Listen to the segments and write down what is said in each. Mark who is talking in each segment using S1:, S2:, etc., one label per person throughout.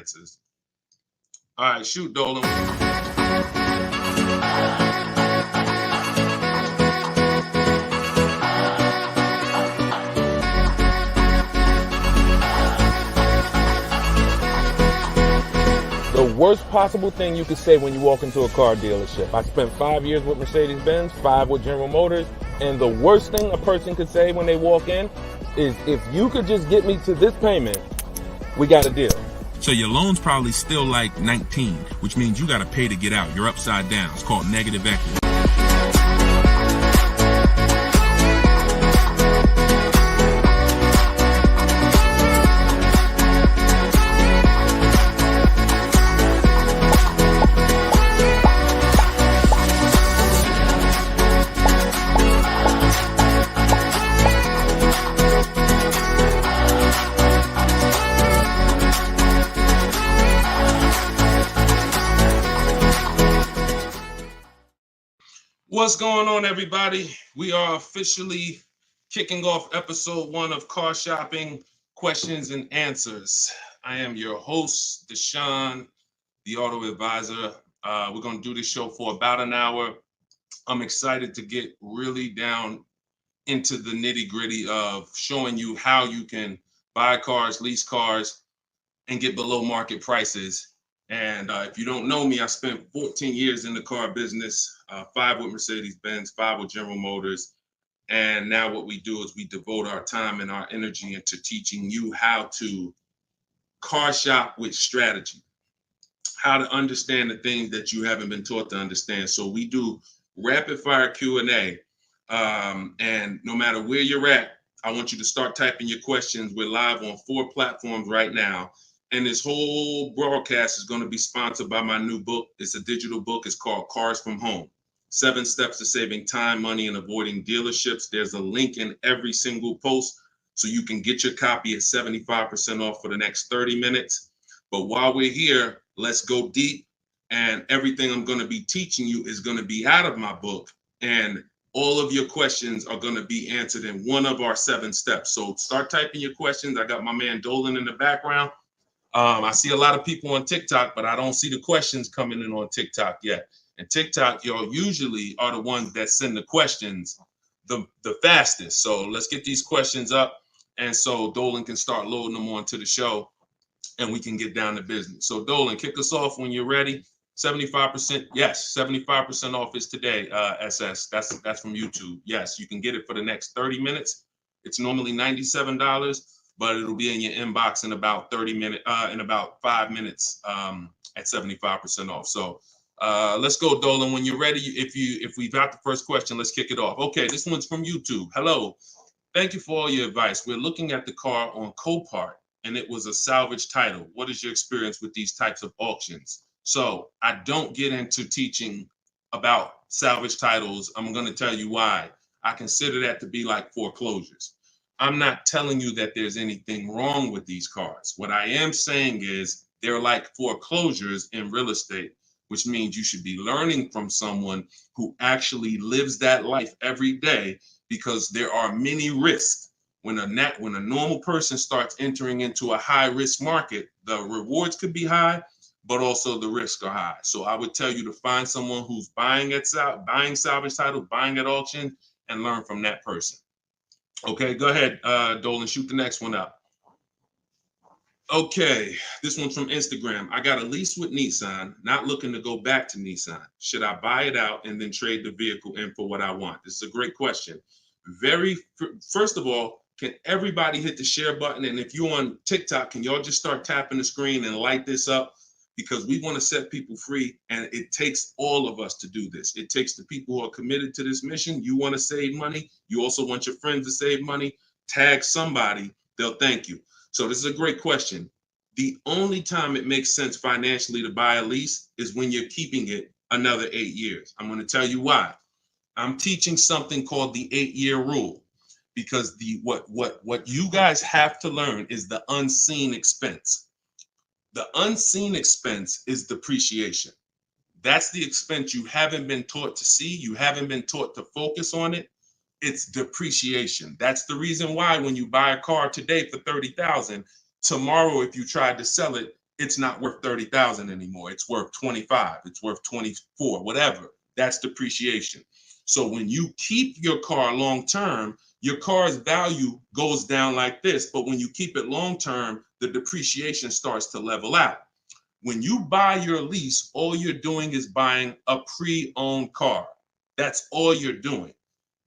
S1: answers. All right, shoot, Dolan.
S2: The worst possible thing you could say when you walk into a car dealership. I spent 5 years with Mercedes-Benz, 5 with General Motors, and the worst thing a person could say when they walk in is, if you could just get me to this payment, we got a deal.
S3: So your loan's probably still like 19, which means you got to pay to get out. You're upside down. It's called negative equity.
S1: What's going on, everybody? We are officially kicking off episode 1 of Car Shopping Questions and Answers. I am your host, Deshone the Auto Advisor. We're going to do this show for about an hour. I'm excited to get really down into the nitty-gritty of showing you how you can buy cars, lease cars, and get below market prices. And if you don't know me, I spent 14 years in the car business, 5 with Mercedes-Benz, 5 with General Motors. And now what we do is we devote our time and our energy into teaching you how to car shop with strategy, how to understand the things that you haven't been taught to understand. So we do rapid fire Q&A. And no matter where you're at, I want you to start typing your questions. We're live on 4 platforms right now. And this whole broadcast is going to be sponsored by my new book. It's a digital book. It's called Cars from Home: 7 Steps to Saving Time, Money, and Avoiding Dealerships. There's a link in every single post, so you can get your copy at 75% off for the next 30 minutes. But while we're here, let's go deep. And everything I'm going to be teaching you is going to be out of my book. And all of your questions are going to be answered in one of our 7 steps. So start typing your questions. I got my man Dolan in the background. I see a lot of people on TikTok, but I don't see the questions coming in on TikTok yet. And TikTok, y'all usually are the ones that send the questions the fastest. So let's get these questions up. And so Dolan can start loading them onto the show and we can get down to business. So Dolan, kick us off when you're ready. 75%. Yes, 75% off is today, SS. That's from YouTube. Yes, you can get it for the next 30 minutes. It's normally $97. But it'll be in your inbox in about 5 minutes at 75% off. So let's go, Dolan. When you're ready, if we've got the first question, let's kick it off. Okay, this one's from YouTube. Hello. Thank you for all your advice. We're looking at the car on Copart, and it was a salvage title. What is your experience with these types of auctions? So I don't get into teaching about salvage titles. I'm going to tell you why. I consider that to be like foreclosures. I'm not telling you that there's anything wrong with these cars. What I am saying is they're like foreclosures in real estate, which means you should be learning from someone who actually lives that life every day, because there are many risks. When a normal person starts entering into a high risk market, the rewards could be high, but also the risks are high. So I would tell you to find someone who's buying salvage titles, buying at auction, and learn from that person. Okay, go ahead, Dolan, shoot the next one up. Okay, this one's from Instagram. I got a lease with Nissan, not looking to go back to Nissan. Should I buy it out and then trade the vehicle in for what I want? This is a great question. First of all, can everybody hit the share button? And if you're on TikTok, can y'all just start tapping the screen and light this up? Because we want to set people free, and it takes all of us to do this. It takes the people who are committed to this mission. You want to save money. You also want your friends to save money. Tag somebody. They'll thank you. So this is a great question. The only time it makes sense financially to buy a lease is when you're keeping it another 8 years. I'm going to tell you why. I'm teaching something called the 8-year rule, because what you guys have to learn is the unseen expense. The unseen expense is depreciation. That's the expense you haven't been taught to see. You haven't been taught to focus on it. It's depreciation. That's the reason why when you buy a car today for $30,000, tomorrow, if you tried to sell it, it's not worth 30,000 anymore. It's worth 25. It's worth 24, whatever. That's depreciation. So when you keep your car long term, your car's value goes down like this. But when you keep it long term, the depreciation starts to level out. When you buy your lease, all you're doing is buying a pre-owned car. That's all you're doing.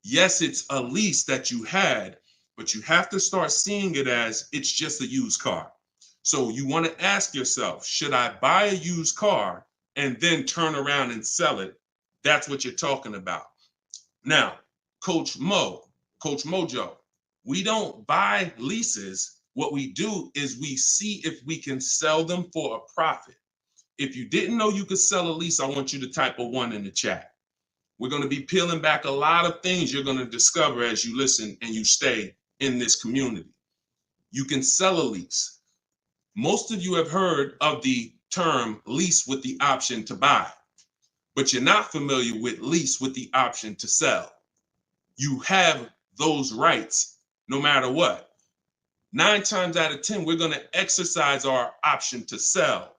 S1: Yes, it's a lease that you had, but you have to start seeing it as it's just a used car. So you want to ask yourself, should I buy a used car and then turn around and sell it? That's what you're talking about. Now, Coach Mojo, we don't buy leases. What we do is we see if we can sell them for a profit. If you didn't know you could sell a lease, I want you to type a 1 in the chat. We're going to be peeling back a lot of things you're going to discover as you listen and you stay in this community. You can sell a lease. Most of you have heard of the term lease with the option to buy, but you're not familiar with lease with the option to sell. You have those rights no matter what. 9 times out of 10, we're going to exercise our option to sell.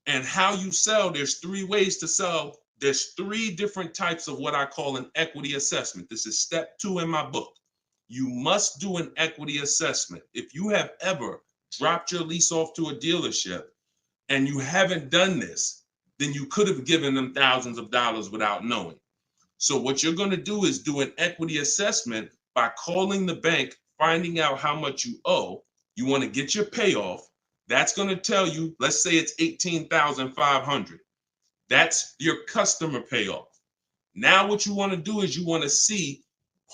S1: And how you sell, there's 3 ways to sell. There's 3 different types of what I call an equity assessment. This is step 2 in my book. You must do an equity assessment. If you have ever dropped your lease off to a dealership and you haven't done this, then you could have given them thousands of dollars without knowing. So what you're going to do is do an equity assessment by calling the bank, finding out how much you owe. You want to get your payoff. That's going to tell you, let's say it's $18,500. That's your customer payoff. Now what you want to do is you want to see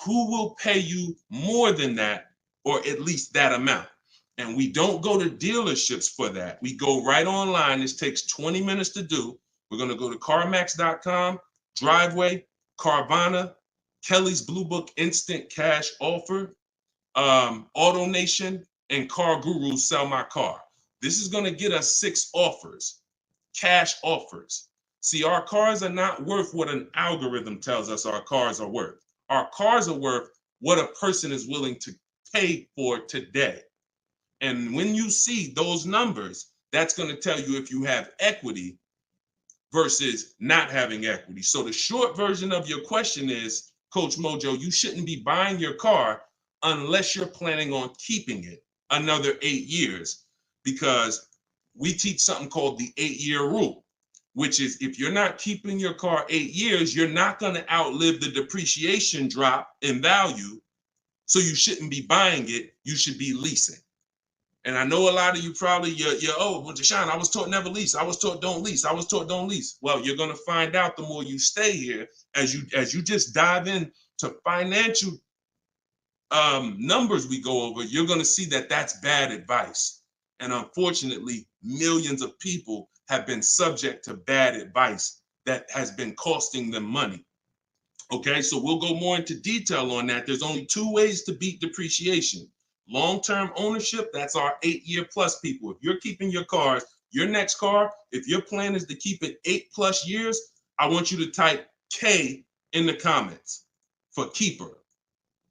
S1: who will pay you more than that, or at least that amount. And we don't go to dealerships for that. We go right online. This takes 20 minutes to do. We're going to go to CarMax.com, Driveway, Carvana, Kelly's Blue Book Instant Cash Offer, AutoNation, and Car Guru Sell My Car. This is going to get us 6 offers, cash offers. See, our cars are not worth what an algorithm tells us our cars are worth. Our cars are worth what a person is willing to pay for today. And when you see those numbers, that's going to tell you if you have equity versus not having equity. So the short version of your question is, Coach Mojo, you shouldn't be buying your car unless you're planning on keeping it another 8 years, because we teach something called the 8-year rule, which is if you're not keeping your car 8 years, you're not going to outlive the depreciation drop in value. So you shouldn't be buying it. You should be leasing. And I know a lot of you probably, you're well, Deshone, I was taught never lease. I was taught don't lease. I was taught don't lease. Well, you're going to find out the more you stay here, as you just dive in to financial numbers we go over, you're going to see that that's bad advice. And unfortunately, millions of people have been subject to bad advice that has been costing them money. Okay, so we'll go more into detail on that. There's only 2 ways to beat depreciation. Long-term ownership, that's our 8-year plus people. If you're keeping your cars, your next car, if your plan is to keep it 8+ years, I want you to type K in the comments for keeper.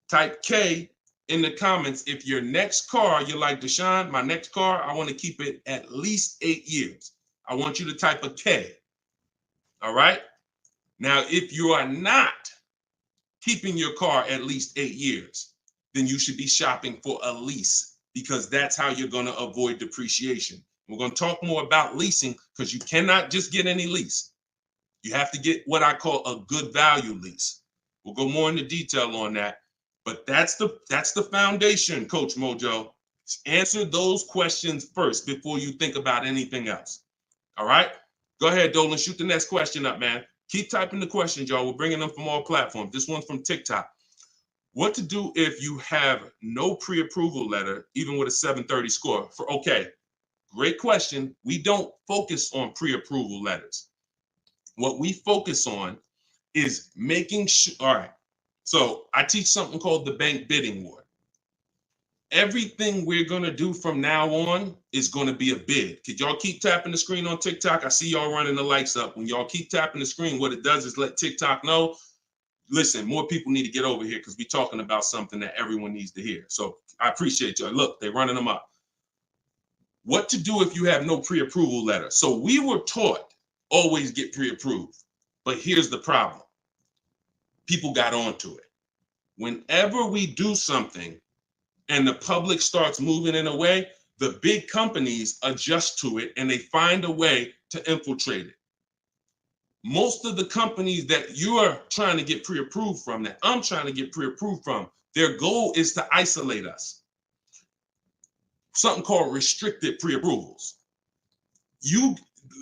S1: Type K in the comments if your next car, you're like, Deshone, my next car, I want to keep it at least 8 years. I want you to type a K. All right? Now, if you are not keeping your car at least 8 years, then you should be shopping for a lease, because that's how you're going to avoid depreciation. We're going to talk more about leasing, because you cannot just get any lease. You have to get what I call a good value lease. We'll go more into detail on that, but that's the foundation, Coach Mojo. Answer those questions first before you think about anything else. All right? Go ahead, Dolan. Shoot the next question up, man. Keep typing the questions, y'all. We're bringing them from all platforms. This one's from TikTok. What to do if you have no pre-approval letter, even with a 730 score? Okay, great question. We don't focus on pre-approval letters. What we focus on is making sure, all right, so I teach something called the bank bidding war. Everything we're going to do from now on is going to be a bid. Could y'all keep tapping the screen on TikTok? I see y'all running the lights up. When y'all keep tapping the screen, what it does is let TikTok know, listen, more people need to get over here, because we're talking about something that everyone needs to hear. So I appreciate y'all. Look, they're running them up. What to do if you have no pre-approval letter. So we were taught always get pre-approved. But here's the problem. People got onto it. Whenever we do something and the public starts moving in a way, the big companies adjust to it and they find a way to infiltrate it. Most of the companies that you're trying to get pre-approved from, that I'm trying to get pre-approved from, their goal is to isolate us. Something called restricted pre-approvals.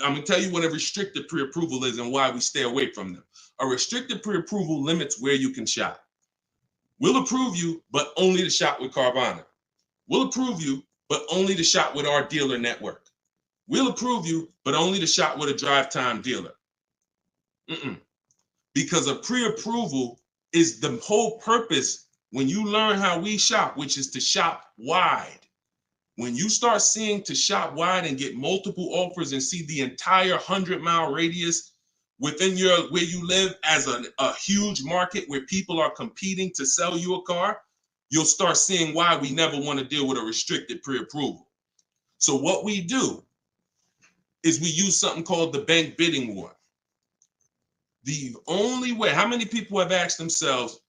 S1: I'm gonna tell you what a restricted pre-approval is and why we stay away from them. A restricted pre-approval limits where you can shop. We'll approve you, but only to shop with Carvana. We'll approve you, but only to shop with our dealer network. We'll approve you, but only to shop with a drive time dealer. Because a pre-approval is the whole purpose when you learn how we shop, which is to shop wide. When you start seeing to shop wide and get multiple offers and see the entire 100-mile radius within where you live as a huge market where people are competing to sell you a car, you'll start seeing why we never want to deal with a restricted pre-approval. So what we do is we use something called the bank bidding war. The only way, how many people have asked themselves,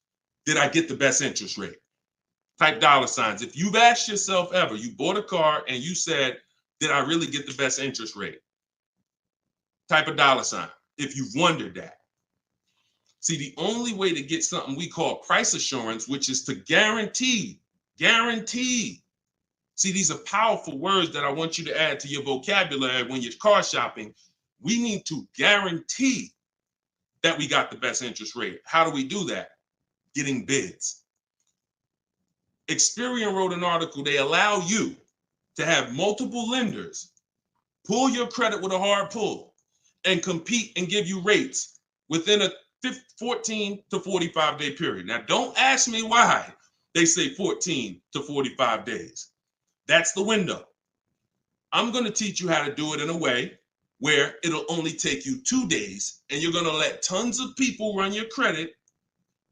S1: did I get the best interest rate? Type dollar signs. If you've asked yourself ever, you bought a car and you said, did I really get the best interest rate? Type a dollar sign if you've wondered that. See, the only way to get something we call price assurance, which is to guarantee. See, these are powerful words that I want you to add to your vocabulary when you're car shopping. We need to guarantee that we got the best interest rate. How do we do that? Getting bids. Experian wrote an article. They allow you to have multiple lenders pull your credit with a hard pull and compete and give you rates within a 14 to 45 day period. Now, don't ask me why they say 14 to 45 days. That's the window. I'm going to teach you how to do it in a way where it'll only take you 2 days and you're going to let tons of people run your credit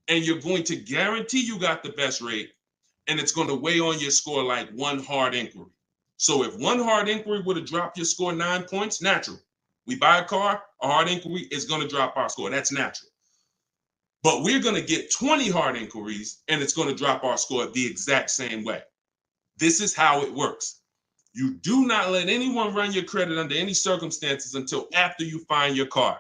S1: and you're going to guarantee you got the best rate, and it's going to weigh on your score like one hard inquiry. So if one hard inquiry would have dropped your score 9 points, natural. We buy a car, a hard inquiry is going to drop our score. That's natural. But we're going to get 20 hard inquiries and it's going to drop our score the exact same way. This is how it works. You do not let anyone run your credit under any circumstances until after you find your car.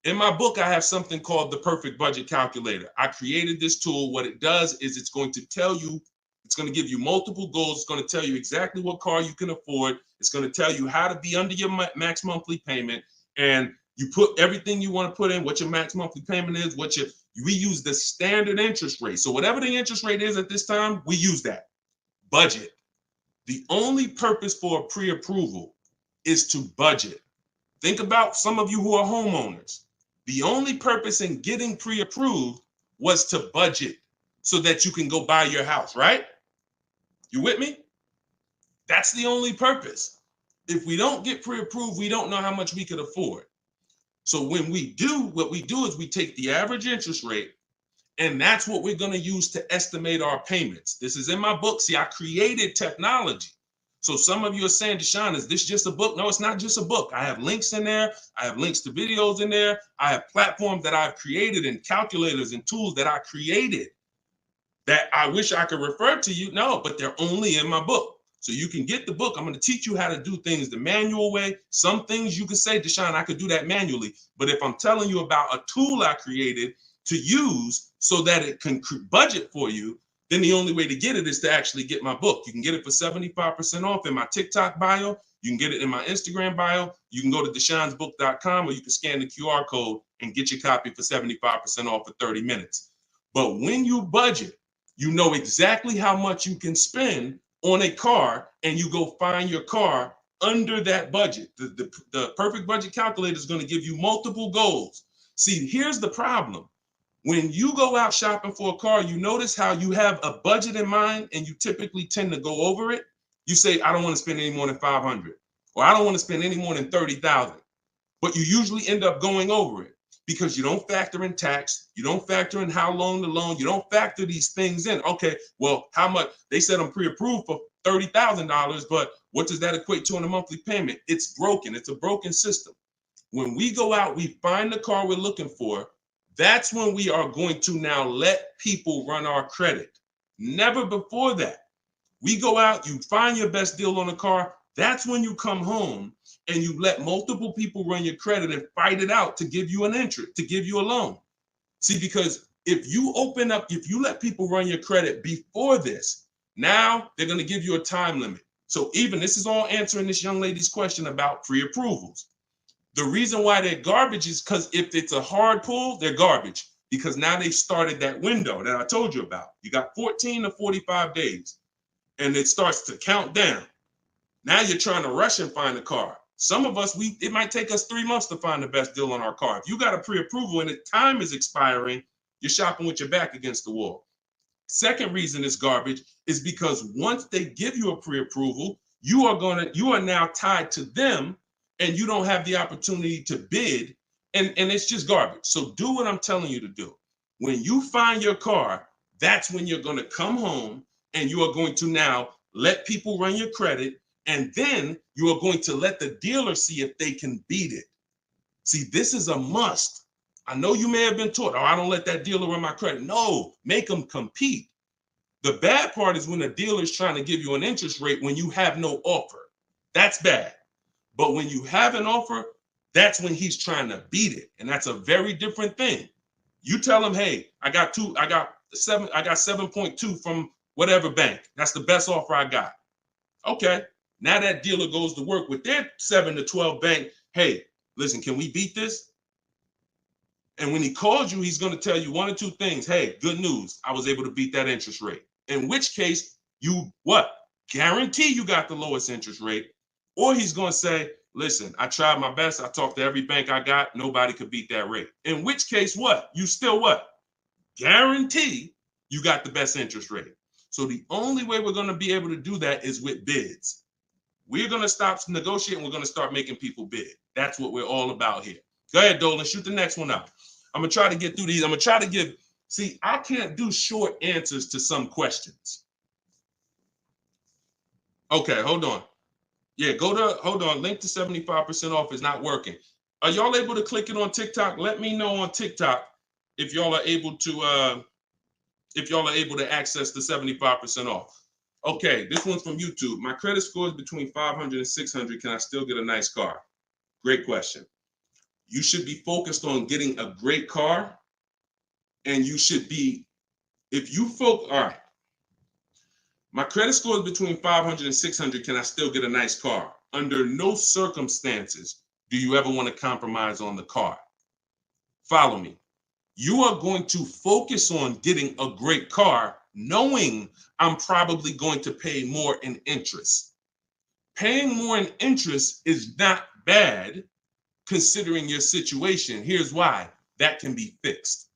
S1: In my book, I have something called the Perfect Budget Calculator. I created this tool. What it does is it's going to tell you, it's going to give you multiple goals. It's going to tell you exactly what car you can afford. It's going to tell you how to be under your max monthly payment. And you put everything you want to put in, what your max monthly payment is, we use the standard interest rate. So whatever the interest rate is at this time, we use that. Budget. The only purpose for a pre-approval is to budget. Think about some of you who are homeowners. The only purpose in getting pre-approved was to budget so that you can go buy your house, right? You with me? That's the only purpose. If we don't get pre-approved, we don't know how much we could afford. So when we do, what we do is we take the average interest rate, and that's what we're going to use to estimate our payments. This is in my book. See, I created technology. So some of you are saying, Deshone, is this just a book? No, it's not just a book. I have links in there. I have links to videos in there. I have platforms that I've created and calculators and tools that I created that I wish I could refer to you. No, but they're only in my book. So you can get the book. I'm going to teach you how to do things the manual way. Some things you can say, Deshone, I could do that manually. But if I'm telling you about a tool I created to use so that it can budget for you, then the only way to get it is to actually get my book. You can get it for 75% off in my TikTok bio. You can get it in my Instagram bio. You can go to deshonesbook.com, or you can scan the QR code and get your copy for 75% off for 30 minutes. But when you budget, you know exactly how much you can spend on a car, and you go find your car under that budget. The Perfect Budget Calculator is going to give you multiple goals. See, here's the problem. When you go out shopping for a car, you notice how you have a budget in mind and you typically tend to go over it. You say, I don't want to spend any more than $500, or I don't want to spend any more than $30,000. But you usually end up going over it because you don't factor in tax. You don't factor in how long the loan, you don't factor these things in. Okay, well, how much? They said I'm pre-approved for $30,000, but what does that equate to in a monthly payment? It's broken. It's a broken system. When we go out, we find the car we're looking for. That's when we are going to now let people run our credit. Never before that. We go out, you find your best deal on a car. That's when you come home and you let multiple people run your credit and fight it out to give you an interest, to give you a loan. See, because if you open up, if you let people run your credit before this, now they're going to give you a time limit. So even this is all answering this young lady's question about pre-approvals. The reason why they're garbage is because if it's a hard pull, they're garbage, because now they've started that window that I told you about. You got 14 to 45 days and it starts to count down. Now you're trying to rush and find a car. Some of us, it might take us 3 months to find the best deal on our car. If you got a pre-approval and the time is expiring, you're shopping with your back against the wall. Second reason it's garbage is because once they give you a pre-approval, you are now tied to them and you don't have the opportunity to bid, and it's just garbage. So do what I'm telling you to do. When you find your car, that's when you're going to come home and you are going to now let people run your credit, and then you are going to let the dealer see if they can beat it. See, this is a must. I know you may have been taught, oh, I don't let that dealer run my credit. No, make them compete. The bad part is when a dealer is trying to give you an interest rate when you have no offer. That's bad. But when you have an offer, that's when he's trying to beat it. And that's a very different thing. You tell him, hey, I got 7.2 from whatever bank. That's the best offer I got. Okay. Now that dealer goes to work with their 7 to 12 bank. Hey, listen, can we beat this? And when he calls you, he's going to tell you one or two things. Hey, good news. I was able to beat that interest rate. In which case, you what? Guarantee you got the lowest interest rate. Or he's going to say, listen, I tried my best. I talked to every bank I got. Nobody could beat that rate. In which case, what? You still what? Guarantee you got the best interest rate. So the only way we're going to be able to do that is with bids. We're going to stop negotiating. We're going to start making people bid. That's what we're all about here. Go ahead, Dolan. Shoot the next one up. I'm going to try to get through these. I'm going to try to give, see, I can't do short answers to some questions. Okay, hold on. Yeah, hold on. Link to 75% off is not working. Are y'all able to click it on TikTok? Let me know on TikTok if y'all are able to access the 75% off. Okay, this one's from YouTube. My credit score is between 500 and 600. Can I still get a nice car? Great question. You should be focused on getting a great car, and you should be, all right. My credit score is between 500 and 600. Can I still get a nice car? Under no circumstances do you ever want to compromise on the car. Follow me. You are going to focus on getting a great car, knowing I'm probably going to pay more in interest. Paying more in interest is not bad considering your situation. Here's why. That can be fixed.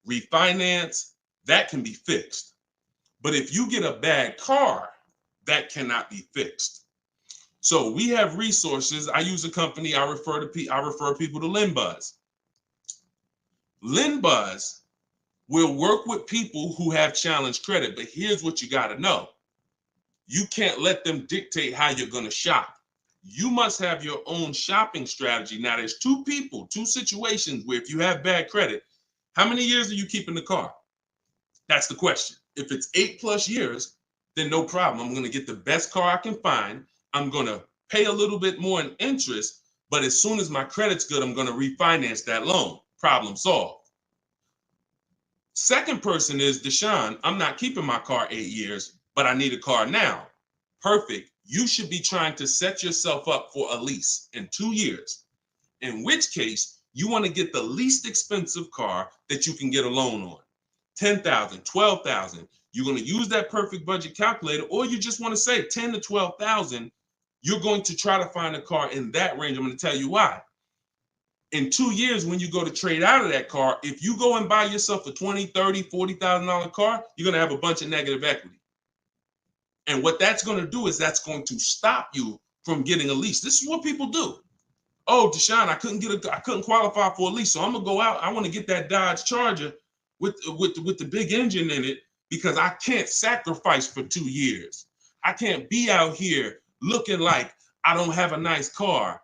S1: Refinance, that can be fixed. But if you get a bad car, that cannot be fixed. So we have resources. I use a company. I refer people to LendBuzz. LendBuzz will work with people who have challenged credit. But here's what you got to know. You can't let them dictate how you're going to shop. You must have your own shopping strategy. Now, there's two situations where if you have bad credit, how many years are you keeping the car? That's the question. If it's 8+ years, then no problem. I'm going to get the best car I can find. I'm going to pay a little bit more in interest, but as soon as my credit's good, I'm going to refinance that loan. Problem solved. Second person is Deshone. I'm not keeping my car 8 years, but I need a car now. Perfect. You should be trying to set yourself up for a lease in 2 years, in which case you want to get the least expensive car that you can get a loan on. 10,000, 12,000. You're going to use that perfect budget calculator, or you just want to say 10 to 12,000. You're going to try to find a car in that range. I'm going to tell you why. In 2 years, when you go to trade out of that car, if you go and buy yourself a $20,000, $30,000, $40,000 car, you're going to have a bunch of negative equity. And what that's going to do is that's going to stop you from getting a lease. This is what people do. Oh, Deshone, I couldn't qualify for a lease, so I'm going to go out. I want to get that Dodge Charger with the big engine in it because I can't sacrifice for 2 years. I can't be out here looking like I don't have a nice car.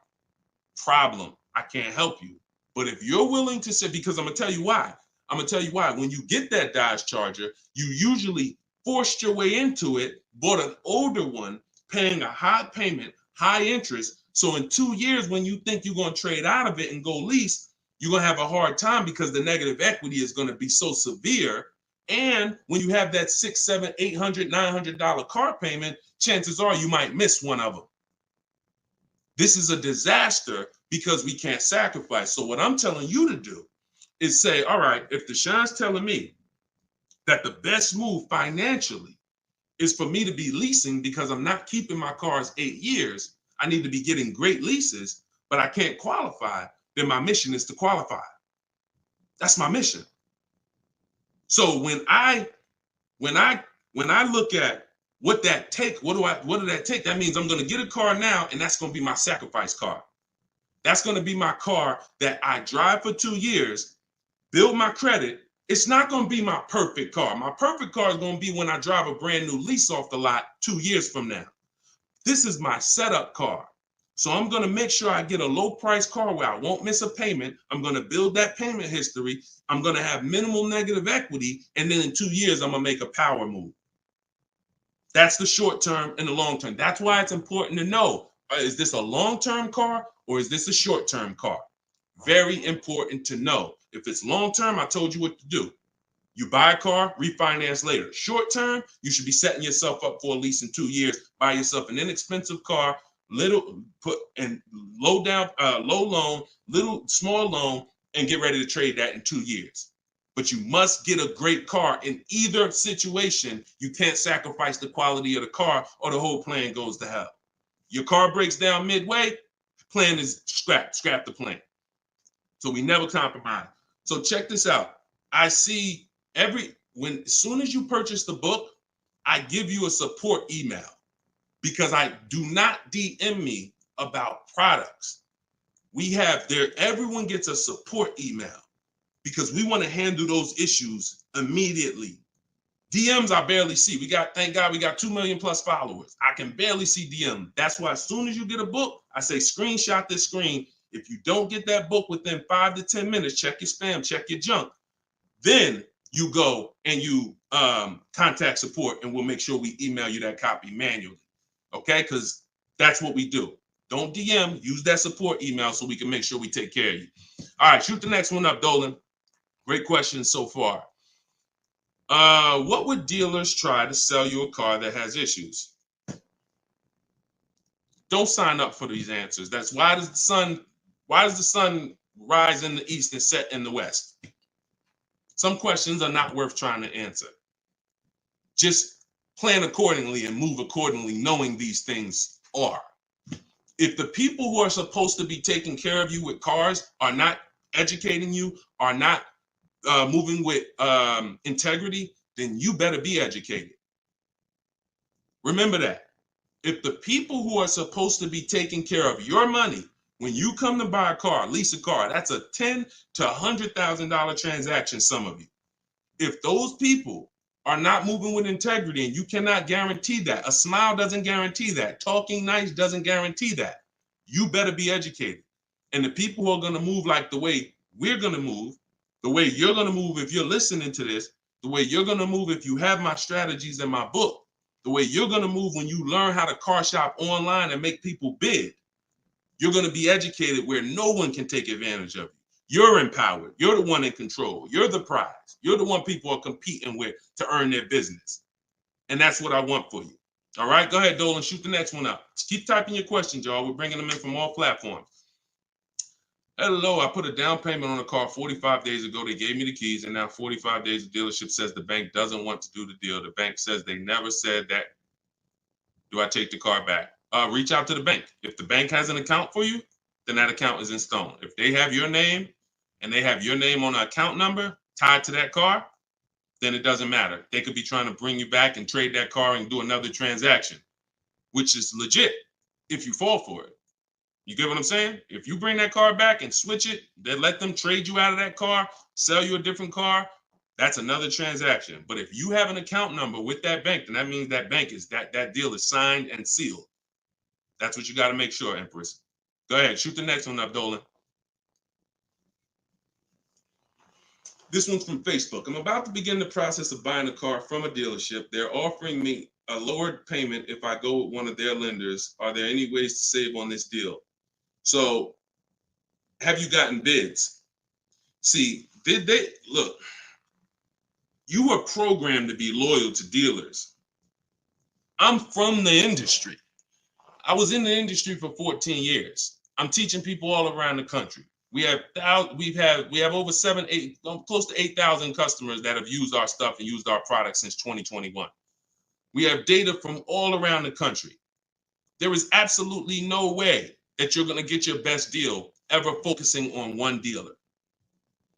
S1: Problem. I can't help you. But if you're willing to say, because I'm going to tell you why. I'm going to tell you why. When you get that Dodge Charger, you usually forced your way into it, bought an older one, paying a high payment, high interest. So in 2 years, when you think you're going to trade out of it and go lease, you're going to have a hard time because the negative equity is going to be so severe. And when you have that $600, $700, $800, $900 car payment, chances are you might miss one of them. This is a disaster because we can't sacrifice. So what I'm telling you to do is say, all right, if Deshaun's telling me that the best move financially is for me to be leasing because I'm not keeping my cars 8 years, I need to be getting great leases, but I can't qualify, then my mission is to qualify. That's my mission. So when I look at what that take, what did that take? That means I'm going to get a car now, and that's going to be my sacrifice car. That's going to be my car that I drive for 2 years, build my credit. It's not going to be my perfect car. My perfect car is going to be when I drive a brand new lease off the lot 2 years from now. This is my setup car. So I'm going to make sure I get a low price car where I won't miss a payment. I'm going to build that payment history. I'm going to have minimal negative equity. And then in 2 years, I'm going to make a power move. That's the short term and the long term. That's why it's important to know, is this a long-term car or is this a short-term car? Very important to know. If it's long-term, I told you what to do. You buy a car, refinance later. Short-term, you should be setting yourself up for a lease in 2 years. Buy yourself an inexpensive car, low loan, small loan, and get ready to trade that in 2 years. But you must get a great car in either situation. You can't sacrifice the quality of the car or the whole plan goes to hell. Your car breaks down midway, plan is scrap the plan. So we never compromise. So check this out. I see as soon as you purchase the book, I give you a support email because I do not DM me about products. Everyone gets a support email because we want to handle those issues immediately. DMs I barely see. Thank God we got 2 million plus followers. I can barely see DM. That's why as soon as you get a book, I say screenshot this screen. If you don't get that book within 5 to 10 minutes, check your spam, check your junk. Then you go and you contact support and we'll make sure we email you that copy manually. Okay, because that's what we do. Don't DM, use that support email so we can make sure we take care of you. All right, shoot the next one up, Dolan. Great questions so far. What would dealers try to sell you a car that has issues? Don't sign up for these answers. That's why does the sun rise in the east and set in the west? Some questions are not worth trying to answer. Just plan accordingly and move accordingly, knowing these things are. If the people who are supposed to be taking care of you with cars are not educating you, are not moving with integrity, then you better be educated. Remember that. If the people who are supposed to be taking care of your money, when you come to buy a car, lease a car, that's a $10,000 to $100,000 transaction, some of you. If those people are not moving with integrity, and you cannot guarantee that, a smile doesn't guarantee that, talking nice doesn't guarantee that, you better be educated. And the people who are going to move like the way we're going to move, the way you're going to move if you're listening to this, the way you're going to move if you have my strategies in my book, the way you're going to move when you learn how to car shop online and make people bid, you're going to be educated where no one can take advantage of you. You're empowered. You're the one in control. You're the prize. You're the one people are competing with to earn their business. And that's what I want for you. All right, go ahead, Dolan, shoot the next one up. Just keep typing your questions, y'all. We're bringing them in from all platforms. Hello, I put a down payment on a car 45 days ago. They gave me the keys, and now 45 days, the dealership says the bank doesn't want to do the deal. The bank says they never said that. Do I take the car back? Reach out to the bank. If the bank has an account for you, then that account is in stone. If they have your name and they have your name on an account number tied to that car, then it doesn't matter. They could be trying to bring you back and trade that car and do another transaction, which is legit if you fall for it. You get what I'm saying? If you bring that car back and switch it, then let them trade you out of that car, sell you a different car, That's another transaction. But if you have an account number with that bank, then that means that bank is that deal is signed and sealed. That's what you got to make sure, Empress. Go ahead, shoot the next one up, Dolan. This one's from Facebook. I'm about to begin the process of buying a car from a dealership. They're offering me a lowered payment if I go with one of their lenders. Are there any ways to save on this deal? So, have you gotten bids? See, did they look? You were programmed to be loyal to dealers. I'm from the industry. I was in the industry for 14 years. I'm teaching people all around the country. We have over 8, close to 8,000 customers that have used our stuff and used our products since 2021. We have data from all around the country. There is absolutely no way that you're going to get your best deal ever focusing on one dealer.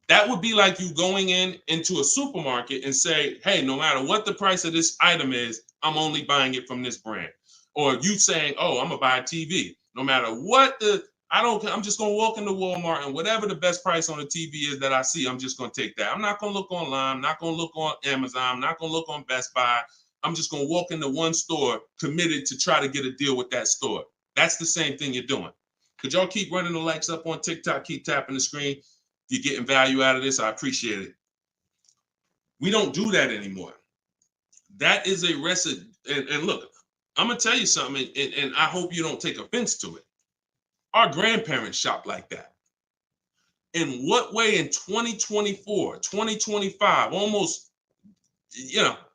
S1: That would be like you going into a supermarket and say, hey, no matter what the price of this item is, I'm only buying it from this brand. Or you saying, oh, I'm gonna buy a TV. No matter what I'm just gonna walk into Walmart and whatever the best price on the TV is that I see, I'm just gonna take that. I'm not gonna look online, I'm not gonna look on Amazon, I'm not gonna look on Best Buy. I'm just gonna walk into one store committed to try to get a deal with that store. That's the same thing you're doing. Could y'all keep running the likes up on TikTok, keep tapping the screen? If you're getting value out of this, I appreciate it. We don't do that anymore. That is a recipe. And look, I'm gonna tell you something, and I hope you don't take offense to it. Our grandparents shopped like that. In what way in 2024, 2025, almost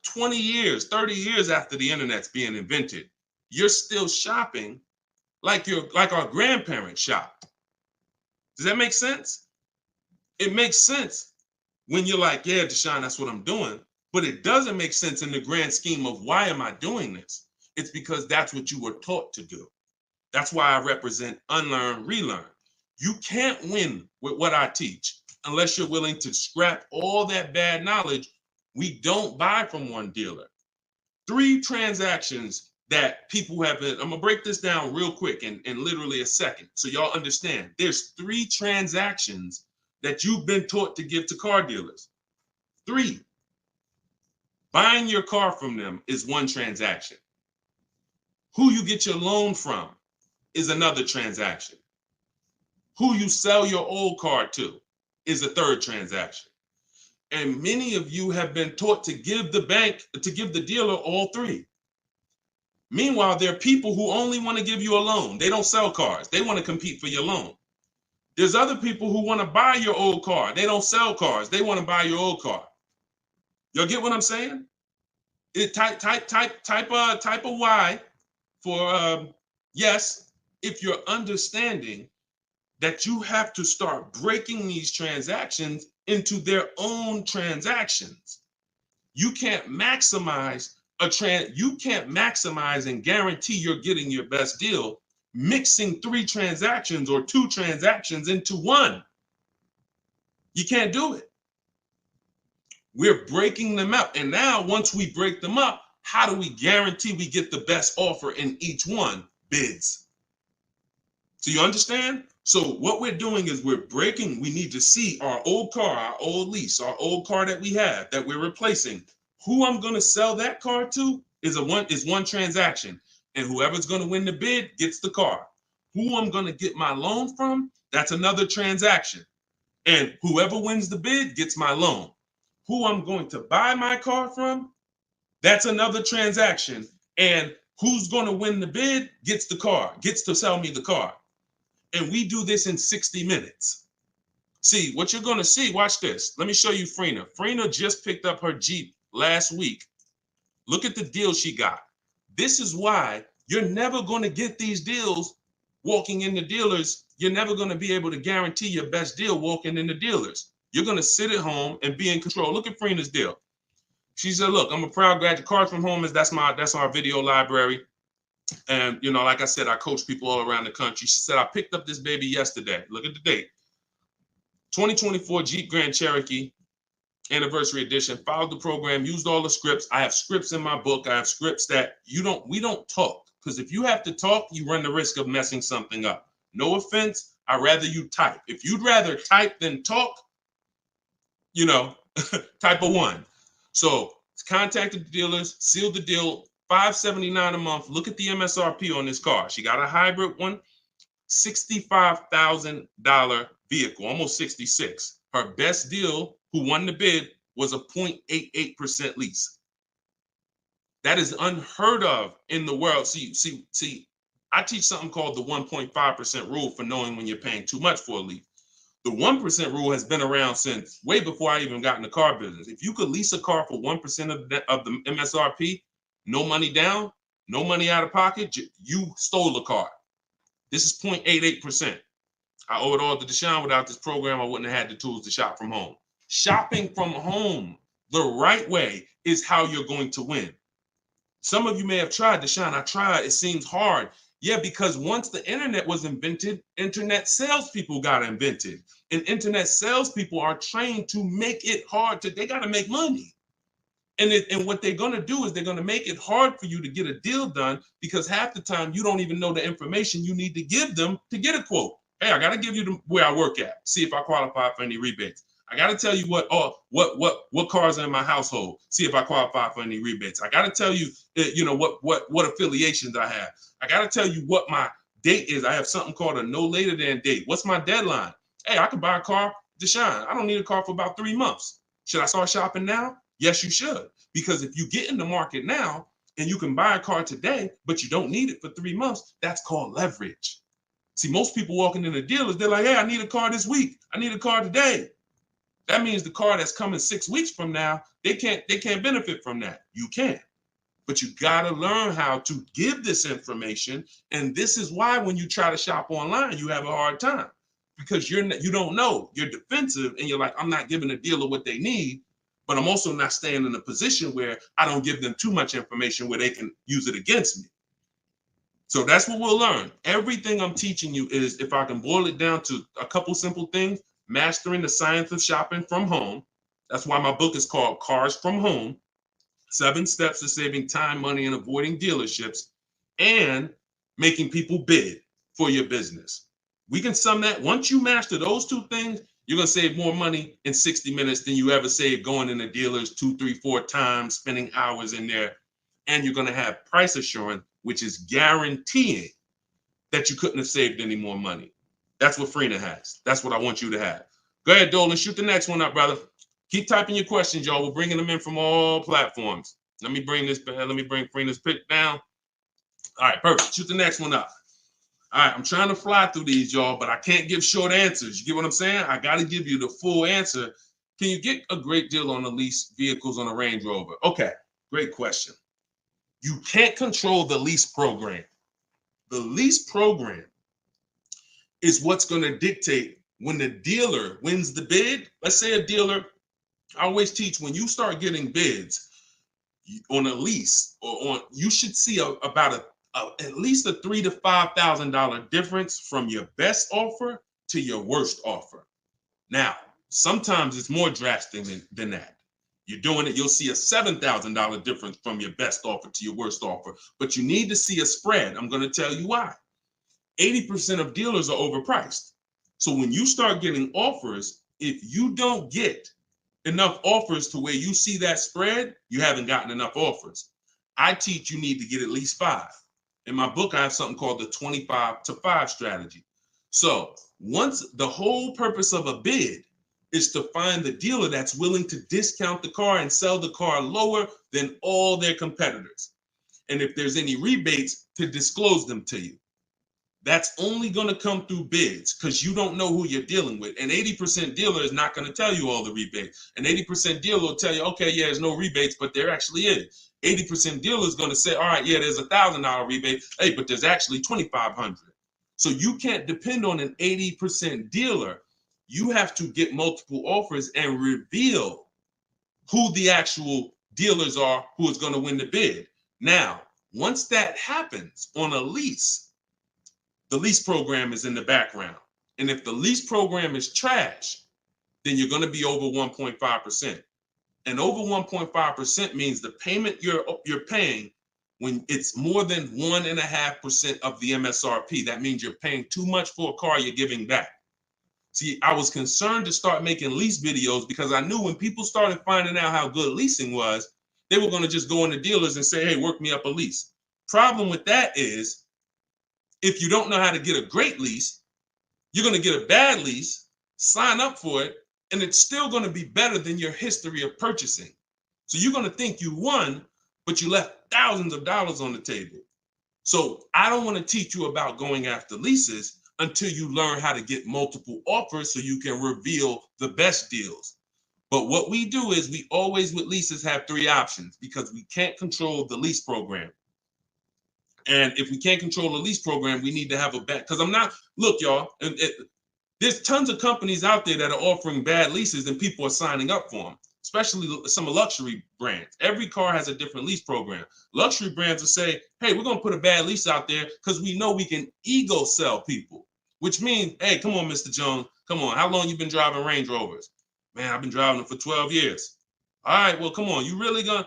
S1: 20 years, 30 years after the internet's being invented, you're still shopping like our grandparents shopped? Does that make sense? It makes sense when you're like, yeah, Deshone, that's what I'm doing. But it doesn't make sense in the grand scheme of why am I doing this? It's because that's what you were taught to do. That's why I represent unlearn, relearn. You can't win with what I teach unless you're willing to scrap all that bad knowledge. We don't buy from one dealer. 3 transactions that people have been, I'm gonna break this down real quick in literally a second so y'all understand. There's 3 transactions that you've been taught to give to car dealers. 3. Buying your car from them is one transaction. Who you get your loan from is another transaction. Who you sell your old car to is a third transaction. And many of you have been taught to give the dealer all 3. Meanwhile, there are people who only want to give you a loan. They don't sell cars. They want to compete for your loan. There's other people who want to buy your old car. They don't sell cars. They want to buy your old car. Y'all get what I'm saying? Type a Y for yes, if you're understanding that you have to start breaking these transactions into their own transactions. You can't maximize and guarantee you're getting your best deal mixing 3 transactions or 2 transactions into one. You can't do it. We're breaking them up. And now once we break them up, how do we guarantee we get the best offer in each one? Bids. So you understand? So what we're doing is we need to see our old car, our old lease, our old car that we have that we're replacing. Who I'm going to sell that car to is one transaction. And whoever's going to win the bid gets the car. Who I'm going to get my loan from, that's another transaction. And whoever wins the bid gets my loan. Who I'm going to buy my car from, that's another transaction. And who's going to win the bid gets the car, gets to sell me the car. And we do this in 60 minutes. See, what you're going to see, watch this. Let me show you Frina. Frina just picked up her Jeep last week. Look at the deal she got. This is why you're never going to get these deals walking in the dealers. You're never going to be able to guarantee your best deal walking in the dealers. You're going to sit at home and be in control. Look at Frina's deal. She said, look, I'm a proud graduate. Cars from Home that's our video library. And, like I said, I coach people all around the country. She said, I picked up this baby yesterday. Look at the date. 2024 Jeep Grand Cherokee Anniversary Edition. Followed the program, used all the scripts. I have scripts in my book. I have scripts that we don't talk. Because if you have to talk, you run the risk of messing something up. No offense. I'd rather you type. If you'd rather type than talk, Type of 1. So contact the dealers, seal the deal, $579 a month. Look at the MSRP on this car. She got a hybrid one, $65,000 vehicle, almost 66. Her best deal, who won the bid, was a 0.88% lease. That is unheard of in the world. See, I teach something called the 1.5% rule for knowing when you're paying too much for a lease. The 1% rule has been around since way before I even got in the car business. If you could lease a car for 1% of the MSRP, no money down, no money out of pocket, you stole a car. This is 0.88%. I owe it all to Deshone. Without this program, I wouldn't have had the tools to shop from home. Shopping from home the right way is how you're going to win. Some of you may have tried, Deshone. I tried. It seems hard. Yeah, because once the internet was invented, internet salespeople got invented. And internet salespeople are trained to make it hard. They got to make money. And what they're going to do is they're going to make it hard for you to get a deal done, because half the time you don't even know the information you need to give them to get a quote. Hey, I got to give you where I work at. See if I qualify for any rebates. I got to tell you what cars are in my household. See if I qualify for any rebates. I got to tell you, what affiliations I have. I got to tell you what my date is. I have something called a no later than date. What's my deadline? Hey, I could buy a car, Deshone. I don't need a car for about 3 months. Should I start shopping now? Yes, you should. Because if you get in the market now and you can buy a car today, but you don't need it for 3 months, that's called leverage. See, most people walking in the dealers, they're like, hey, I need a car this week. I need a car today. That means the car that's coming 6 weeks from now, they can't benefit from that. You can. But you got to learn how to give this information. And this is why when you try to shop online, you have a hard time, because you don't know. You're defensive and you're like, I'm not giving a dealer what they need, but I'm also not staying in a position where I don't give them too much information where they can use it against me. So that's what we'll learn. Everything I'm teaching you is, if I can boil it down to a couple simple things, mastering the science of shopping from home. That's why my book is called Cars from Home, 7 Steps to Saving Time, Money, and Avoiding Dealerships, and making people bid for your business. We can sum that. Once you master those 2 things, you're going to save more money in 60 minutes than you ever saved going in the dealers 2, 3, 4 times, spending hours in there. And you're going to have price assurance, which is guaranteeing that you couldn't have saved any more money. That's what Freenah has. That's what I want you to have. Go ahead, Dolan. Shoot the next one up, brother. Keep typing your questions, y'all. We're bringing them in from all platforms. Let me bring Freenah's pick down. All right, perfect. Shoot the next one up. All right, I'm trying to fly through these, y'all, but I can't give short answers. You get what I'm saying? I got to give you the full answer. Can you get a great deal on the lease vehicles on a Range Rover? Okay, great question. You can't control the lease program. The lease program is what's going to dictate when the dealer wins the bid. Let's say a dealer, I always teach, when you start getting bids on a lease or on, you should see about at least a $3,000 to $5,000 difference from your best offer to your worst offer. Now, sometimes it's more drastic than that. You're doing it, you'll see a $7,000 difference from your best offer to your worst offer, but you need to see a spread. I'm going to tell you why. 80% of dealers are overpriced. So when you start getting offers, if you don't get enough offers to where you see that spread, you haven't gotten enough offers. I teach you need to get at least 5. In my book, I have something called the 25 to 5 strategy. So once the whole purpose of a bid is to find the dealer that's willing to discount the car and sell the car lower than all their competitors. And if there's any rebates, to disclose them to you. That's only going to come through bids, because you don't know who you're dealing with. An 80% dealer is not going to tell you all the rebates. An 80% dealer will tell you, okay, yeah, there's no rebates, but there actually is. 80% dealer is going to say, all right, yeah, there's $1,000 rebate. Hey, but there's actually $2,500. So you can't depend on an 80% dealer. You have to get multiple offers and reveal who the actual dealers are who is going to win the bid. Now, once that happens on a lease, the lease program is in the background. And if the lease program is trash, then you're going to be over 1.5%. And over 1.5% means the payment you're paying, when it's more than 1.5% of the MSRP, that means you're paying too much for a car you're giving back. See, I was concerned to start making lease videos because I knew when people started finding out how good leasing was, they were going to just go into dealers and say, hey, work me up a lease. Problem with that is, if you don't know how to get a great lease, you're going to get a bad lease, sign up for it, and it's still going to be better than your history of purchasing. So you're going to think you won, but you left thousands of dollars on the table. So I don't want to teach you about going after leases until you learn how to get multiple offers so you can reveal the best deals. But what we do is we always with leases have 3 options because we can't control the lease program. And if we can't control the lease program, we need to have a bet. Because look, y'all, there's tons of companies out there that are offering bad leases and people are signing up for them, especially some luxury brands. Every car has a different lease program. Luxury brands will say, hey, we're going to put a bad lease out there because we know we can ego sell people, which means, hey, come on, Mr. Jones, come on. How long you been driving Range Rovers? Man, I've been driving them for 12 years. All right, well, come on. You really gonna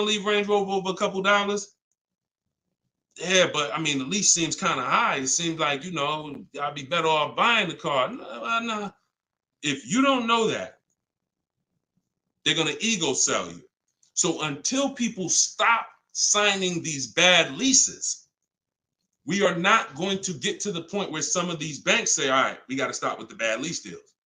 S1: leave Range Rover over a couple dollars? Yeah, but I mean, the lease seems kind of high. It seems like, I'd be better off buying the car. No. If you don't know that, they're going to ego sell you. So until people stop signing these bad leases, we are not going to get to the point where some of these banks say, all right, we got to stop with the bad lease deals.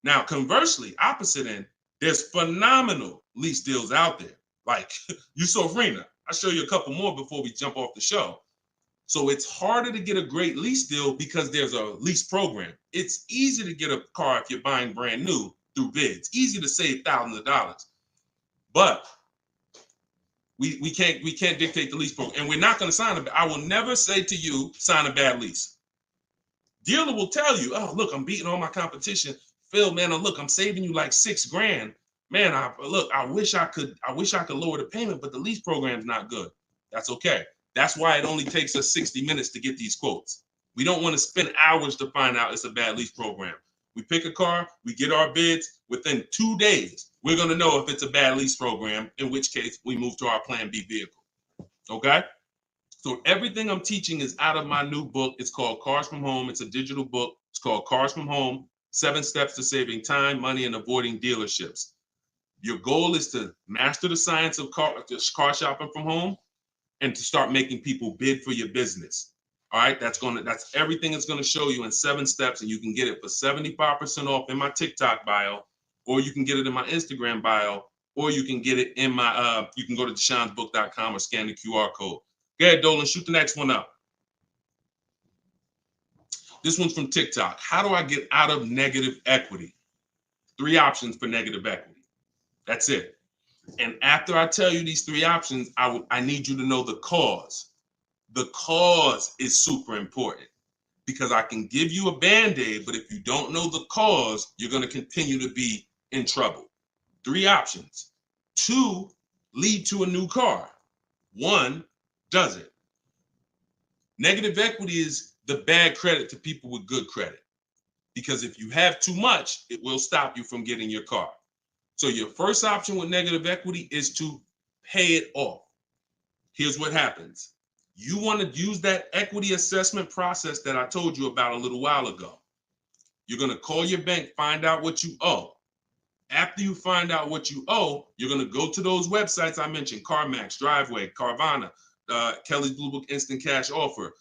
S1: Now, conversely, opposite end, there's phenomenal lease deals out there. Like Yusufrina. I'll show you a couple more before we jump off the show. So it's harder to get a great lease deal because there's a lease program. It's easy to get a car if you're buying brand new through bids. Easy to save thousands of dollars. But we can't dictate the lease program. And we're not going to sign I will never say to you, sign a bad lease. Dealer will tell you, oh, look, I'm beating all my competition. Phil, man, look, I'm saving you like $6,000. Man, I wish I could lower the payment, but the lease program's not good. That's okay. That's why it only takes us 60 minutes to get these quotes. We don't want to spend hours to find out it's a bad lease program. We pick a car, we get our bids. Within 2 days, we're going to know if it's a bad lease program, in which case we move to our Plan B vehicle. Okay? So everything I'm teaching is out of my new book. It's called Cars from Home. It's a digital book. It's called Cars from Home, 7 Steps to Saving Time, Money, and Avoiding Dealerships. Your goal is to master the science of car shopping from home and to start making people bid for your business. All right, that's everything it's going to show you in 7 steps, and you can get it for 75% off in my TikTok bio, or you can get it in my Instagram bio, or you can get it in my you can go to deshonsbook.com or scan the QR code. Go ahead, Dolan, shoot the next one up. This one's from TikTok. How do I get out of negative equity? 3 options for negative equity. That's it. And after I tell you these 3 options, I need you to know the cause. The cause is super important because I can give you a Band-Aid, but if you don't know the cause, you're going to continue to be in trouble. 3 options. 2 lead to a new car. 1 doesn't. Negative equity is the bad credit to people with good credit because if you have too much, it will stop you from getting your car. So your first option with negative equity is to pay it off. Here's what happens. You want to use that equity assessment process that I told you about a little while ago. You're going to call your bank, find out what you owe. After you find out what you owe, you're going to go to those websites I mentioned, CarMax, Driveway, Carvana, Kelly's Blue Book Instant Cash Offer,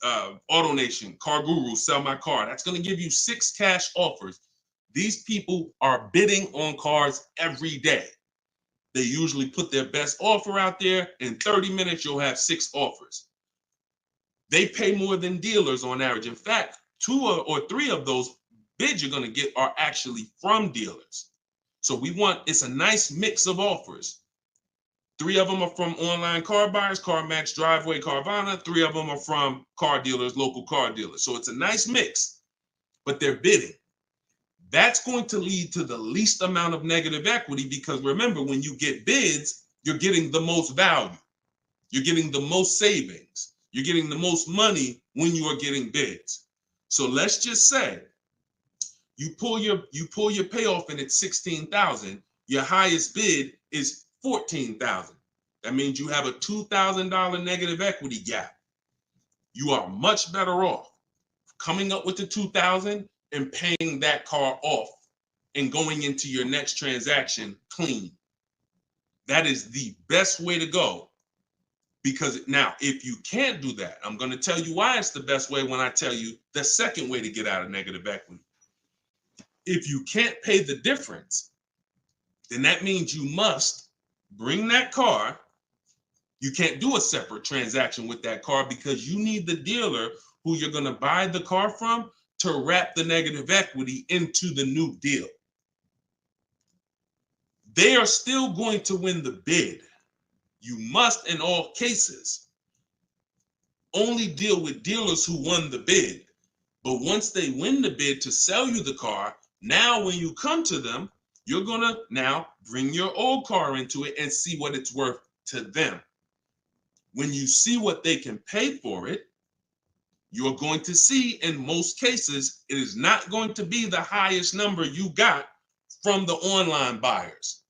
S1: AutoNation, Car Guru, Sell My Car. That's going to give you 6 cash offers. These people are bidding on cars every day. They usually put their best offer out there. In 30 minutes, you'll have 6 offers. They pay more than dealers on average. In fact, 2 or 3 of those bids you're going to get are actually from dealers. So it's a nice mix of offers. 3 of them are from online car buyers, CarMax, Driveway, Carvana. 3 of them are from car dealers, local car dealers. So it's a nice mix, but they're bidding. That's going to lead to the least amount of negative equity because remember, when you get bids, you're getting the most value. You're getting the most savings. You're getting the most money when you are getting bids. So let's just say you pull your payoff in at $16,000. Your highest bid is $14,000. That means you have a $2,000 negative equity gap. You are much better off coming up with the $2,000 and paying that car off and going into your next transaction clean. That is the best way to go. Because now, if you can't do that, I'm going to tell you why it's the best way when I tell you the second way to get out of negative equity. If you can't pay the difference, then that means you must bring that car. You can't do a separate transaction with that car because you need the dealer who you're going to buy the car from to wrap the negative equity into the new deal. They are still going to win the bid. You must, in all cases, only deal with dealers who won the bid. But once they win the bid to sell you the car, now when you come to them, you're going to now bring your old car into it and see what it's worth to them. When you see what they can pay for it, you're going to see in most cases, it is not going to be the highest number you got from the online buyers.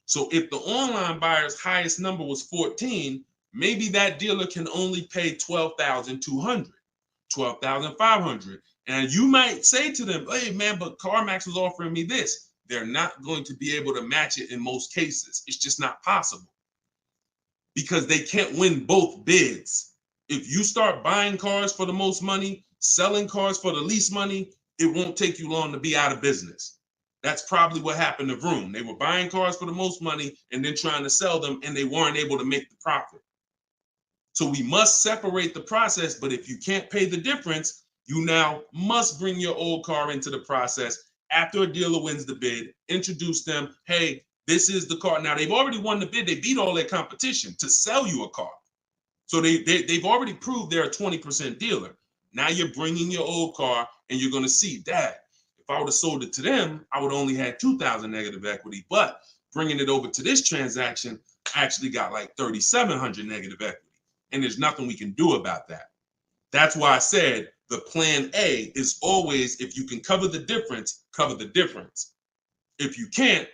S1: So if the online buyer's highest number was 14, maybe that dealer can only pay 12,200, 12,500. And you might say to them, hey man, but CarMax was offering me this. They're not going to be able to match it in most cases. It's just not possible because they can't win both bids. If you start buying cars for the most money, selling cars for the least money, it won't take you long to be out of business. That's probably what happened to Vroom. They were buying cars for the most money and then trying to sell them, and they weren't able to make the profit. So we must separate the process, but if you can't pay the difference, you now must bring your old car into the process after a dealer wins the bid, introduce them, hey, this is the car. Now, they've already won the bid. They beat all their competition to sell you a car. So they've already proved they're a 20% dealer. Now you're bringing your old car, and you're going to see, Dad, if I would have sold it to them, I would only had 2,000 negative equity. But bringing it over to this transaction, I actually got like 3,700 negative equity. And there's nothing we can do about that. That's why I said the plan A is always, if you can cover the difference, cover the difference. If you can't,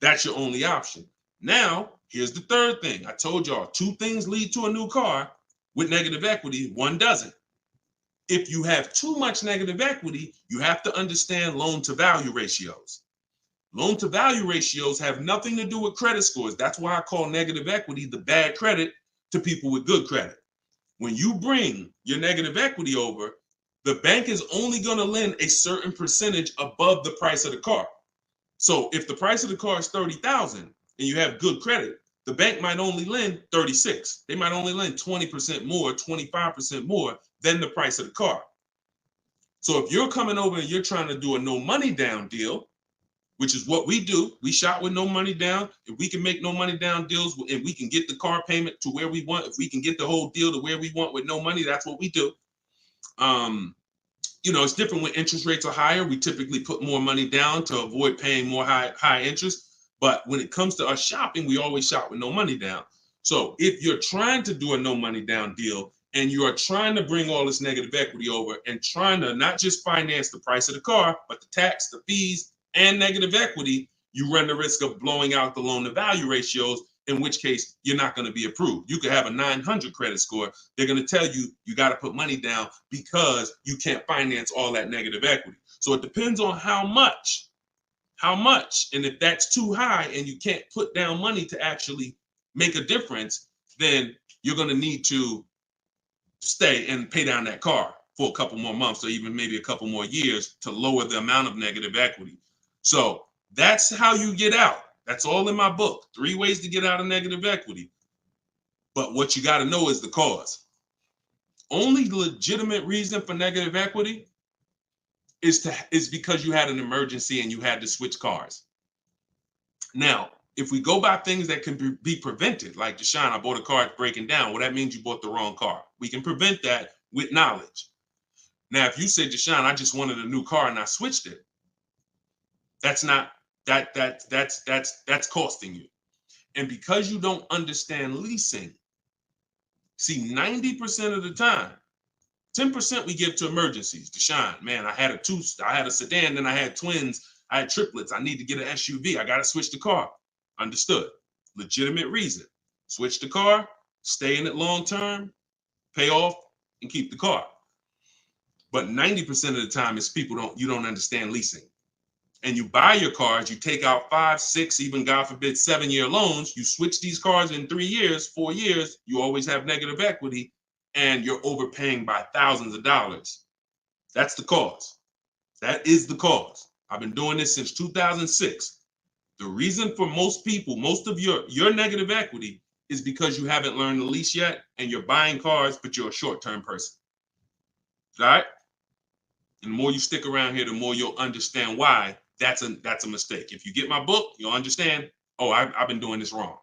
S1: that's your only option. Now, here's the third thing. I told y'all 2 things lead to a new car with negative equity, 1 doesn't. If you have too much negative equity, you have to understand loan to value ratios. Loan to value ratios have nothing to do with credit scores. That's why I call negative equity the bad credit to people with good credit. When you bring your negative equity over, the bank is only going to lend a certain percentage above the price of the car. So if the price of the car is 30,000 and you have good credit, the bank might only lend 36. They might only lend 20% more, 25% more than the price of the car. So if you're coming over and you're trying to do a no money down deal, which is what we do, we shop with no money down. If we can make no money down deals and we can get the car payment to where we want, if we can get the whole deal to where we want with no money, that's what we do. You know, it's different when interest rates are higher. We typically put more money down to avoid paying more high interest. But when it comes to us shopping, we always shop with no money down. So if you're trying to do a no money down deal and you are trying to bring all this negative equity over and trying to not just finance the price of the car, but the tax, the fees, and negative equity, you run the risk of blowing out the loan to value ratios, in which case you're not going to be approved. You could have a 900 credit score. They're going to tell you you got to put money down because you can't finance all that negative equity. So it depends on how much. And if that's too high and you can't put down money to actually make a difference, then you're going to need to stay and pay down that car for a couple more months or even maybe a couple more years to lower the amount of negative equity. So that's how you get out. That's all in my book. 3 ways to get out of negative equity. But what you got to know is the cause. Only legitimate reason for negative equity is because you had an emergency and you had to switch cars. Now, if we go by things that can be prevented, like Deshone, I bought a car, it's breaking down. Well, that means you bought the wrong car. We can prevent that with knowledge. Now, if you say, Deshone, I just wanted a new car and I switched it, that's costing you. And because you don't understand leasing, see, 90% of the time, 10% we give to emergencies. Deshone, man, I had a sedan, then I had twins, I had triplets. I need to get an SUV. I got to switch the car. Understood. Legitimate reason. Switch the car, stay in it long term, pay off, and keep the car. But 90% of the time is you don't understand leasing. And you buy your cars, you take out 5, 6, even God forbid 7-year loans, you switch these cars in 3 years, 4 years, you always have negative equity and you're overpaying by thousands of dollars. That's the cause. That is the cause. I've been doing this since 2006. The reason for most people, most of your negative equity is because you haven't learned the lease yet and you're buying cars, but you're a short-term person. All right? And the more you stick around here, the more you'll understand why that's a mistake. If you get my book, you'll understand, oh, I've been doing this wrong.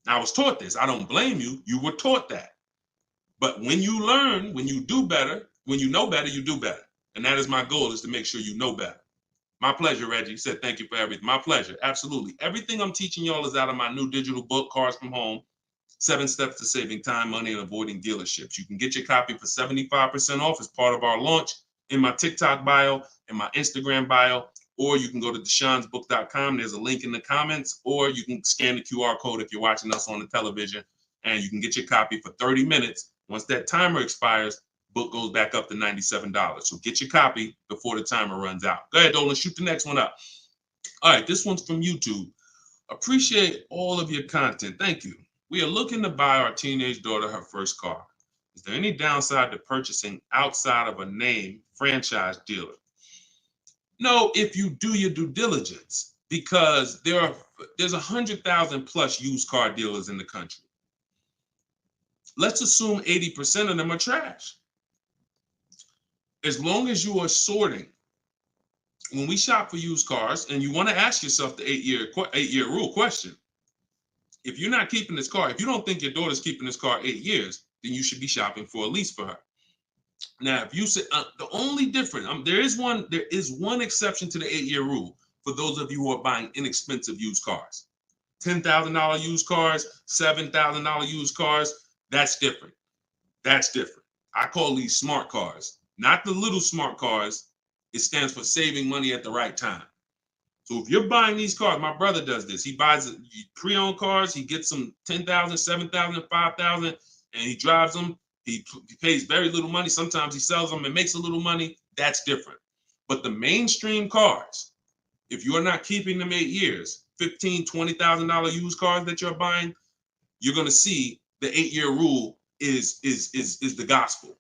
S1: I was taught this. I don't blame you. You were taught that. But when you learn, when you do better, when you know better, you do better. And that is my goal, is to make sure you know better. My pleasure, Reggie. Said thank you for everything. My pleasure. Absolutely. Everything I'm teaching y'all is out of my new digital book, Cars from Home, 7 Steps to Saving Time, Money, and Avoiding Dealerships. You can get your copy for 75% off as part of our launch in my TikTok bio, in my Instagram bio, or you can go to deshonsbook.com. There's a link in the comments, or you can scan the QR code if you're watching us on the television, and you can get your copy for 30 minutes. Once that timer expires, book goes back up to $97. So get your copy before the timer runs out. Go ahead, Dolan, shoot the next one up. All right, this one's from YouTube. Appreciate all of your content. Thank you. We are looking to buy our teenage daughter her first car. Is there any downside to purchasing outside of a name franchise dealer? No, if you do your due diligence, because there's 100,000 plus used car dealers in the country. Let's assume 80% of them are trash. As long as you are sorting, when we shop for used cars, and you want to ask yourself the 8-year rule question. If you're not keeping this car, if you don't think your daughter's keeping this car 8 years, then you should be shopping for a lease for her. Now, if you say the only difference, there is one exception to the 8-year rule for those of you who are buying inexpensive used cars. $10,000 used cars, $7,000 used cars, that's different. That's different. I call these smart cars, not the little smart cars. It stands for saving money at the right time. So if you're buying these cars, my brother does this. He buys pre-owned cars. He gets them $10,000, $7,000, $5,000, and he drives them. He pays very little money. Sometimes he sells them and makes a little money. That's different. But the mainstream cars, if you're not keeping them 8 years, $15,000, $20,000 used cars that you're buying, you're going to see the 8-year rule is the gospel.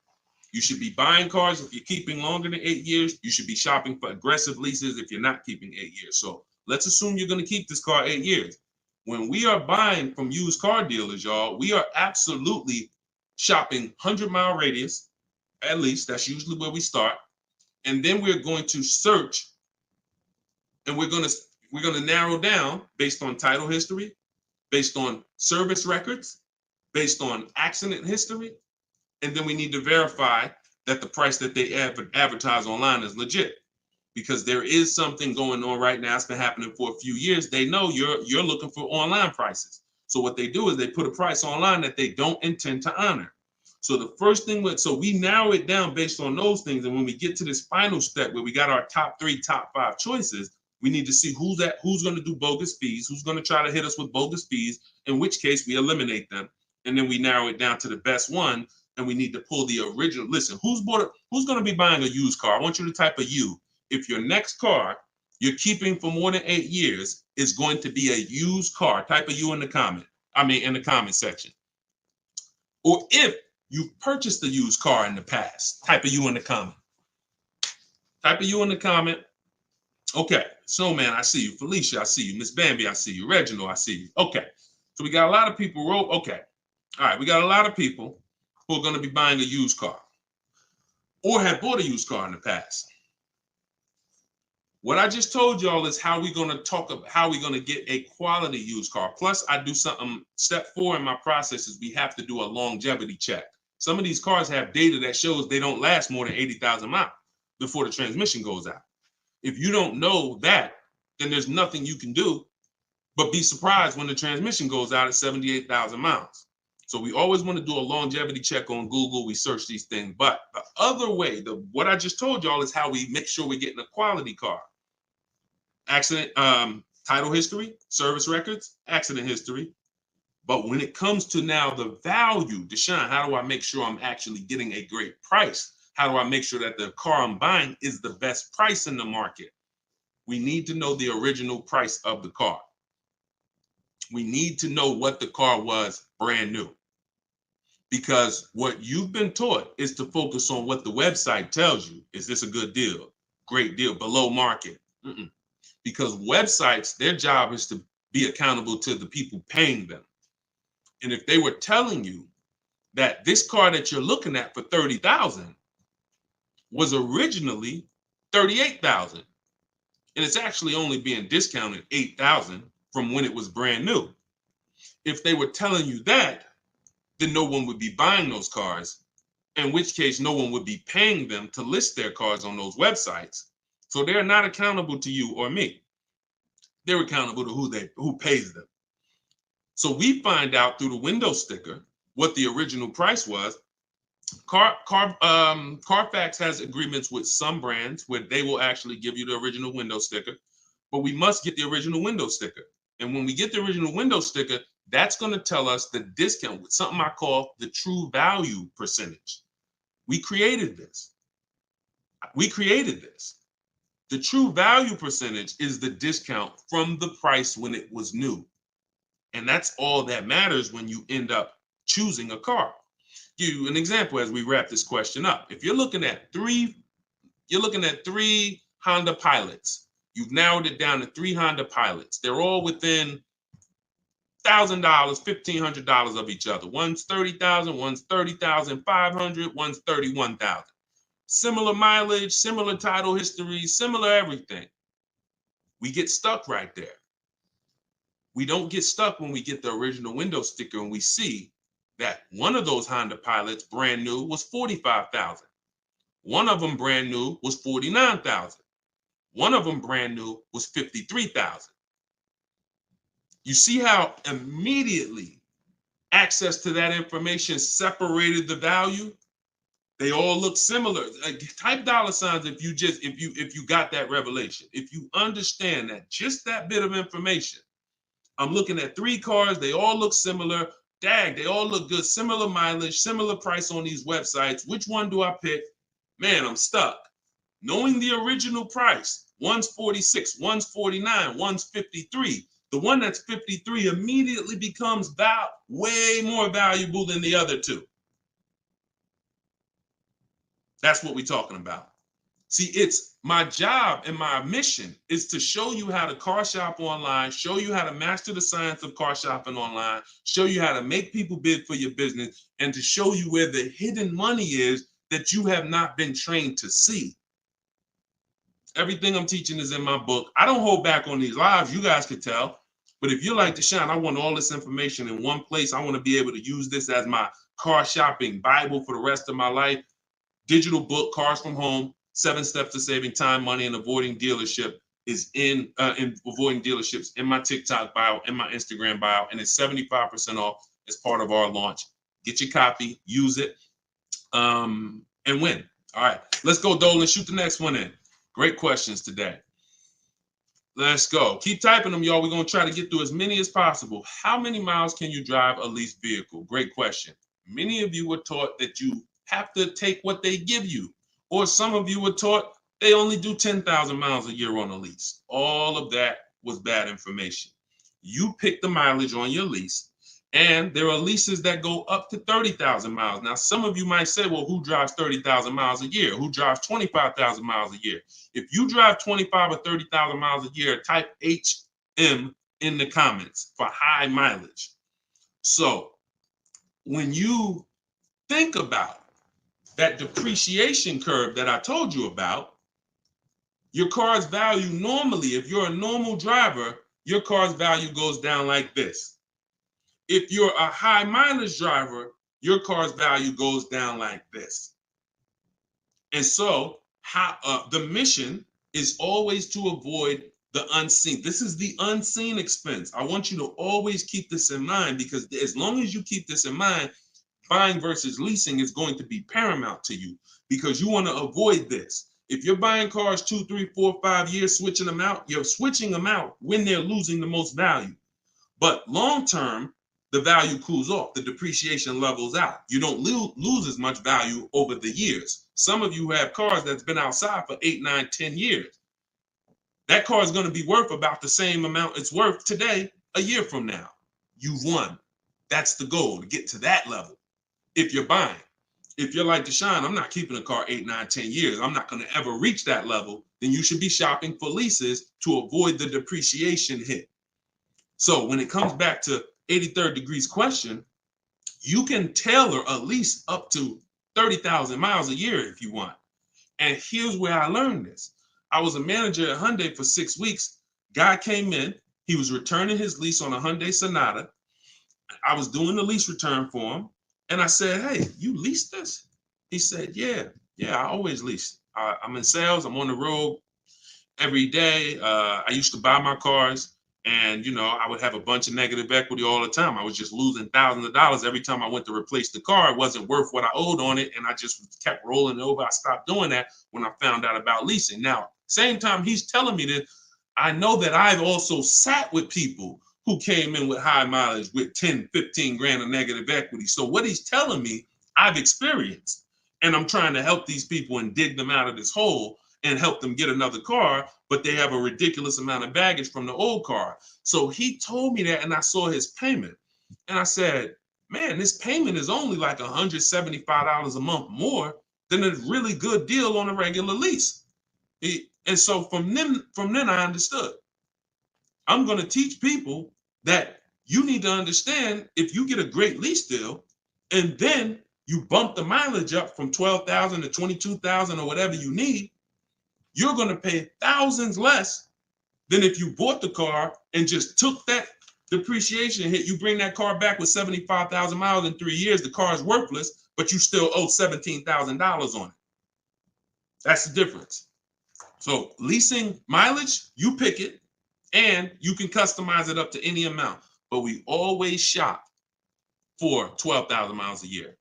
S1: You should be buying cars if you're keeping longer than 8 years. You should be shopping for aggressive leases if you're not keeping 8 years. So let's assume you're going to keep this car 8 years. When we are buying from used car dealers, y'all, we are absolutely shopping 100-mile radius, at least. That's usually where we start. And then we're going to search, and we're going to narrow down based on title history, based on service records, based on accident history. And then we need to verify that the price that they advertise online is legit, because there is something going on right now. It's been happening for a few years. They know you're looking for online prices. So what they do is they put a price online that they don't intend to honor. So the first thing, so we narrow it down based on those things. And when we get to this final step where we got our top 3, top 5 choices, we need to see who's going to do bogus fees, who's going to try to hit us with bogus fees, in which case we eliminate them. And then we narrow it down to the best one. And we need to pull the original. Listen, who's going to be buying a used car? I want you to type a U. If your next car you're keeping for more than 8 years is going to be a used car, type a U in the comment. In the comment section. Or if you've purchased a used car in the past, type a U in the comment. Type a U in the comment. Okay, Snowman, I see you. Felicia, I see you. Miss Bambi, I see you. Reginald, I see you. Okay, so we got a lot of people. Okay, all right, we got a lot of people who are going to be buying a used car or have bought a used car in the past. What I just told y'all is how we're going to talk about how we're going to get a quality used car. Plus, I do something, step 4 in my process is we have to do a longevity check. Some of these cars have data that shows they don't last more than 80,000 miles before the transmission goes out. If you don't know that, then there's nothing you can do but be surprised when the transmission goes out at 78,000 miles. So we always want to do a longevity check on Google. We search these things. But the other way, what I just told y'all is how we make sure we're getting a quality car. Accident, title history, service records, accident history. But when it comes to now the value, Deshone, how do I make sure I'm actually getting a great price? How do I make sure that the car I'm buying is the best price in the market? We need to know the original price of the car. We need to know what the car was brand new. Because what you've been taught is to focus on what the website tells you. Is this a good deal? Great deal, below market. Because websites, their job is to be accountable to the people paying them. And if they were telling you that this car that you're looking at for $30,000 was originally $38,000, and it's actually only being discounted $8,000 from when it was brand new. If they were telling you that, then no one would be buying those cars, in which case no one would be paying them to list their cars on those websites. So they're not accountable to you or me. They're accountable to who pays them. So we find out through the window sticker what the original price was. Carfax has agreements with some brands where they will actually give you the original window sticker, but we must get the original window sticker. And when we get the original window sticker, that's going to tell us the discount with something I call the true value percentage. We created this. The true value percentage is the discount from the price when it was new. And that's all that matters when you end up choosing a car. Give you an example as we wrap this question up. If you're looking at three Honda Pilots. You've narrowed it down to 3 Honda Pilots. They're all within $1,000, $1,500 of each other. One's $30,000, one's $30,500, one's $31,000. Similar mileage, similar title history, similar everything. We get stuck right there. We don't get stuck when we get the original window sticker and we see that one of those Honda Pilots brand new was $45,000. One of them brand new was $49,000. One of them brand new was $53,000. You see how immediately access to that information separated the value? They all look similar. Type $signs if you got that revelation. If you understand that just that bit of information, I'm looking at 3 cars, they all look similar. Dag, they all look good, similar mileage, similar price on these websites. Which one do I pick? Man, I'm stuck. Knowing the original price, one's 46, one's 49, one's 53. The one that's 53 immediately becomes way more valuable than the other 2. That's what we're talking about. See, it's my job and my mission is to show you how to car shop online, show you how to master the science of car shopping online, show you how to make people bid for your business, and to show you where the hidden money is that you have not been trained to see. Everything I'm teaching is in my book. I don't hold back on these lives. You guys could tell. But if you're like Deshone, I want all this information in one place. I want to be able to use this as my car shopping Bible for the rest of my life. Digital book, Cars from Home, 7 Steps to Saving Time, Money, and Avoiding Dealership is in avoiding dealerships in my TikTok bio, in my Instagram bio, and it's 75% off as part of our launch. Get your copy, use it, and win. All right, let's go, Dolan. Shoot the next one in. Great questions today. Let's go. Keep typing them, y'all. We're going to try to get through as many as possible. How many miles can you drive a leased vehicle? Great question. Many of you were taught that you have to take what they give you. Or some of you were taught they only do 10,000 miles a year on a lease. All of that was bad information. You pick the mileage on your lease, and there are leases that go up to 30,000 miles. Now, some of you might say, well, who drives 30,000 miles a year? Who drives 25,000 miles a year? If you drive 25 or 30,000 miles a year, type HM in the comments for high mileage. So when you think about that depreciation curve that I told you about, your car's value normally, if you're a normal driver, your car's value goes down like this. If you're a high mileage driver, your car's value goes down like this. And so the mission is always to avoid the unseen. This is the unseen expense. I want you to always keep this in mind, because as long as you keep this in mind, buying versus leasing is going to be paramount to you, because you want to avoid this. If you're buying cars 2, 3, 4, 5 years, switching them out, you're switching them out when they're losing the most value. But long term, the value cools off, the depreciation levels out. You don't lose as much value over the years. Some of you have cars that's been outside for 8, 9, 10 years. That car is going to be worth about the same amount it's worth today, a year from now. You've won. That's the goal, to get to that level. If you're buying, if you're like Deshone, I'm not keeping a car 8, 9, 10 years. I'm not going to ever reach that level. Then you should be shopping for leases to avoid the depreciation hit. So when it comes back to 83rd degrees question, you can tailor a lease up to 30,000 miles a year if you want. And here's where I learned this. I was a manager at Hyundai for 6 weeks. Guy came in. He was returning his lease on a Hyundai Sonata. I was doing the lease return for him. And I said, hey, you leased this? He said, yeah, I always lease. I'm in sales. I'm on the road every day. I used to buy my cars. And, you know, I would have a bunch of negative equity all the time. I was just losing thousands of dollars every time I went to replace the car. It wasn't worth what I owed on it. And I just kept rolling over. I stopped doing that when I found out about leasing. Now, same time he's telling me this, I know that I've also sat with people who came in with high mileage with 10, 15 grand of negative equity. So what he's telling me, I've experienced. And I'm trying to help these people and dig them out of this hole and help them get another car, but they have a ridiculous amount of baggage from the old car. So he told me that, and I saw his payment. And I said, man, this payment is only like $175 a month more than a really good deal on a regular lease. And so from then I understood. I'm going to teach people that you need to understand, if you get a great lease deal and then you bump the mileage up from 12,000 to 22,000 or whatever you need, you're going to pay thousands less than if you bought the car and just took that depreciation hit. You bring that car back with 75,000 miles in 3 years, the car is worthless, but you still owe $17,000 on it. That's the difference. So leasing mileage, you pick it, and you can customize it up to any amount. But we always shop for 12,000 miles a year.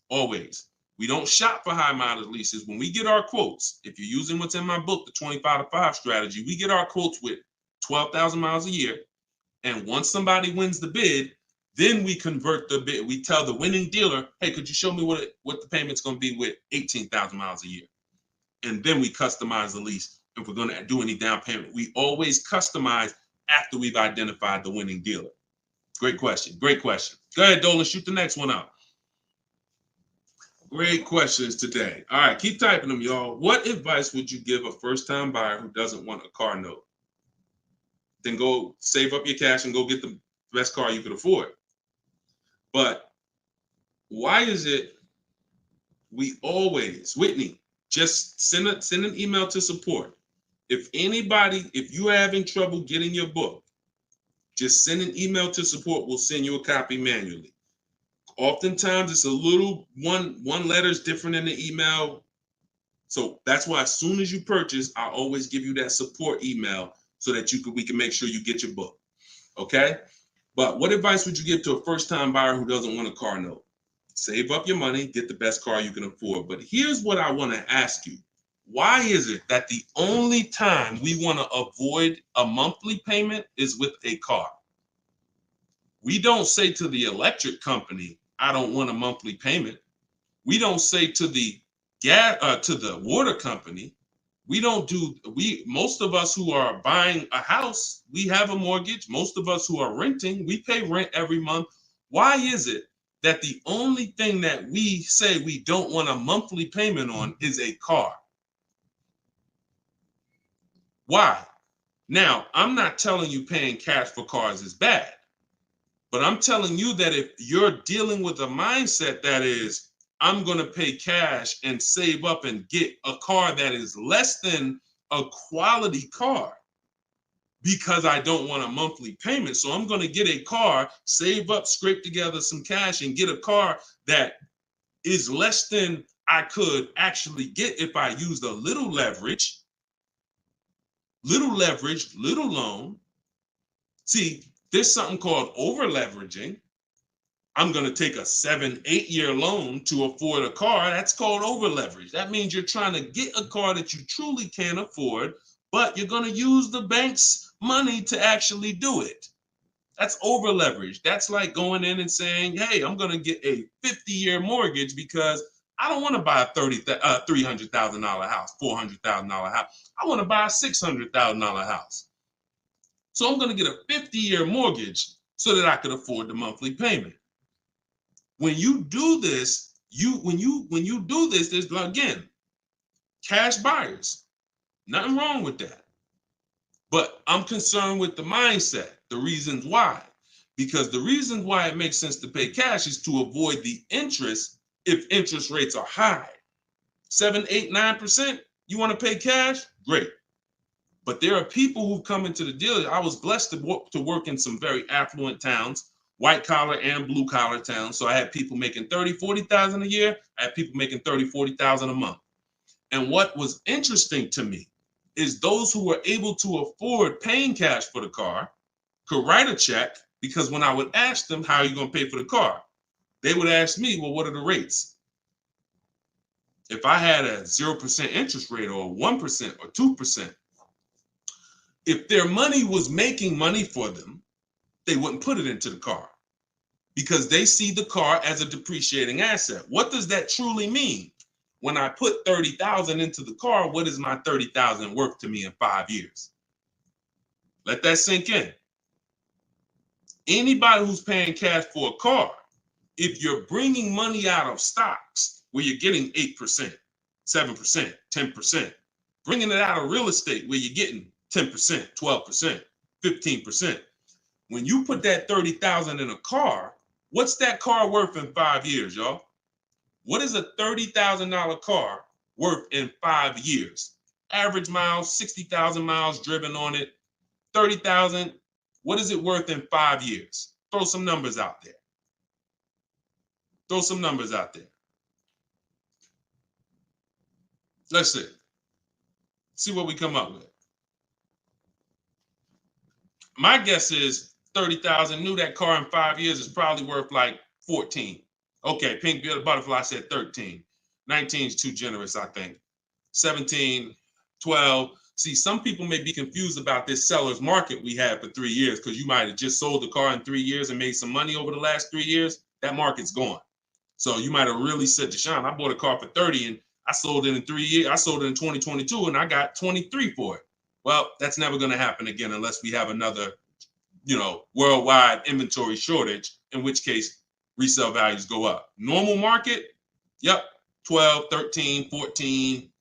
S1: Always. We don't shop for high mileage leases. When we get our quotes, if you're using what's in my book, the 25-to-5 strategy, we get our quotes with 12,000 miles a year. And once somebody wins the bid, then we convert the bid. We tell the winning dealer, hey, could you show me what the payment's going to be with 18,000 miles a year? And then we customize the lease. If we're going to do any down payment, we always customize after we've identified the winning dealer. Great question. Great question. Go ahead, Dolan, shoot the next one out. Great questions today. All right, keep typing them, y'all. What advice would you give a first-time buyer who doesn't want a car note? Then go save up your cash and go get the best car you could afford. But why is it we always, Whitney, just send an email to support. If you're having trouble getting your book, just send an email to support. We'll send you a copy manually. Oftentimes it's a little one letter is different in the email. So that's why as soon as you purchase, I always give you that support email so that we can make sure you get your book. Okay? But what advice would you give to a first-time buyer who doesn't want a car note? Save up your money, get the best car you can afford. But here's what I want to ask you. Why is it that the only time we want to avoid a monthly payment is with a car? We don't say to the electric company, I don't want a monthly payment. We don't say to the water company, most of us who are buying a house, we have a mortgage. Most of us who are renting, we pay rent every month. Why is it that the only thing that we say we don't want a monthly payment on is a car? Why? Now, I'm not telling you paying cash for cars is bad, but I'm telling you that if you're dealing with a mindset that is, I'm going to pay cash and save up and get a car that is less than a quality car because I don't want a monthly payment. So I'm going to get a car, save up, scrape together some cash and get a car that is less than I could actually get if I used a little leverage, little loan. See, there's something called over leveraging. I'm going to take a 7-8 year loan to afford a car. That's called over leverage. That means you're trying to get a car that you truly can't afford, but you're going to use the bank's money to actually do it. That's over leverage. That's like going in and saying, hey, I'm going to get a 50-year mortgage because I don't want to buy a $300,000 house, $400,000 house. I want to buy a $600,000 house. So I'm going to get a 50-year mortgage so that I could afford the monthly payment. When you do this, when you do this, there's, again, cash buyers. Nothing wrong with that. But I'm concerned with the mindset, the reasons why. Because the reasons why it makes sense to pay cash is to avoid the interest if interest rates are high. 7, 8, 9%, you want to pay cash? Great. But there are people who come into the deal. I was blessed to work in some very affluent towns, white collar and blue collar towns. So I had people making 30, 40,000 a year. I had people making 30, 40,000 a month. And what was interesting to me is those who were able to afford paying cash for the car could write a check, because when I would ask them, how are you going to pay for the car? They would ask me, well, what are the rates? If I had a 0% interest rate or 1% or 2%, if their money was making money for them, they wouldn't put it into the car because they see the car as a depreciating asset. What does that truly mean? When I put 30,000 into the car, what is my 30,000 worth to me in 5 years? Let that sink in. Anybody who's paying cash for a car, if you're bringing money out of stocks where you're getting 8%, 7%, 10%, bringing it out of real estate where you're getting 10%, 12%, 15%. When you put that 30,000 in a car, what's that car worth in 5 years, y'all? What is a $30,000 car worth in 5 years? Average miles, 60,000 miles driven on it, 30,000. What is it worth in 5 years? Throw some numbers out there. Throw some numbers out there. Let's see. See what we come up with. My guess is 30,000. New that car in 5 years is probably worth like 14. Okay, Pink Butterfly said 13. 19 is too generous, I think. 17, 12. See, some people may be confused about this seller's market we had for 3 years because you might have just sold the car in 3 years and made some money over the last 3 years. That market's gone. So you might have really said, Deshone, I bought a car for 30 and I sold it in 3 years. I sold it in 2022 and I got 23 for it. Well, that's never going to happen again unless we have another, worldwide inventory shortage, in which case resale values go up. Normal market, yep, 12, 13, 14,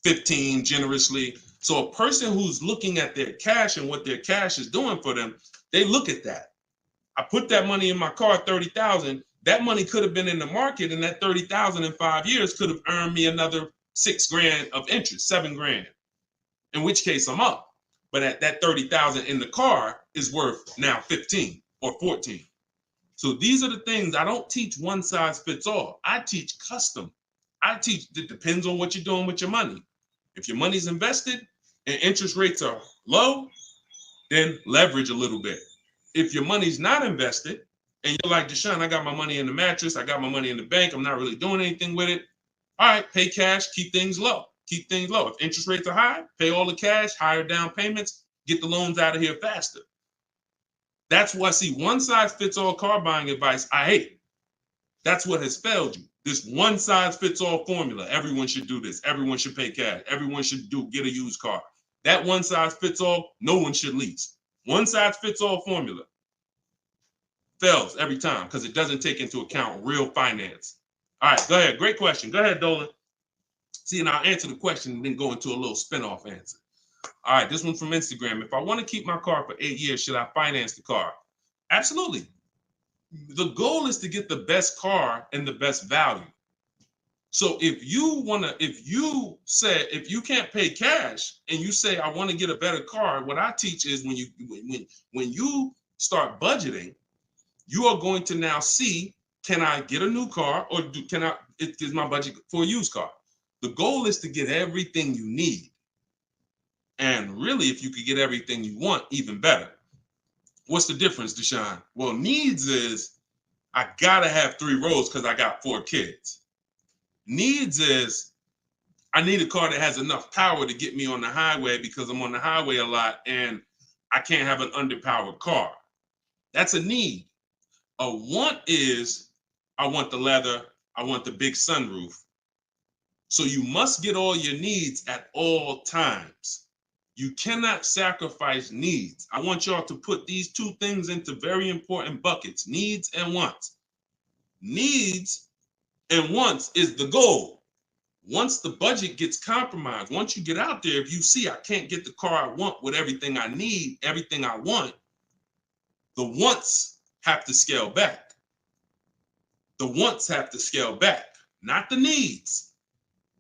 S1: 15 generously. So a person who's looking at their cash and what their cash is doing for them, they look at that. I put that money in my car, 30,000. That money could have been in the market, and that 30,000 in 5 years could have earned me another $6,000 of interest, $7,000. In which case I'm up. But at that 30,000 in the car is worth now 15 or 14. So these are the things. I don't teach one size fits all. I teach custom. I teach it depends on what you're doing with your money. If your money's invested and interest rates are low, then leverage a little bit. If your money's not invested and you're like, Deshone, I got my money in the mattress, I got my money in the bank, I'm not really doing anything with it. All right, pay cash, keep things low. Keep things low. If interest rates are high, pay all the cash, higher down payments, get the loans out of here faster. That's why, see, one size fits all car buying advice, I hate. That's what has failed you. This one size fits all formula. Everyone should do this. Everyone should pay cash. Everyone should get a used car. That one size fits all, no one should lease. One size fits all formula fails every time because it doesn't take into account real finance. All right, go ahead. Great question. Go ahead, Dolan. See, and I'll answer the question and then go into a little spin-off answer. All right, this one's from Instagram. If I want to keep my car for 8 years, should I finance the car? Absolutely. The goal is to get the best car and the best value. So if you can't pay cash and you say, I want to get a better car, what I teach is when you start budgeting, you are going to now see, can I get a new car or is my budget for a used car? The goal is to get everything you need. And really, if you could get everything you want, even better. What's the difference, Deshone? Well, needs is I gotta have 3 rows because I got 4 kids. Needs is I need a car that has enough power to get me on the highway because I'm on the highway a lot and I can't have an underpowered car. That's a need. A want is, I want the leather, I want the big sunroof. So you must get all your needs at all times. You cannot sacrifice needs. I want y'all to put these two things into very important buckets, needs and wants. Needs and wants is the goal. Once the budget gets compromised, once you get out there, if you see I can't get the car I want with everything I need, everything I want, the wants have to scale back. The wants have to scale back, not the needs.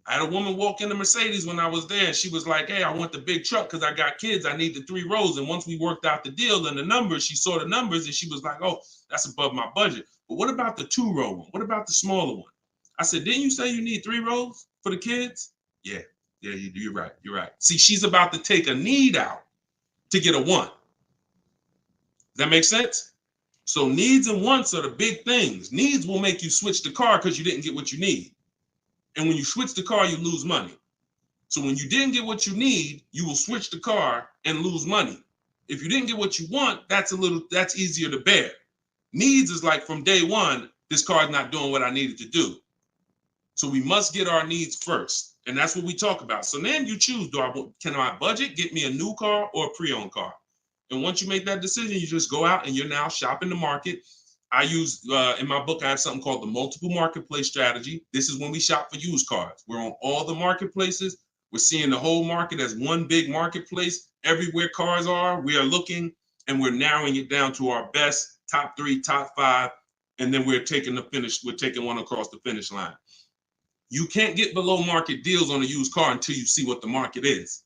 S1: I had a woman walk in the Mercedes when I was there, and she was like, hey, I want the big truck because I got kids. I need the 3 rows. And once we worked out the deal and the numbers, she saw the numbers and she was like, oh, that's above my budget. But what about the 2-row one? What about the smaller one? I said, didn't you say you need 3 rows for the kids? Yeah, you're right. You're right. See, she's about to take a need out to get a want. Does that make sense? So needs and wants are the big things. Needs will make you switch the car because you didn't get what you need. And when you switch the car, you lose money. So when you didn't get what you need, you will switch the car and lose money. If you didn't get what you want, that's easier to bear. Needs is like from day one, this car is not doing what I needed to do. So we must get our needs first. And that's what we talk about. So then you choose, can my budget get me a new car or a pre-owned car? And once you make that decision, you just go out and you're now shopping the market. I use, in my book, I have something called the multiple marketplace strategy. This is when we shop for used cars. We're on all the marketplaces. We're seeing the whole market as one big marketplace. Everywhere cars are, we are looking and we're narrowing it down to our best, top 3, top 5. And then we're taking one across the finish line. You can't get below market deals on a used car until you see what the market is.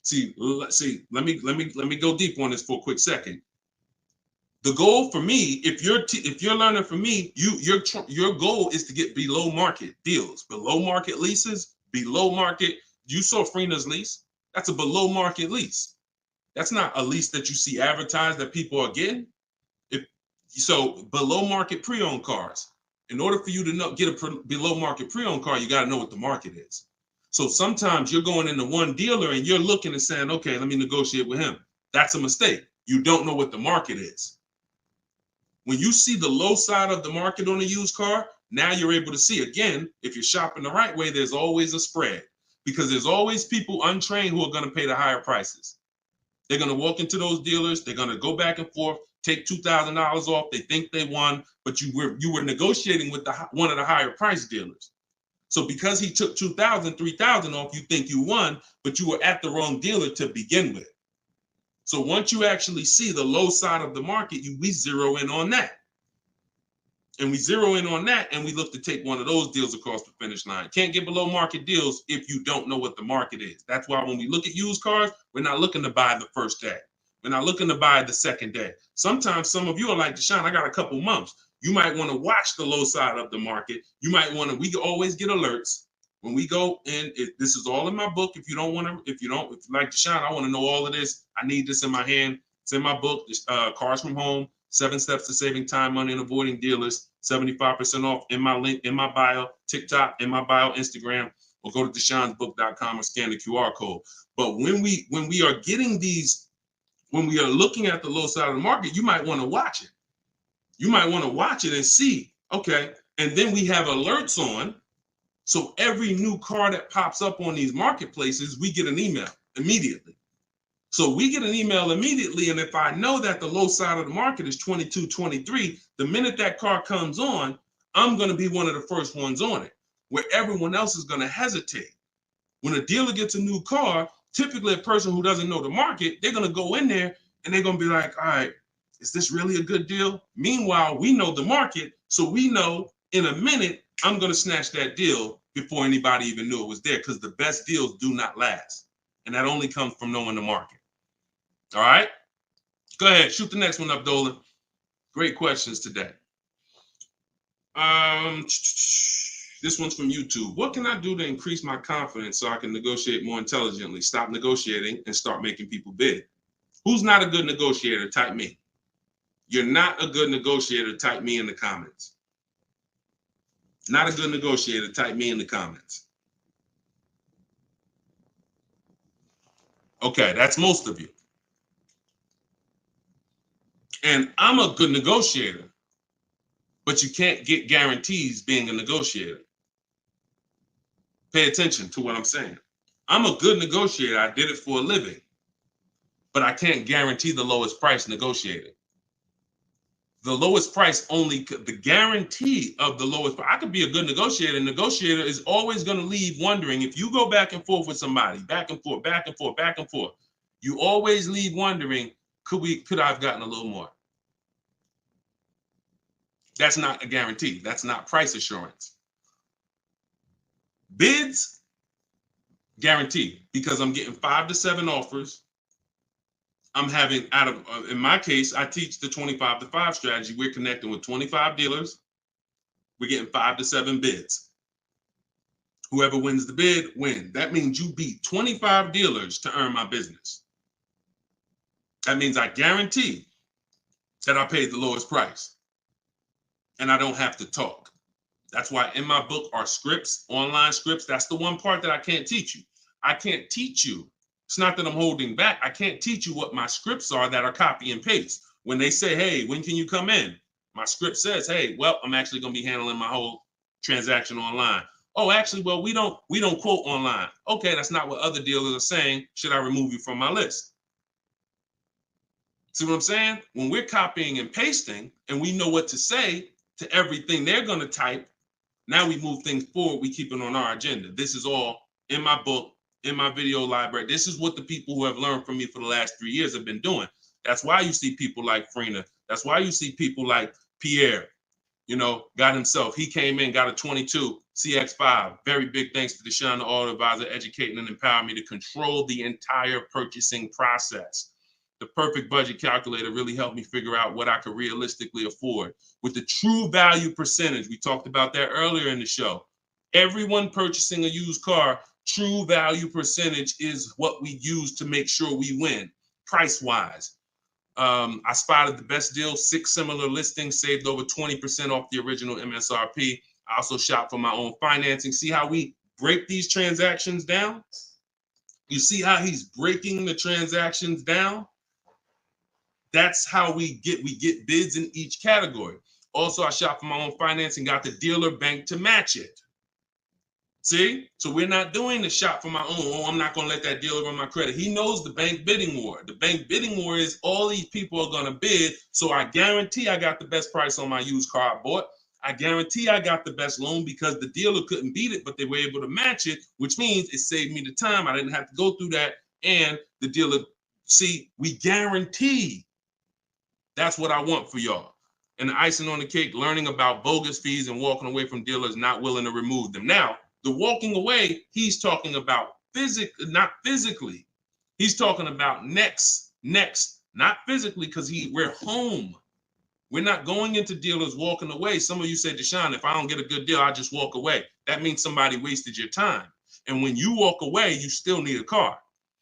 S1: See, let me go deep on this for a quick second. The goal for me, if you're learning from me, your goal is to get below market deals, below market leases, below market. You saw Freena's lease. That's a below market lease. That's not a lease that you see advertised that people are getting. So below market pre-owned cars. In order for you to get a below market pre-owned car, you got to know what the market is. So sometimes you're going into one dealer and you're looking and saying, okay, let me negotiate with him. That's a mistake. You don't know what the market is. When you see the low side of the market on a used car, now you're able to see, again, if you're shopping the right way, there's always a spread because there's always people untrained who are going to pay the higher prices. They're going to walk into those dealers. They're going to go back and forth, take $2,000 off. They think they won, but you were negotiating with one of the higher price dealers. So because he took $2,000, $3,000 off, you think you won, but you were at the wrong dealer to begin with. So once you actually see the low side of the market, we zero in on that. And we zero in on that, and we look to take one of those deals across the finish line. Can't get below market deals if you don't know what the market is. That's why when we look at used cars, we're not looking to buy the first day. We're not looking to buy the second day. Sometimes some of you are like, Deshone, I got a couple months. You might want to watch the low side of the market. You might want to, we always get alerts. When we go in, this is all in my book. If you like Deshone, I want to know all of this. I need this in my hand. It's in my book, Cars from Home, 7 Steps to Saving Time, Money, and Avoiding Dealers. 75% off in my link, in my bio, TikTok, in my bio, Instagram, or go to DeshonesBook.com or scan the QR code. But when we are getting these, when we are looking at the low side of the market, you might want to watch it. You might want to watch it and see, okay. And then we have alerts on. So every new car that pops up on these marketplaces, we get an email immediately. So we get an email immediately. And if I know that the low side of the market is 22, 23, the minute that car comes on, I'm going to be one of the first ones on it, where everyone else is going to hesitate. When a dealer gets a new car, typically a person who doesn't know the market, they're going to go in there and they're going to be like, all right, is this really a good deal? Meanwhile, we know the market. So we know in a minute, I'm going to snatch that deal before anybody even knew it was there, because the best deals do not last. And that only comes from knowing the market. All right, go ahead, shoot the next one up, Dolan. Great questions today. This one's from YouTube. What can I do to increase my confidence so I can negotiate more intelligently? Stop negotiating and start making people bid. Who's not a good negotiator? Type me. You're not a good negotiator. Type me in the comments. Not a good negotiator. Type me in the comments. Okay, that's most of you. And I'm a good negotiator, but you can't get guarantees being a negotiator. Pay attention to what I'm saying. I'm a good negotiator. I did it for a living, but I can't guarantee the lowest price negotiated. The lowest price only, the guarantee of the lowest price. I could be a good negotiator. Negotiator is always going to leave wondering, if you go back and forth with somebody, back and forth, back and forth, back and forth, you always leave wondering, could I have gotten a little more? That's not a guarantee. That's not price assurance. Bids, guaranteed, because I'm getting 5 to 7 offers. I'm having, in my case, I teach the 25 to 5 strategy. We're connecting with 25 dealers. We're getting 5 to 7 bids. Whoever wins the bid, win. That means you beat 25 dealers to earn my business. That means I guarantee that I paid the lowest price and I don't have to talk. That's why in my book are scripts, online scripts. That's the one part that I can't teach you. I can't teach you. It's not that I'm holding back. I can't teach you what my scripts are that are copy and paste. When they say, hey, when can you come in? My script says, hey, well, I'm actually going to be handling my whole transaction online. Oh, actually, well, we don't quote online. Okay, that's not what other dealers are saying. Should I remove you from my list? See what I'm saying? When we're copying and pasting and we know what to say to everything they're going to type, now we move things forward. We keep it on our agenda. This is all in my book, in my video library. This is what the people who have learned from me for the last 3 years have been doing. That's why you see people like Frina. That's why you see people like Pierre, got himself. He came in, got a 22 CX5. Very big thanks to Deshone the Auto Advisor, educating and empowering me to control the entire purchasing process. The perfect budget calculator really helped me figure out what I could realistically afford. With the true value percentage, we talked about that earlier in the show. Everyone purchasing a used car, true value percentage is what we use to make sure we win, price-wise. I spotted the best deal, 6 similar listings, saved over 20% off the original MSRP. I also shop for my own financing. See how we break these transactions down? You see how he's breaking the transactions down? That's how we get bids in each category. Also, I shop for my own financing, got the dealer bank to match it. See? So we're not doing the shop for my own. Oh, I'm not going to let that dealer run my credit. He knows the bank bidding war. The bank bidding war is all these people are going to bid. So I guarantee I got the best price on my used car I bought. I guarantee I got the best loan because the dealer couldn't beat it, but they were able to match it, which means it saved me the time. I didn't have to go through that. And the dealer, see, we guarantee. That's what I want for y'all. And the icing on the cake, learning about bogus fees and walking away from dealers not willing to remove them. Now, the walking away, he's talking about not physically. He's talking about next, not physically, because we're home. We're not going into dealers walking away. Some of you said, Deshone, if I don't get a good deal, I just walk away. That means somebody wasted your time. And when you walk away, you still need a car.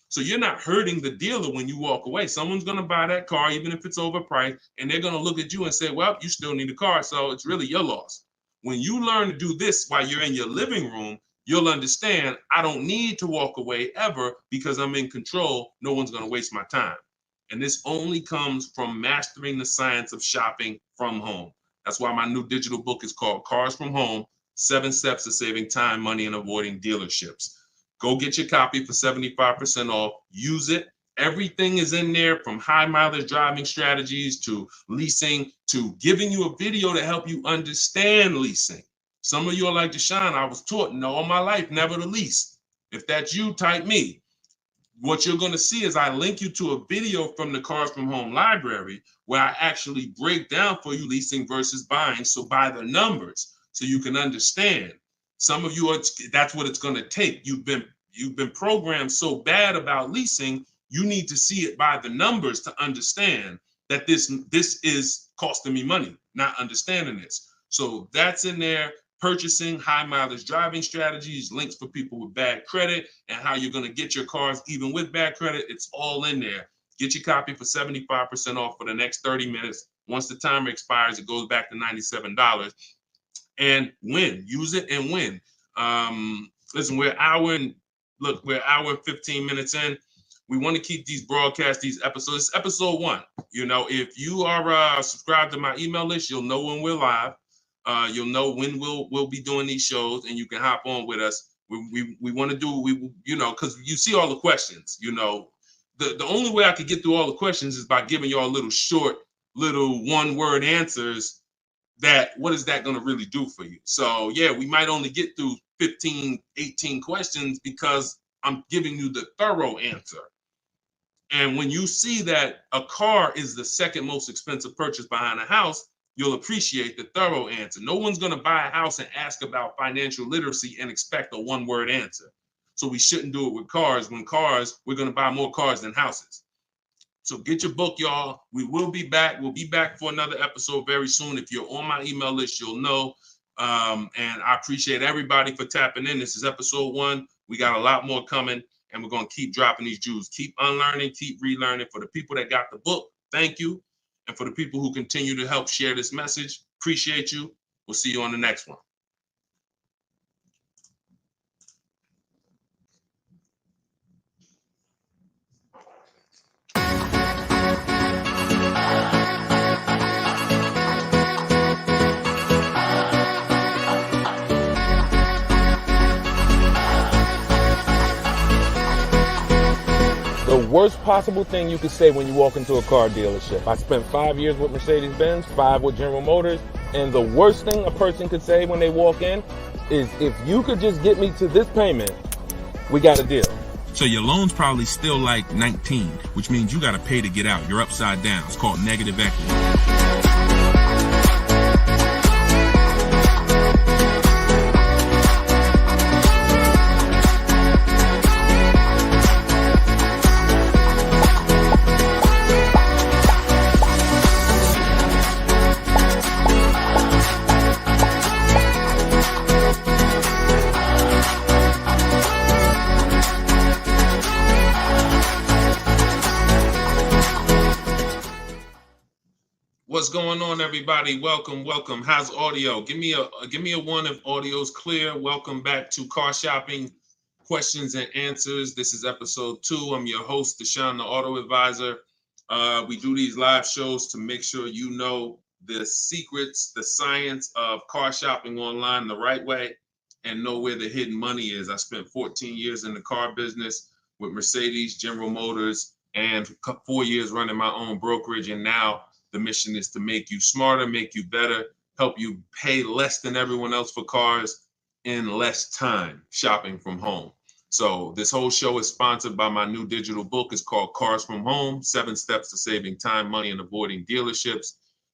S1: So you're not hurting the dealer when you walk away. Someone's going to buy that car, even if it's overpriced, and they're going to look at you and say, well, you still need a car, so it's really your loss. When you learn to do this while you're in your living room, you'll understand I don't need to walk away ever because I'm in control. No one's going to waste my time. And this only comes from mastering the science of shopping from home. That's why my new digital book is called Cars from Home, 7 Steps to Saving Time, Money, and Avoiding Dealerships. Go get your copy for 75% off. Use it. Everything is in there, from high mileage driving strategies to leasing to giving you a video to help you understand leasing. Some of you are like, Deshone, I was taught all my life never to lease. If that's you, type me. What you're going to see is I link you to a video from the Cars from Home library where I actually break down for you leasing versus buying. So by the numbers, so you can understand. Some of you that's what it's going to take. You've been programmed so bad about leasing, you need to see it by the numbers to understand that this is costing me money, not understanding this. So that's in there. Purchasing, high mileage driving strategies, links for people with bad credit, and how you're going to get your cars even with bad credit. It's all in there. Get your copy for 75% off for the next 30 minutes. Once the timer expires, it goes back to $97. And win. Use it and win. Listen, we're an hour and 15 minutes in. We want to keep these broadcasts, these episodes. It's episode 1. You know, if you are subscribed to my email list, you'll know when we're live. You'll know when we'll be doing these shows, and you can hop on with us. We want to do, you know, because you see all the questions. You know, the only way I could get through all the questions is by giving y'all little short, little one-word answers. That what is that going to really do for you? So yeah, we might only get through 15, 18 questions because I'm giving you the thorough answer. And when you see that a car is the second most expensive purchase behind a house, you'll appreciate the thorough answer. No one's going to buy a house and ask about financial literacy and expect a one-word answer. So we shouldn't do it with cars. When cars, we're going to buy more cars than houses. So get your book, y'all. We will be back. We'll be back for another episode very soon. If you're on my email list, you'll know. And I appreciate everybody for tapping in. This is episode 1. We got a lot more coming, and we're going to keep dropping these jewels. Keep unlearning, keep relearning. For the people that got the book, thank you. And for the people who continue to help share this message, appreciate you. We'll see you on the next one.
S2: The worst possible thing you could say when you walk into a car dealership. I spent 5 years with Mercedes-Benz, 5 with General Motors, and the worst thing a person could say when they walk in is, if you could just get me to this payment, we got a deal.
S3: So your loan's probably still like 19, which means you got to pay to get out. You're upside down. It's called negative equity.
S1: What's going on, everybody? Welcome. How's audio? Give me a 1 if audio's clear. Welcome back to Car Shopping Questions and Answers. This is episode 2. I'm your host, Deshone the Auto Advisor. We do these live shows to make sure you know the secrets, the science of car shopping online the right way, and know where the hidden money is. I spent 14 years in the car business with Mercedes, General Motors, and 4 years running my own brokerage, and now the mission is to make you smarter, make you better, help you pay less than everyone else for cars in less time shopping from home. So this whole show is sponsored by my new digital book. It's called Cars from Home, 7 Steps to Saving Time, Money, and Avoiding Dealerships.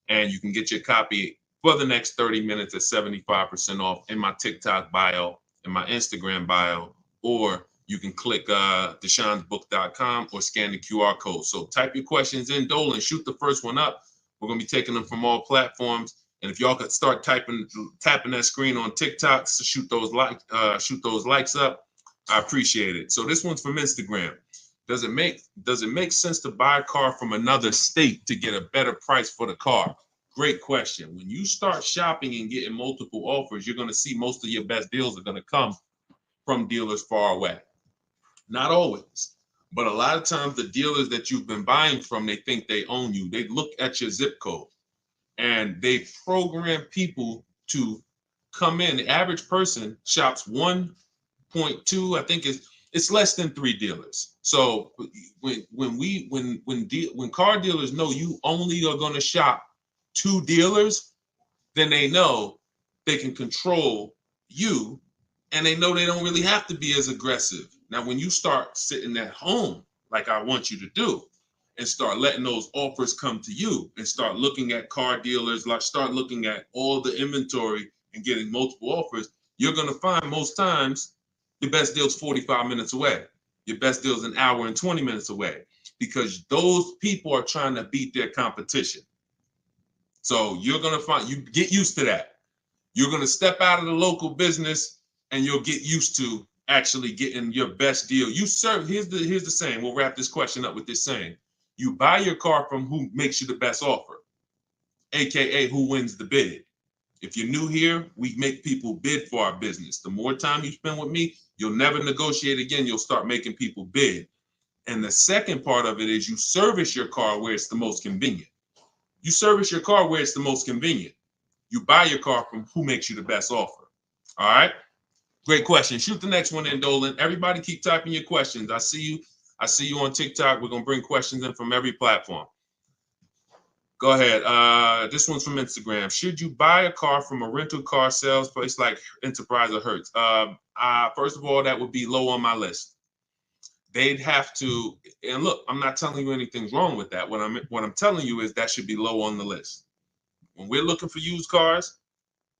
S1: And you can get your copy for the next 30 minutes at 75% off in my TikTok bio, in my Instagram bio, or you can click deshonsbook.com or scan the QR code. So type your questions in, Dolan, shoot the first one up. We're going to be taking them from all platforms. And if y'all could start tapping that screen on TikTok, so shoot those likes up. I appreciate it. So this one's from Instagram. Does it make sense to buy a car from another state to get a better price for the car? Great question. When you start shopping and getting multiple offers, you're going to see most of your best deals are going to come from dealers far away. Not always, but a lot of times the dealers that you've been buying from, they think they own you. They look at your zip code and they program people to come in. The average person shops 1.2, I think it's less than 3 dealers. So when car dealers know you only are going to shop 2 dealers, then they know they can control you, and they know they don't really have to be as aggressive. Now, when you start sitting at home, like I want you to do, and start letting those offers come to you and start looking at car dealers, like start looking at all the inventory and getting multiple offers, you're going to find most times your best deal's 45 minutes away. Your best deal's an hour and 20 minutes away, because those people are trying to beat their competition. So you're going to find, you get used to that. You're going to step out of the local business and you'll get used to actually getting your best deal. Here's the saying. We'll wrap this question up with this saying. You buy your car from who makes you the best offer, AKA who wins the bid. If you're new here, we make people bid for our business. The more time you spend with me, you'll never negotiate again. You'll start making people bid. And the second part of it is you service your car where it's the most convenient. You service your car where it's the most convenient. You buy your car from who makes you the best offer. All right. Great question. Shoot the next one in, Dolan. Everybody keep typing your questions. I see you. I see you on TikTok. We're going to bring questions in from every platform. Go ahead. This one's from Instagram. Should you buy a car from a rental car sales place like Enterprise or Hertz? First of all, that would be low on my list. They'd have to, and look, I'm not telling you anything's wrong with that. What I'm telling you is that should be low on the list. When we're looking for used cars,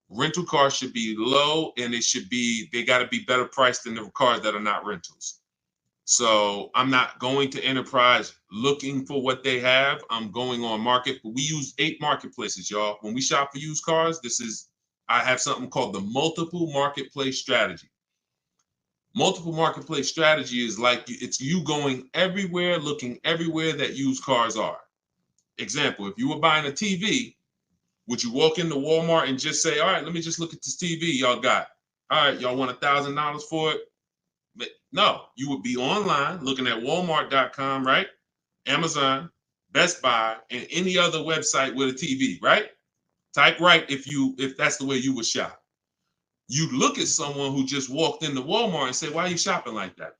S1: rental cars should be low, and they got to be better priced than the cars that are not rentals. So I'm not going to Enterprise looking for what they have. I'm going on market. We use 8 marketplaces, y'all. When we shop for used cars, I have something called the multiple marketplace strategy. Multiple marketplace strategy is like it's you going everywhere, looking everywhere that used cars are. Example, if you were buying a TV, would you walk into Walmart and just say, all right, let me just look at this TV y'all got. All right, y'all want $1,000 for it? But no, you would be online looking at Walmart.com, right? Amazon, Best Buy, and any other website with a TV, right? Type right if that's the way you would shop. You look at someone who just walked into Walmart and say, why are you shopping like that?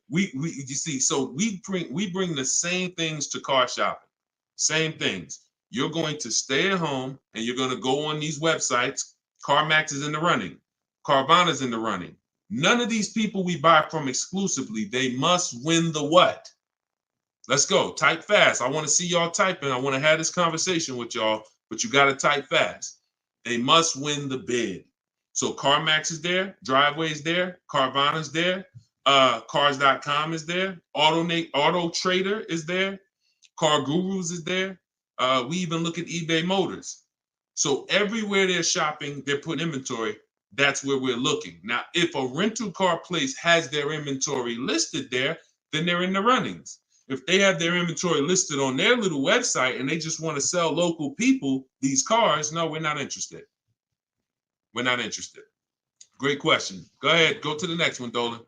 S1: You see, so we bring the same things to car shopping. Same things. You're going to stay at home and you're going to go on these websites. CarMax is in the running. Carvana's in the running. None of these people we buy from exclusively, they must win the what? Let's go. Type fast. I want to see y'all typing. I want to have this conversation with y'all, but you got to type fast. They must win the bid. So CarMax is there, Driveway is there, Carvana's there, Cars.com is there, Auto Trader is there, Car Gurus is there. We even look at eBay Motors. So everywhere they're shopping, they're putting inventory. That's where we're looking. Now, if a rental car place has their inventory listed there, then they're in the runnings. If they have their inventory listed on their little website and they just want to sell local people these cars, no, we're not interested. We're not interested. Great question. Go ahead. Go to the next one, Dolan.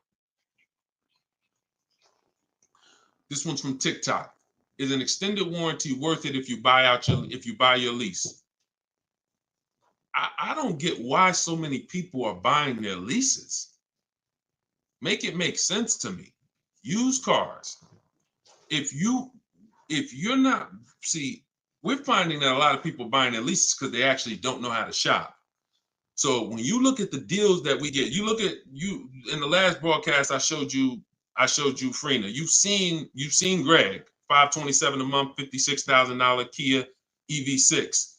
S1: This one's from TikTok. Is an extended warranty worth it if you buy your lease? I don't get why so many people are buying their leases. Make it make sense to me. Used cars. If you're not, see, we're finding that a lot of people buying their leases because they actually don't know how to shop. So when you look at the deals that we get, you in the last broadcast I showed you Freena. You've seen Greg, $527 a month, $56,000 Kia EV6.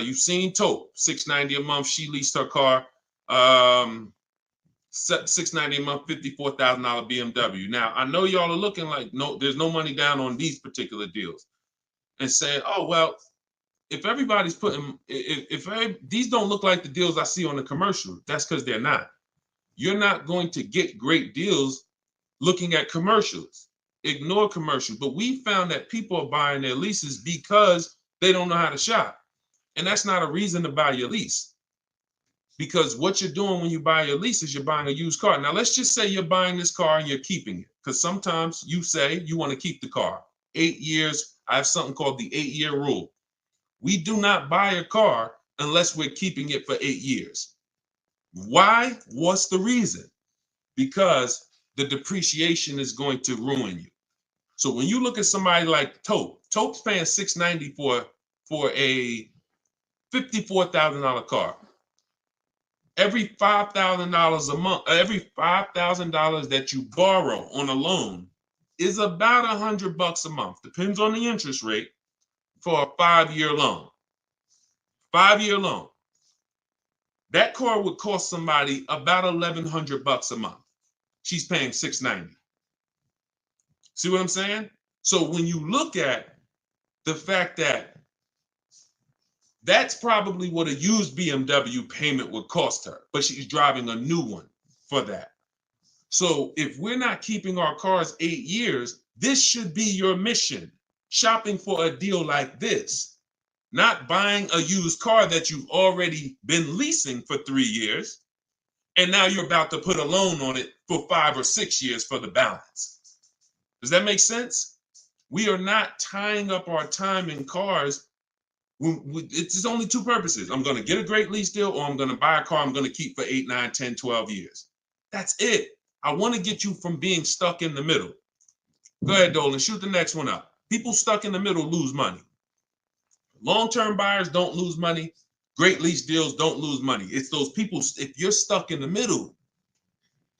S1: You've seen Taupe, $690 a month. She leased her car, $690 a month, $54,000 BMW. Now I know y'all are looking like there's no money down on these particular deals, and saying, oh well. If everybody's if these don't look like the deals I see on the commercial, that's because they're not. You're not going to get great deals looking at commercials. Ignore commercials. But we found that people are buying their leases because they don't know how to shop. And that's not a reason to buy your lease. Because what you're doing when you buy your lease is you're buying a used car. Now, let's just say you're buying this car and you're keeping it. Because sometimes you say you want to keep the car. 8 years, I have something called the 8-year rule. We do not buy a car unless we're keeping it for 8 years. Why? What's the reason? Because the depreciation is going to ruin you. So when you look at somebody like Taupe's paying $690 for a $54,000 car. Every $5,000 a month, every $5,000 that you borrow on a loan is about $100 a month. Depends on the interest rate. For a 5-year loan. 5-year loan. That car would cost somebody about $1,100 a month. She's paying $690. See what I'm saying? So when you look at the fact that that's probably what a used BMW payment would cost her, but she's driving a new one for that. So if we're not keeping our cars 8 years, this should be your mission. Shopping for a deal like this, not buying a used car that you've already been leasing for 3 years, and now you're about to put a loan on it for 5 or 6 years for the balance. Does that make sense? We are not tying up our time in cars. It's only two purposes. I'm going to get a great lease deal, or I'm going to buy a car I'm going to keep for 8, 9, 10, 12 years. That's it. I want to get you from being stuck in the middle. Go ahead, Dolan. Shoot the next one up. People stuck in the middle lose money. Long-term buyers don't lose money. Great lease deals don't lose money. It's those people, if you're stuck in the middle,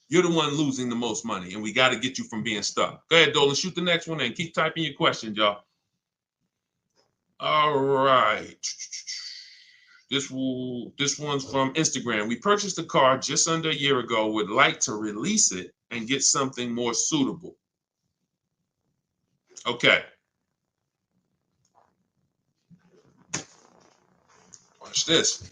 S1: you're the one losing the most money, and we got to get you from being stuck. Go ahead, Dolan. Shoot the next one and keep typing your questions, y'all. All right. This one's from Instagram. We purchased a car just under a year ago. Would like to release it and get something more suitable. Okay. Watch this.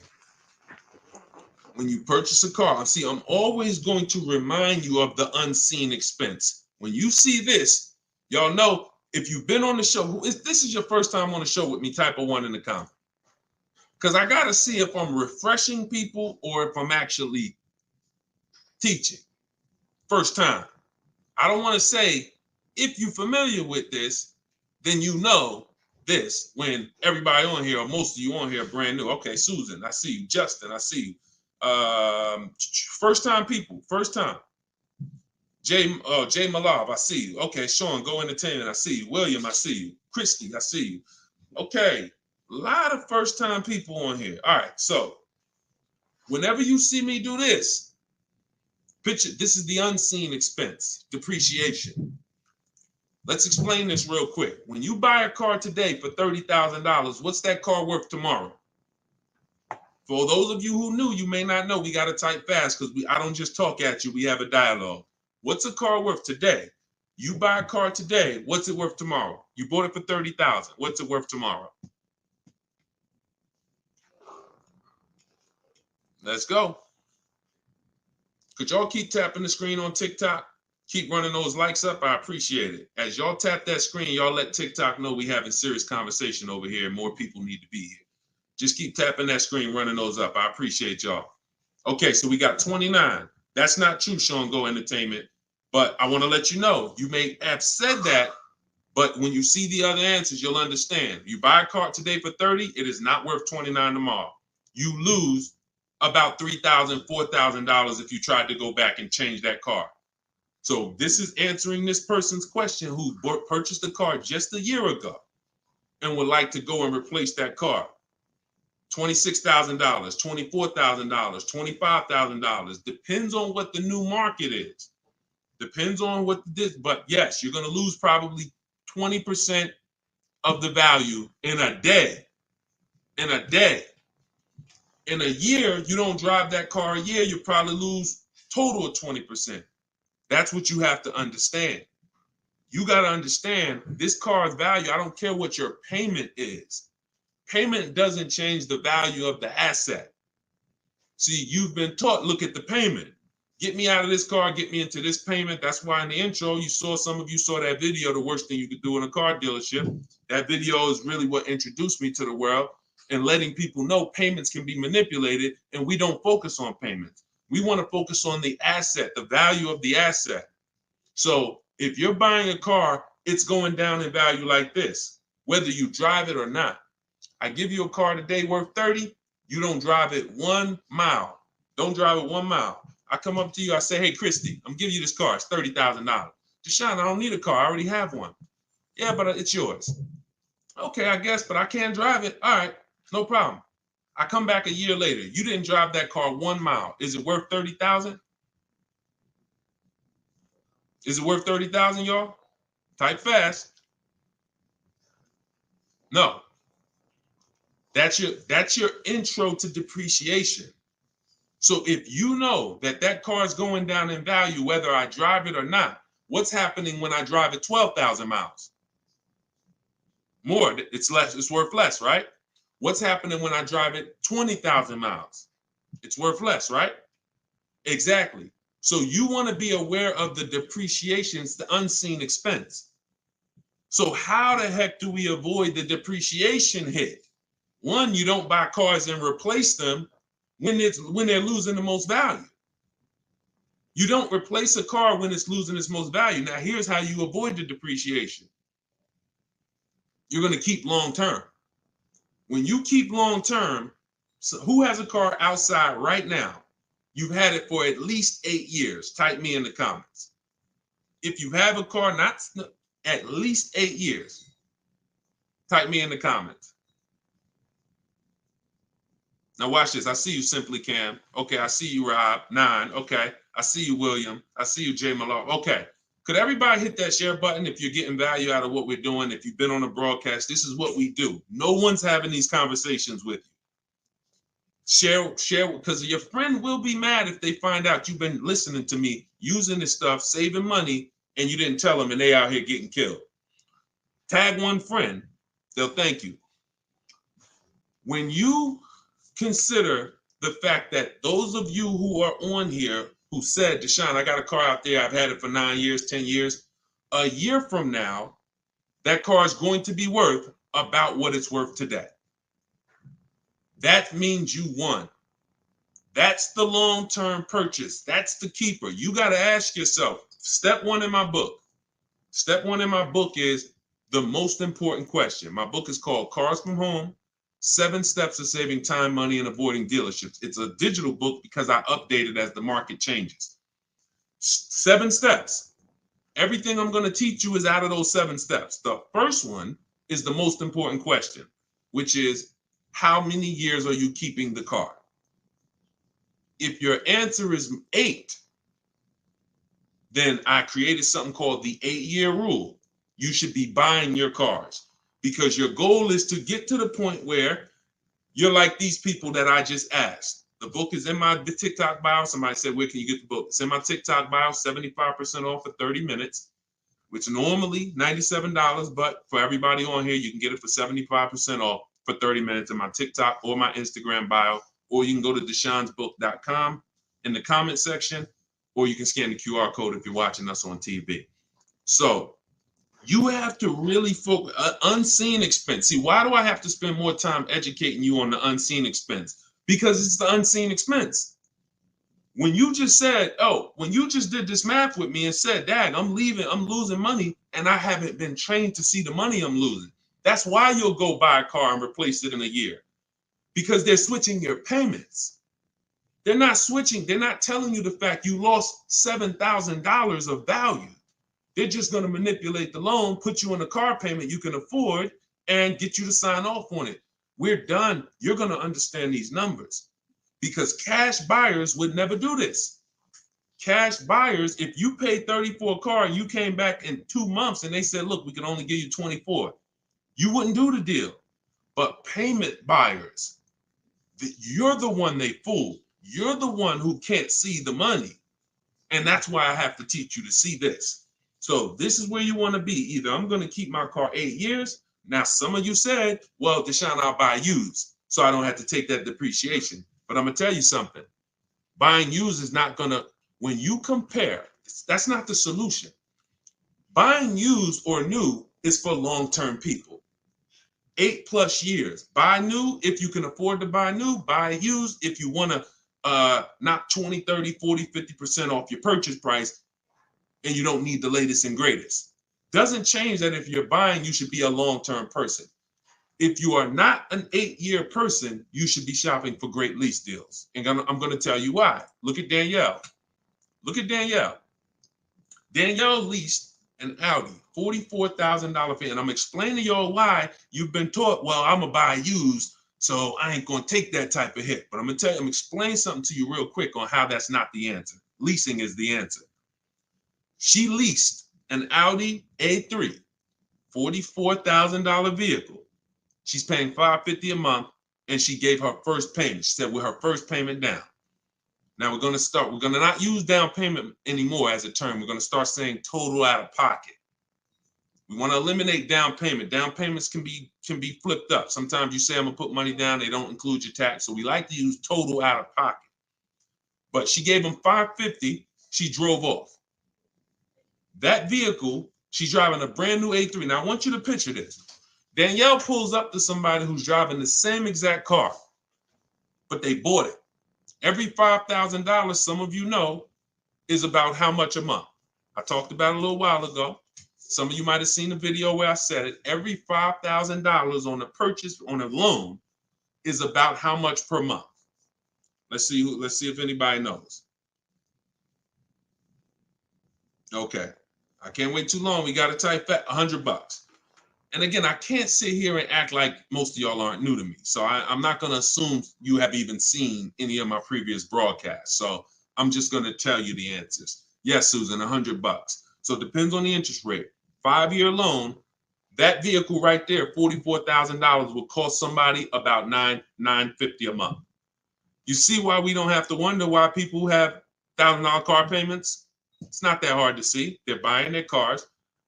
S1: When you purchase a car, see, I'm always going to remind you of the unseen expense. When you see this, y'all know, if you've been on the show, if this is your first time on the show with me, type a 1 in the comment. Because I got to see if I'm refreshing people or if I'm actually teaching. First time. I don't want to say, if you're familiar with this, then you know this, when everybody on here, or most of you on here, are brand new. Okay, Susan, I see you. Justin, I see you. First time people, first time. Jay Malav, I see you. Okay, Sean, Go Entertainment, I see you. William, I see you. Christy, I see you. Okay, a lot of first time people on here. All right, so whenever you see me do this, picture, this is the unseen expense, depreciation. Let's explain this real quick. When you buy a car today for $30,000, what's that car worth tomorrow? For those of you who knew, you may not know, we got to type fast because I don't just talk at you, we have a dialogue. What's a car worth today? You buy a car today, what's it worth tomorrow? You bought it for $30,000. What's it worth tomorrow? Let's go. Could y'all keep tapping the screen on TikTok? Keep running those likes up. I appreciate it. As y'all tap that screen, y'all let TikTok know we having serious conversation over here. More people need to be here. Just keep tapping that screen, running those up. I appreciate y'all. Okay, so we got 29. That's not true, Sean Go Entertainment. But I want to let you know, you may have said that, but when you see the other answers, you'll understand. You buy a car today for 30, it is not worth 29 tomorrow. You lose about $3,000, $4,000 if you tried to go back and change that car. So this is answering this person's question who purchased a car just a year ago and would like to go and replace that car. $26,000, $24,000, $25,000. Depends on what the new market is. Depends on what this, but yes, you're going to lose probably 20% of the value in a day. In a day. In a year, you don't drive that car a year, you probably lose total of 20%. That's what you have to understand. You got to understand this car's value. I don't care what your payment is. Payment doesn't change the value of the asset. See, you've been taught, look at the payment. Get me out of this car, get me into this payment. That's why in the intro, some of you saw that video, the worst thing you could do in a car dealership. That video is really what introduced me to the world and letting people know payments can be manipulated, and we don't focus on payments. We want to focus on the asset, the value of the asset. So if you're buying a car, it's going down in value like this, whether you drive it or not. I give you a car today worth 30, you don't drive it 1 mile. Don't drive it 1 mile. I come up to you, I say, hey, Christy, I'm giving you this car. It's $30,000. Deshone, I don't need a car. I already have one. Yeah, but it's yours. Okay, I guess, but I can't drive it. All right, no problem. I come back a year later. You didn't drive that car 1 mile. Is it worth $30,000? Is it worth $30,000, y'all? Type fast. No. That's your intro to depreciation. So if you know that car is going down in value, whether I drive it or not, what's happening when I drive it 12,000 miles? More, it's less, it's worth less, right? What's happening when I drive it 20,000 miles? It's worth less, right? Exactly. So you want to be aware of the depreciations, the unseen expense. So how the heck do we avoid the depreciation hit? One, you don't buy cars and replace them when they're losing the most value. You don't replace a car when it's losing its most value. Now, here's how you avoid the depreciation. You're going to keep long term. When you keep long term, so who has a car outside right now? You've had it for at least 8 years. Type me in the comments. If you have a car not at least 8 years, type me in the comments. Now watch this. I see you, Simply Cam. Okay, I see you, Rob. 9. Okay, I see you, William. I see you, Jay Malone. Okay, could everybody hit that share button if you're getting value out of what we're doing? If you've been on a broadcast, this is what we do. No one's having these conversations with you. Share, because your friend will be mad if they find out you've been listening to me, using this stuff, saving money, and you didn't tell them, and they out here getting killed. Tag one friend, they'll thank you. When you consider the fact that those of you who are on here who said, Deshone, I got a car out there, I've had it for 9 years, 10 years, a year from now, that car is going to be worth about what it's worth today. That means you won. That's the long-term purchase. That's the keeper. You got to ask yourself, step one in my book. Step one in my book is the most important question. My book is called Cars from Home, 7 Steps of Saving Time, Money, and Avoiding Dealerships. It's a digital book because I update it as the market changes. 7 steps. Everything I'm going to teach you is out of those 7 steps. The first one is the most important question, which is, how many years are you keeping the car? If your answer is 8, then I created something called the 8-year rule. You should be buying your cars because your goal is to get to the point where you're like these people that I just asked. The book is in my TikTok bio. Somebody said, where can you get the book? It's in my TikTok bio, 75% off for 30 minutes, which normally $97, but for everybody on here, you can get it for 75% off for 30 minutes in my TikTok or my Instagram bio, or you can go to deshonesbook.com in the comment section, or you can scan the QR code if you're watching us on TV. So you have to really focus, unseen expense. See, why do I have to spend more time educating you on the unseen expense? Because it's the unseen expense. When you just said, when you just did this math with me and said, Dad, I'm losing money, and I haven't been trained to see the money I'm losing. That's why you'll go buy a car and replace it in a year. Because they're switching your payments. They're not switching. They're not telling you the fact you lost $7,000 of value. They're just going to manipulate the loan, put you on a car payment you can afford, and get you to sign off on it. We're done. You're going to understand these numbers because cash buyers would never do this. Cash buyers, if you paid 30 for a car and you came back in 2 months and they said, look, we can only give you 24, you wouldn't do the deal. But payment buyers, you're the one they fool. You're the one who can't see the money. And that's why I have to teach you to see this. So this is where you want to be. Either I'm going to keep my car 8 years. Now, some of you said, well, Deshone, I'll buy used, so I don't have to take that depreciation. But I'm going to tell you something. Buying used is not going to, when you compare, that's not the solution. Buying used or new is for long-term people. 8+ years. Buy new if you can afford to buy new. Buy used if you want to knock 20, 30, 40, 50% off your purchase price and you don't need the latest and greatest. Doesn't change that if you're buying, you should be a long-term person. If you are not an 8-year person, you should be shopping for great lease deals. And I'm going to tell you why. Look at Danielle. Look at Danielle. Danielle leased an Audi, $44,000 fee. And I'm explaining to y'all why you've been taught, well, I'm going to buy used, so I ain't going to take that type of hit. But I'm going to tell you, I'm explaining something to you real quick on how that's not the answer. Leasing is the answer. She leased an Audi A3, $44,000 vehicle. She's paying $550 a month, and she gave her first payment. She said with her first payment down. Now we're going to not use down payment anymore as a term. We're going to start saying total out of pocket. We want to eliminate down payment. Down payments can be flipped up. Sometimes you say I'm going to put money down, they don't include your tax. So we like to use total out of pocket. But she gave him $550, she drove off. That vehicle, she's driving a brand new A3. Now I want you to picture this. Danielle pulls up to somebody who's driving the same exact car, but they bought it. Every $5,000, some of you know, is about how much a month. I talked about it a little while ago. Some of you might have seen the video where I said it. Every $5,000 on a purchase on a loan is about how much per month. Let's see if anybody knows. Okay. I can't wait too long. We got to type that $100. And again, I can't sit here and act like most of y'all aren't new to me. So I'm not going to assume you have even seen any of my previous broadcasts. So I'm just going to tell you the answers. Yes, Susan, $100. So it depends on the interest rate. 5-year loan, that vehicle right there, $44,000 will cost somebody about $950 a month. You see why we don't have to wonder why people have $1,000 car payments? It's not that hard to see. They're buying their cars.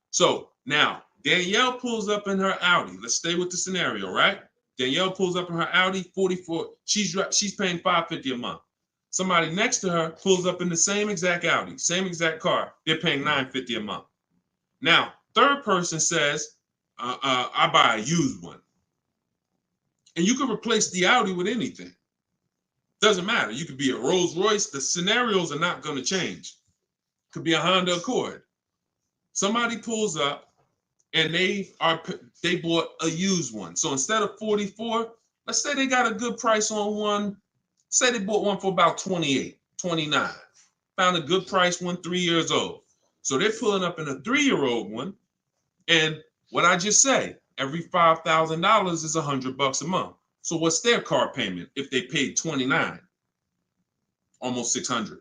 S1: So now Danielle pulls up in her Audi. Let's stay with the scenario, right? Danielle pulls up in her Audi, 44. She's paying $550 a month. Somebody next to her pulls up in the same exact Audi, same exact car. They're paying $950 a month. Now, third person says, I buy a used one. And you can replace the Audi with anything. Doesn't matter. You could be a Rolls Royce. The scenarios are not going to change. Could be a Honda Accord. Somebody pulls up and they bought a used one. So instead of 44, let's say they got a good price on one. Say they bought one for about 28, 29. Found a good price one 3 years old. So they're pulling up in a 3-year-old one. And what I just say, every $5,000 is $100 a month. So what's their car payment if they paid 29? Almost 600.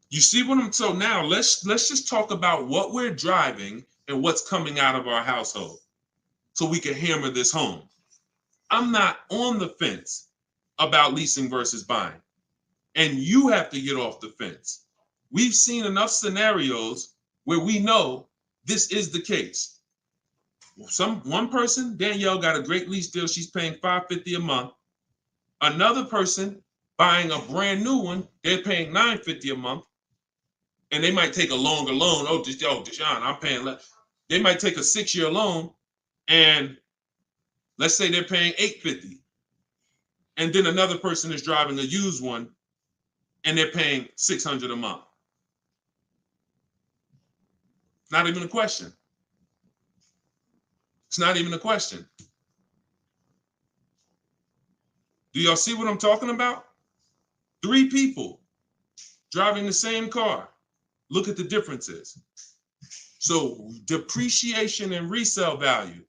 S1: You see what I'm, so now let's just talk about what we're driving and what's coming out of our household so we can hammer this home. I'm not on the fence about leasing versus buying. And you have to get off the fence. We've seen enough scenarios where we know this is the case. One person, Danielle, got a great lease deal. She's paying $550 a month. Another person buying a brand new one, they're paying $950 a month. And they might take a longer loan. Oh, Deshone, I'm paying less. They might take a 6-year loan, and let's say they're paying $850. And then another person is driving a used one, and they're paying $600 a month. Not even a question. It's not even a question. Do y'all see what I'm talking about? 3 people driving the same car. Look at the differences. So depreciation and resale value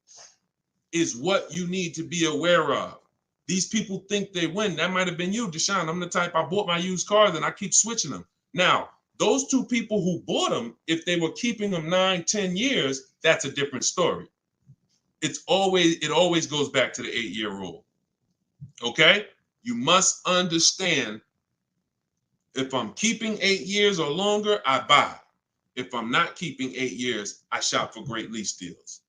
S1: is what you need to be aware of. These people think they win. That might have been you, Deshone. I'm the type, I bought my used cars and I keep switching them. Now, those 2 people who bought them, if they were keeping them 9, 10 years, that's a different story. It always goes back to the 8-year rule. Okay? You must understand, if I'm keeping 8 years or longer, I buy. If I'm not keeping 8 years, I shop for great lease deals.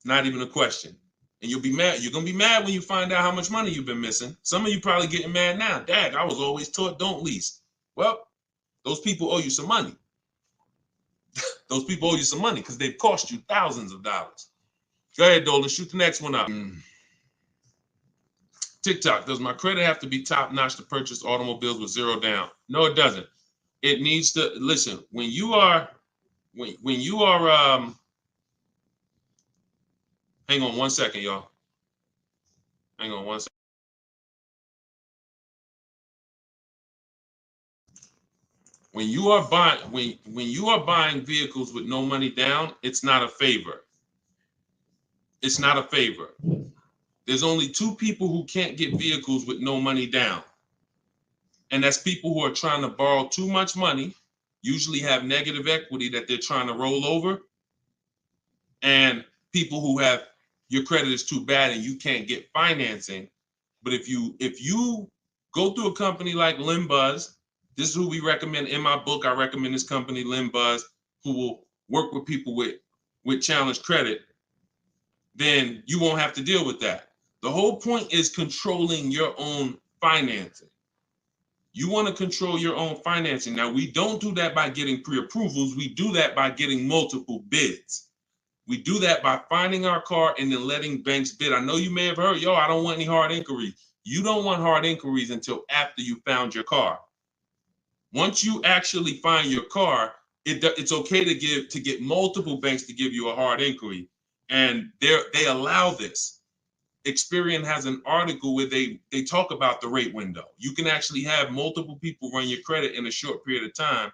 S1: Not even a question. And you'll be mad. You're going to be mad when you find out how much money you've been missing. Some of you probably getting mad now. Dad, I was always taught don't lease. Well, those people owe you some money. Those people owe you some money because they've cost you thousands of dollars. Go ahead, Dolan. Shoot the next one up. TikTok, does my credit have to be top notch to purchase automobiles with 0 down? No, it doesn't. It needs to, listen, when you are, hang on 1 second, y'all. Hang on 1 second. When you are buying vehicles with no money down, it's not a favor. It's not a favor. There's only 2 people who can't get vehicles with no money down. And that's people who are trying to borrow too much money, usually have negative equity that they're trying to roll over, and people who have, your credit is too bad and you can't get financing. But if you go through a company like Limbuzz, this is who we recommend in my book. I recommend this company, Limbuzz, who will work with people with challenged credit, then you won't have to deal with that. The whole point is controlling your own financing. You want to control your own financing. Now, we don't do that by getting pre-approvals. We do that by getting multiple bids. We do that by finding our car and then letting banks bid. I know you may have heard, I don't want any hard inquiries. You don't want hard inquiries until after you found your car. Once you actually find your car, it's okay to get multiple banks to give you a hard inquiry, and they allow this. Experian has an article where they talk about the rate window. You can actually have multiple people run your credit in a short period of time,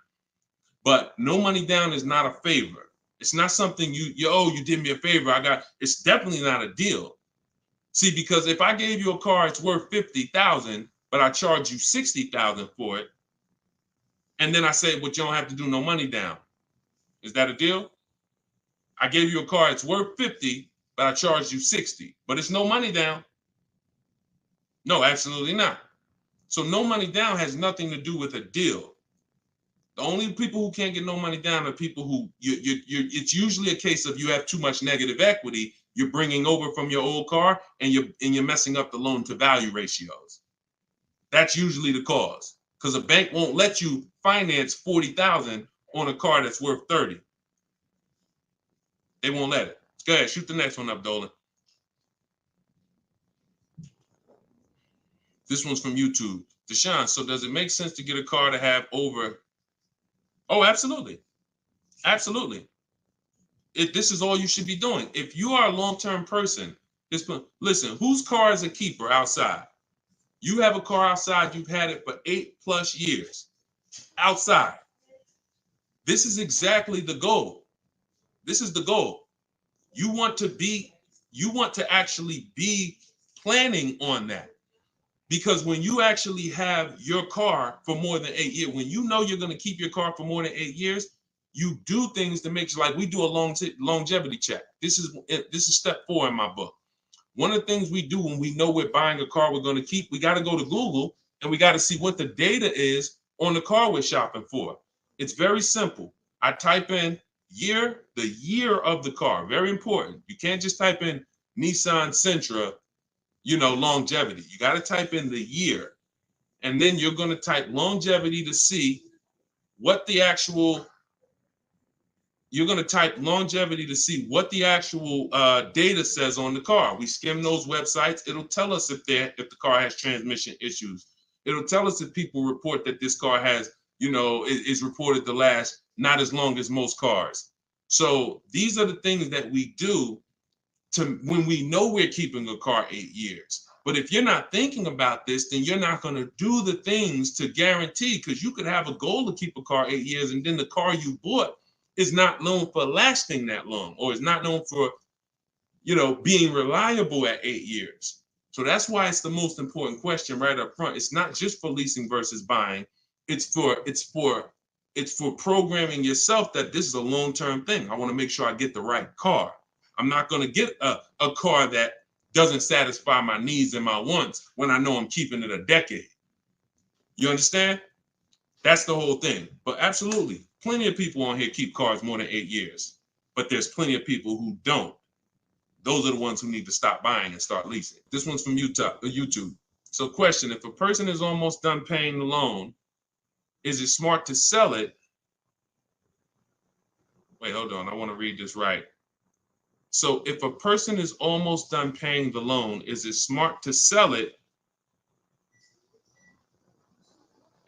S1: but no money down is not a favor. It's not something you did me a favor. It's definitely not a deal. See, because if I gave you a car, it's worth $50,000, but I charge you $60,000 for it, and then I say, but you don't have to do no money down. Is that a deal? I gave you a car, it's worth 50, but I charged you 60, but it's no money down. No, absolutely not. So no money down has nothing to do with a deal. The only people who can't get no money down are people who it's usually a case of you have too much negative equity you're bringing over from your old car, and you're messing up the loan to value ratios. That's usually the cause, because a bank won't let you finance $40,000 on a car that's worth 30. They won't let it. Go ahead, shoot the next one up, Dolan. This one's from YouTube. Deshone, so does it make sense to get a car to have over? Oh, absolutely. Absolutely. This is all you should be doing. If you are a long-term person, listen, whose car is a keeper outside? You have a car outside, you've had it for 8+ years. Outside. This is exactly the goal. This is the goal. You want to actually be planning on that. Because when you actually have your car for more than 8 years, when you know you're going to keep your car for more than 8 years, you do things to make sure, like we do a longevity check. This is step 4 in my book. One of the things we do when we know we're buying a car we're going to keep, we got to go to Google and we got to see what the data is on the car we're shopping for. It's very simple. I type in the year of the car. Very important. You can't just type in Nissan Sentra, longevity. You got to type in the year. And then you're going to type longevity to see what the actual data says on the car. We skim those websites. It'll tell us if the car has transmission issues. It'll tell us if people report that this car has, is reported to last not as long as most cars. So these are the things that we do when we know we're keeping a car 8 years. But if you're not thinking about this, then you're not going to do the things to guarantee, because you could have a goal to keep a car 8 years, and then the car you bought is not known for lasting that long, or is not known for, being reliable at 8 years. So that's why it's the most important question right up front. It's not just for leasing versus buying. It's for programming yourself that this is a long-term thing. I want to make sure I get the right car. I'm not going to get a car that doesn't satisfy my needs and my wants when I know I'm keeping it a decade. You understand? That's the whole thing. But absolutely, plenty of people on here keep cars more than 8 years. But there's plenty of people who don't. Those are the ones who need to stop buying and start leasing. This one's from YouTube. So question, if a person is almost done paying the loan, is it smart to sell it? Wait, hold on. I want to read this right. So if a person is almost done paying the loan, is it smart to sell it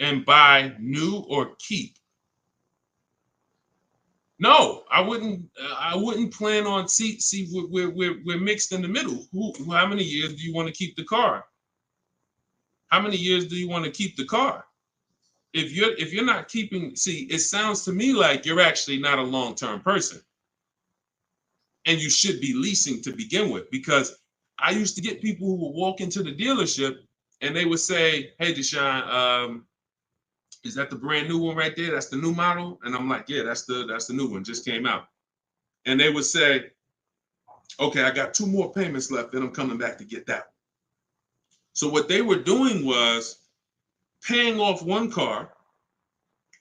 S1: and buy new or keep? No, I wouldn't plan on we're mixed in the middle. How many years do you want to keep the car? How many years do you want to keep the car? If you're not keeping, it sounds to me like you're actually not a long-term person. And you should be leasing to begin with, because I used to get people who would walk into the dealership and they would say, "Hey, Deshone, is that the brand new one right there? That's the new model?" And I'm like, "Yeah, that's the new one, just came out." And they would say, "Okay, I got 2 more payments left, then I'm coming back to get that one." So what they were doing was paying off one car,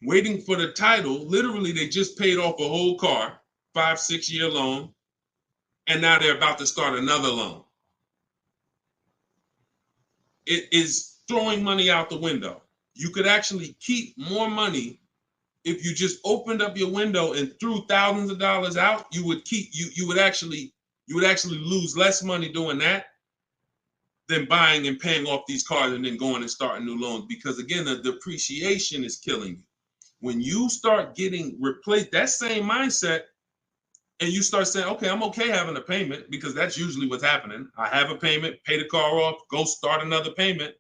S1: waiting for the title. Literally, they just paid off a whole car, 5-6 year loan, and now they're about to start another loan. It is throwing money out the window. You could actually keep more money if you just opened up your window and threw thousands of dollars out. You would actually lose less money doing that than buying and paying off these cars and then going and starting new loans. Because again, the depreciation is killing you. When you start getting replaced, that same mindset, and you start saying, okay, I'm okay having a payment, because that's usually what's happening. I have a payment, pay the car off, go start another payment.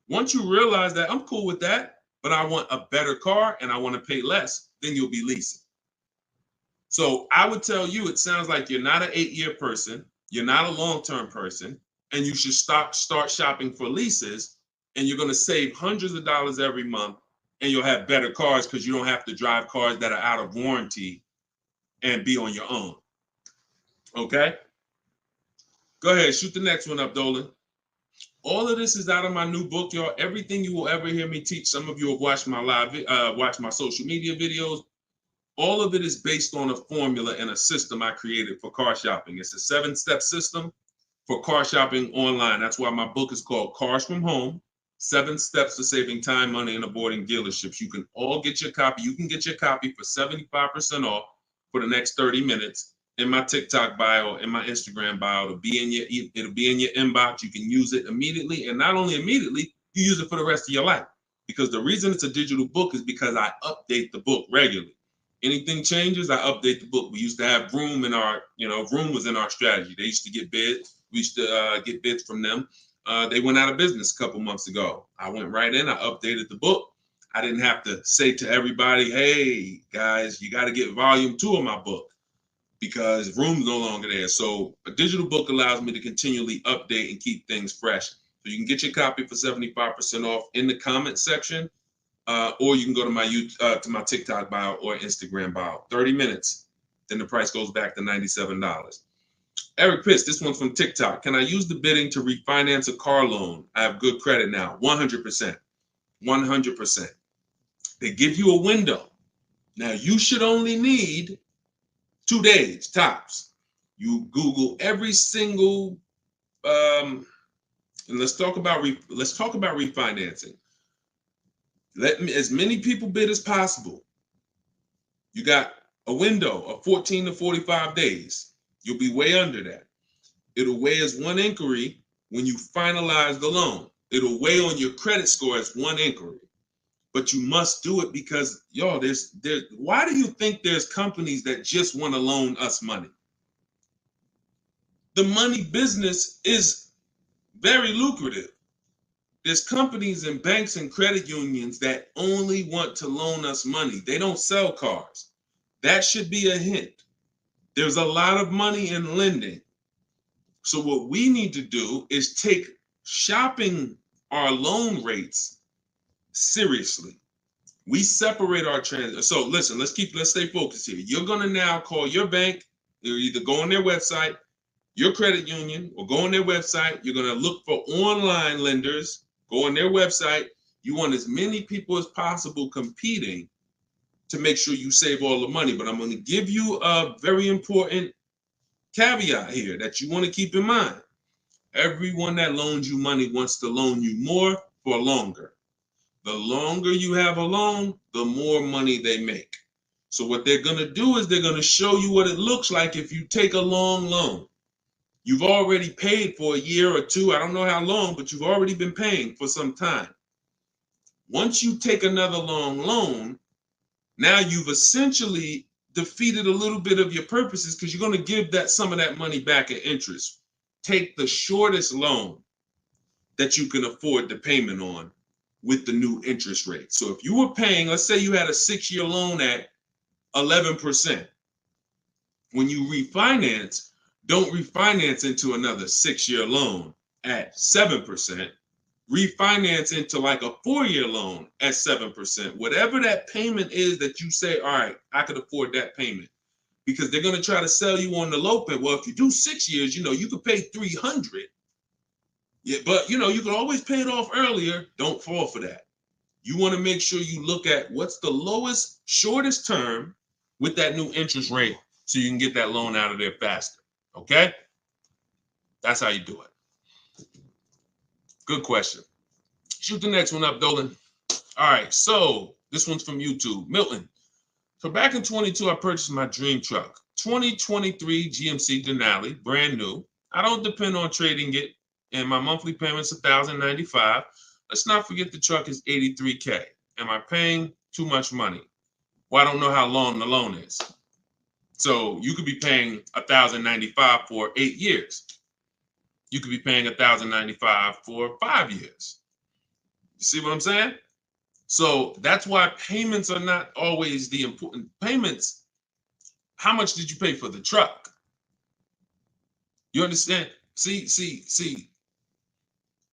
S1: Once you realize that I'm cool with that, but I want a better car and I want to pay less, then you'll be leasing. So I would tell you, it sounds like you're not an 8-year person, you're not a long-term person, and you should start shopping for leases, and you're going to save hundreds of dollars every month, and you'll have better cars because you don't have to drive cars that are out of warranty and be on your own. Okay? Go ahead, shoot the next one up, Dolan. All of this is out of my new book, y'all. Everything you will ever hear me teach. Some of you have watched my watched my social media videos. All of it is based on a formula and a system I created for car shopping. It's a 7-step system for car shopping online. That's why my book is called Cars from Home, 7 Steps to Saving Time, Money, and Avoiding Dealerships. You can all get your copy. You can get your copy for 75% off for the next 30 minutes. In my TikTok bio, in my Instagram bio, it'll be in your inbox. You can use it immediately, and not only immediately, you use it for the rest of your life. Because the reason it's a digital book is because I update the book regularly. Anything changes, I update the book. We used to have Vroom in our, Vroom was in our strategy. They used to get bids. We used to get bids from them. They went out of business a couple months ago. I went right in, I updated the book. I didn't have to say to everybody, hey, guys, you got to get volume 2 of my book, because Vroom's no longer there. So a digital book allows me to continually update and keep things fresh. So you can get your copy for 75% off in the comment section, or you can go to my TikTok bio or Instagram bio. 30 minutes, then the price goes back to $97. Eric Pitts, this one's from TikTok. Can I use the bidding to refinance a car loan? I have good credit now. 100%. 100%. They give you a window. Now, you should only need 2 days tops. You Google every single, and let's talk about refinancing. As many people bid as possible. You got a window of 14 to 45 days. You'll be way under that. It'll weigh as 1 inquiry when you finalize the loan. It'll weigh on your credit score as 1 inquiry. But you must do it because, y'all, why do you think there's companies that just want to loan us money? The money business is very lucrative. There's companies and banks and credit unions that only want to loan us money. They don't sell cars. That should be a hint. There's a lot of money in lending. So what we need to do is take shopping our loan rates seriously. We separate our transactions. So listen, let's stay focused here. You're gonna now call your bank. You're either go on their website, your credit union, or go on their website. You're gonna look for online lenders. Go on their website. You want as many people as possible competing to make sure you save all the money. But I'm going to give you a very important caveat here that you want to keep in mind. Everyone that loans you money wants to loan you more for longer. The longer you have a loan, the more money they make. So what they're going to do is they're going to show you what it looks like if you take a long loan. You've already paid for a year or 2. I don't know how long, but you've already been paying for some time. Once you take another long loan, now you've essentially defeated a little bit of your purposes, because you're going to give some of that money back in interest. Take the shortest loan that you can afford the payment on with the new interest rate. So if you were paying, let's say you had a 6-year loan at 11%. When you refinance, don't refinance into another 6-year loan at 7%. Refinance into like a 4-year loan at 7%. Whatever that payment is that you say, all right, I could afford that payment. Because they're going to try to sell you on the low payment. Well, if you do 6 years, you could pay $300. Yeah, but you can always pay it off earlier. Don't fall for that. You want to make sure you look at what's the lowest, shortest term with that new interest rate, so you can get that loan out of there faster. Okay? That's how you do it. Good question. Shoot the next one up, Dolan. All right, so this one's from YouTube. Milton. So back in 22, I purchased my dream truck. 2023 GMC Denali, brand new. I don't depend on trading it and my monthly payment's $1,095. Let's not forget the truck is $83K. Am I paying too much money? Well, I don't know how long the loan is. So you could be paying $1,095 for 8 years. You could be paying $1,095 for 5 years. You see what I'm saying? So that's why payments are not always the important payments. How much did you pay for the truck? You understand? See.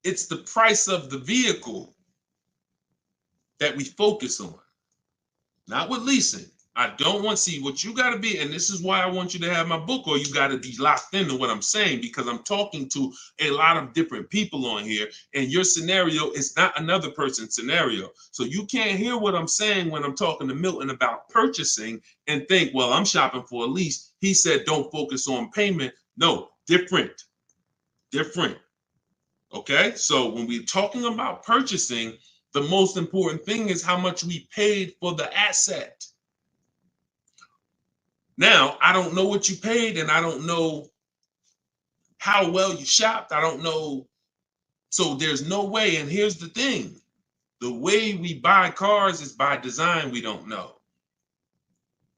S1: It's the price of the vehicle that we focus on, not with leasing. I don't want to see what you got to be. And this is why I want you to have my book, or you got to be locked into what I'm saying, because I'm talking to a lot of different people on here, and your scenario is not another person's scenario. So you can't hear what I'm saying when I'm talking to Milton about purchasing and think, well, I'm shopping for a lease. He said, don't focus on payment. No, different. Okay. So when we're talking about purchasing, the most important thing is how much we paid for the asset. Now, I don't know what you paid, and I don't know how well you shopped. I don't know. So there's no way. And here's the thing. The way we buy cars is by design. We don't know.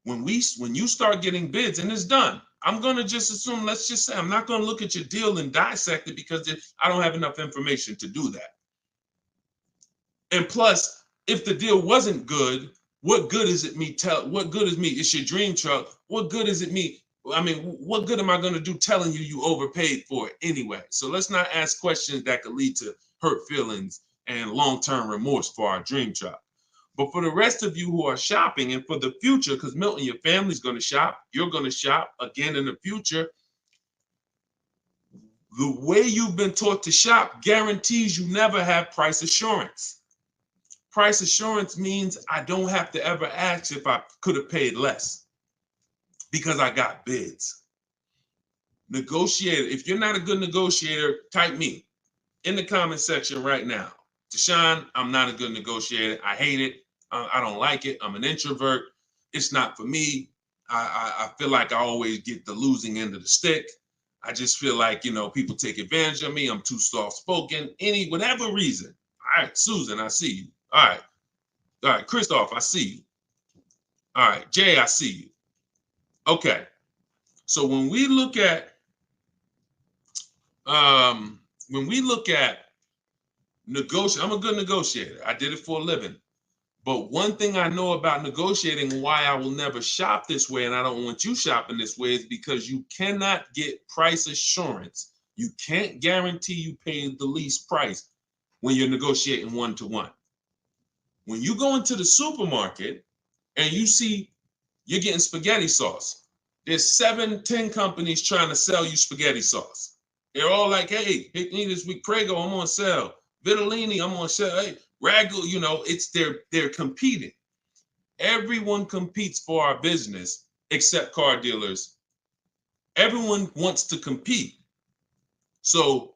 S1: When you start getting bids and it's done, I'm going to just assume, let's just say, I'm not going to look at your deal and dissect it, because I don't have enough information to do that. And plus, if the deal wasn't good, what good is it me what good is me? It's your dream truck. What good is it me? I mean, what good am I going to do telling you overpaid for it anyway? So let's not ask questions that could lead to hurt feelings and long-term remorse for our dream truck. But for the rest of you who are shopping, and for the future, because Milton, your family's going to shop, you're going to shop again in the future. The way you've been taught to shop guarantees you never have price assurance. Price assurance means I don't have to ever ask if I could have paid less, because I got bids. Negotiator. If you're not a good negotiator, type me in the comment section right now. Deshone, I'm not a good negotiator. I hate it. I don't like it. I'm an introvert. It's not for me. I feel like I always get the losing end of the stick. I just feel like, people take advantage of me. I'm too soft-spoken. Whatever reason. All right, Susan, I see you. All right, Christoph, I see you. All right, Jay, I see you. Okay, so when we look at negotiating, I'm a good negotiator. I did it for a living. But one thing I know about negotiating, why I will never shop this way, and I don't want you shopping this way, is because you cannot get price assurance. You can't guarantee you pay the least price when you're negotiating one-to-one. When you go into the supermarket and you see you're getting spaghetti sauce, there's 7-10 companies trying to sell you spaghetti sauce. They're all like, hey, hit me this week, Prego, I'm on sale. Vitellini, I'm on sale. Hey, Ragu, they're competing. Everyone competes for our business except car dealers. Everyone wants to compete. So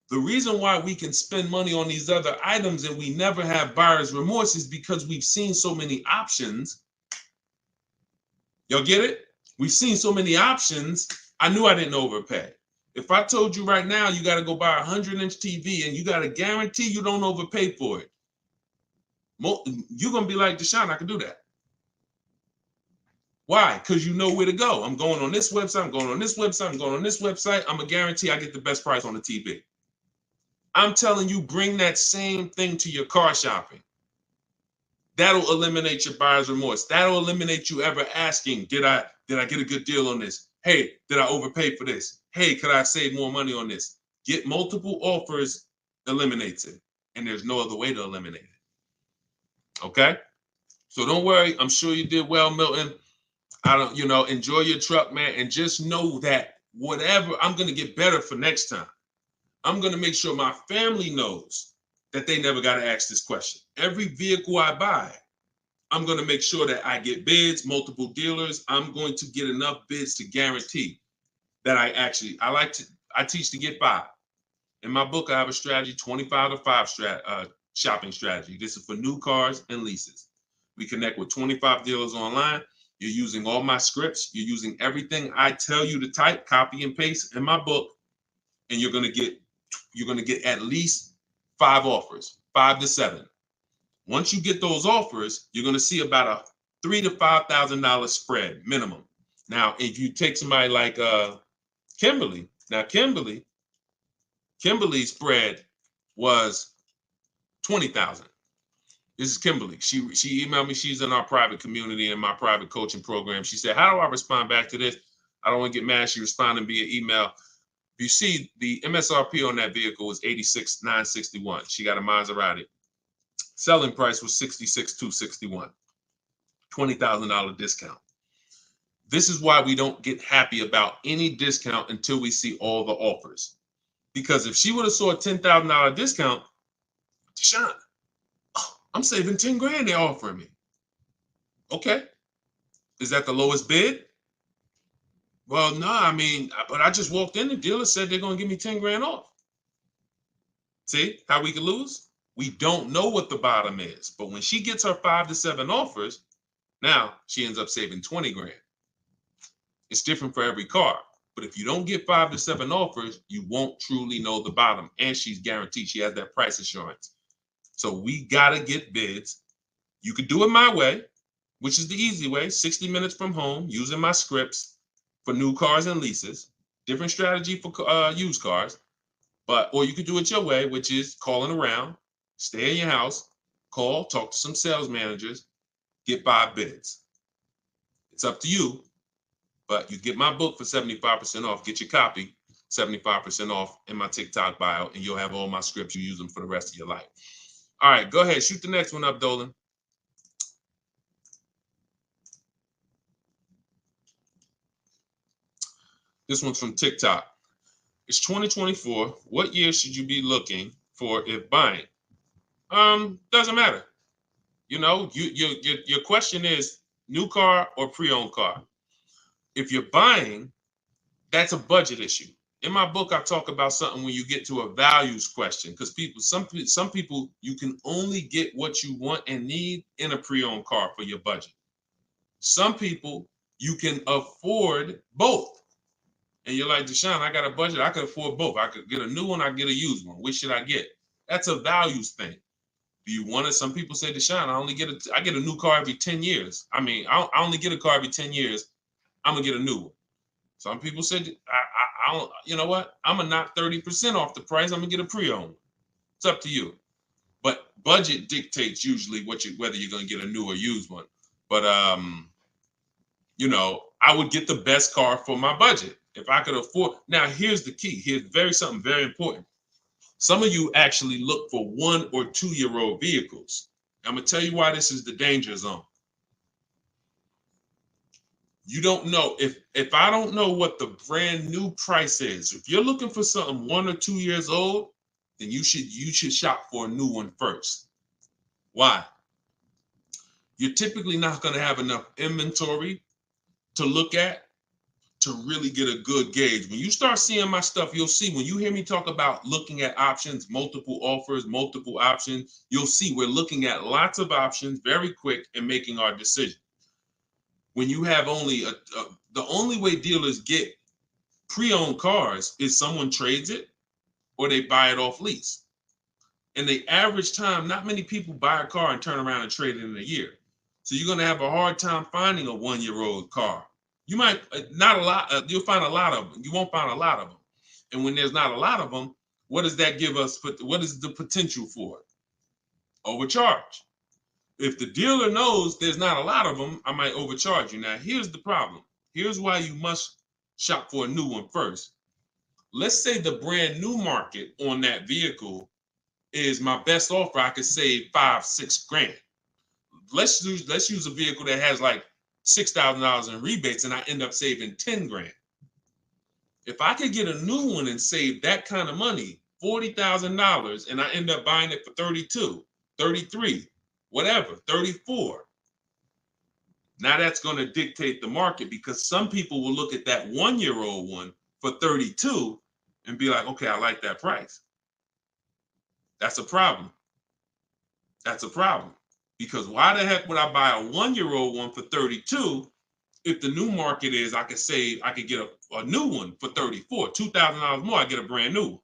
S1: the reason why we can spend money on these other items and we never have buyer's remorse is because we've seen so many options. Y'all get it? We've seen so many options. I knew I didn't overpay. If I told you right now you got to go buy a 100-inch TV and you got to guarantee you don't overpay for it, you're going to be like, Deshone, I can do that. Why? Because you know where to go. I'm going on this website. I'm going on this website. I'm going on this website. I'm going to guarantee I get the best price on the TV. I'm telling you, bring that same thing to your car shopping. That'll eliminate your buyer's remorse. That'll eliminate you ever asking, did I get a good deal on this? Hey, did I overpay for this? Hey, could I save more money on this? Get multiple offers eliminates it. And there's no other way to eliminate it. Okay? So don't worry. I'm sure you did well, Milton. Enjoy your truck, man. And just know that whatever, I'm going to get better for next time. I'm going to make sure my family knows that they never got to ask this question. Every vehicle I buy, I'm going to make sure that I get bids, multiple dealers. I'm going to get enough bids to guarantee that I teach to get 5. In my book, I have a strategy, 25 to 5 shopping strategy. This is for new cars and leases. We connect with 25 dealers online. You're using all my scripts. You're using everything I tell you to type, copy and paste in my book. And you're going to get you're going to get at least 5 offers, 5 to 7. Once you get those offers, you're going to see about a $3,000 to $5,000 spread minimum. Now, if you take somebody like Kimberly, now Kimberly's spread was 20,000. This is Kimberly. She emailed me. She's in our private community in my private coaching program. She said, "How do I respond back to this? I don't want to get mad." She responded via email. You see, the MSRP on that vehicle was $86,961. She got a Maserati. Selling price was $66,261. $20,000 discount. This is why we don't get happy about any discount until we see all the offers. Because if she would have saw a $10,000 discount, Deshone, I'm saving 10 grand they're offering me. Okay. Is that the lowest bid? Well, no, I mean, but I just walked in, the dealer said they're going to give me 10 grand off. See how we can lose? We don't know what the bottom is, but when she gets her 5 to 7 offers, now she ends up saving 20 grand. It's different for every car, but if you don't get 5 to 7 offers, you won't truly know the bottom, and she's guaranteed. She has that price assurance. So we got to get bids. You could do it my way, which is the easy way, 60 minutes from home, using my scripts for new cars and leases, different strategy for used cars, or you could do it your way, which is calling around, stay in your house, call, talk to some sales managers, get 5 bids. It's up to you, but you get my book for 75% off. Get your copy, 75% off in my TikTok bio, and you'll have all my scripts. You use them for the rest of your life. All right, go ahead. Shoot the next one up, Dolan. This one's from TikTok. It's 2024. What year should you be looking for if buying? Doesn't matter. You know, your question is new car or pre-owned car. If you're buying, that's a budget issue. In my book, I talk about something when you get to a values question, because some people, you can only get what you want and need in a pre-owned car for your budget. Some people, you can afford both. And you're like, Deshone, I got a budget. I could afford both. I could get a new one. I get a used one. Which should I get? That's a values thing. Do you want it? Some people say, Deshone, I get a new car every 10 years. I mean, I only get a car every 10 years. I'm gonna get a new one. Some people said, I don't, you know what? I'm gonna knock 30% off the price. I'm gonna get a pre-owned. It's up to you. But budget dictates usually whether you're gonna get a new or used one. But you know, I would get the best car for my budget if I could afford. Now, here's the key. Here's something very important. Some of you actually look for 1 or 2 year old vehicles. I'm gonna tell you why this is the danger zone. You don't know if I don't know what the brand new price is. If you're looking for something 1 or 2 years old, then you should shop for a new one first. Why? You're typically not going to have enough inventory to look at to really get a good gauge. When you start seeing my stuff, you'll see, when you hear me talk about looking at options, multiple offers, multiple options, you'll see we're looking at lots of options very quick and making our decision. When you have only the only way dealers get pre-owned cars is someone trades it or they buy it off lease. And the average time, not many people buy a car and turn around and trade it in a year. So you're going to have a hard time finding a 1 year old car. You might not a lot. You'll find a lot of them. You won't find a lot of them. And when there's not a lot of them, what does that give us? What is the potential for it? Overcharge. If the dealer knows there's not a lot of them, I might overcharge you. Now, here's the problem. Here's why you must shop for a new one first. Let's say the brand new market on that vehicle is my best offer. I could save 5-6 grand. Let's use a vehicle that has like $6,000 in rebates and I end up saving 10 grand. If I could get a new one and save that kind of money, $40,000, and I end up buying it for 32, 33, whatever, 34. Now that's going to dictate the market, because some people will look at that 1 year old one for 32 and be like, okay, I like that price. That's a problem. That's a problem. Because why the heck would I buy a 1 year old one for 32 if the new market is I could get a new one for 34, $2,000 more, I get a brand new one.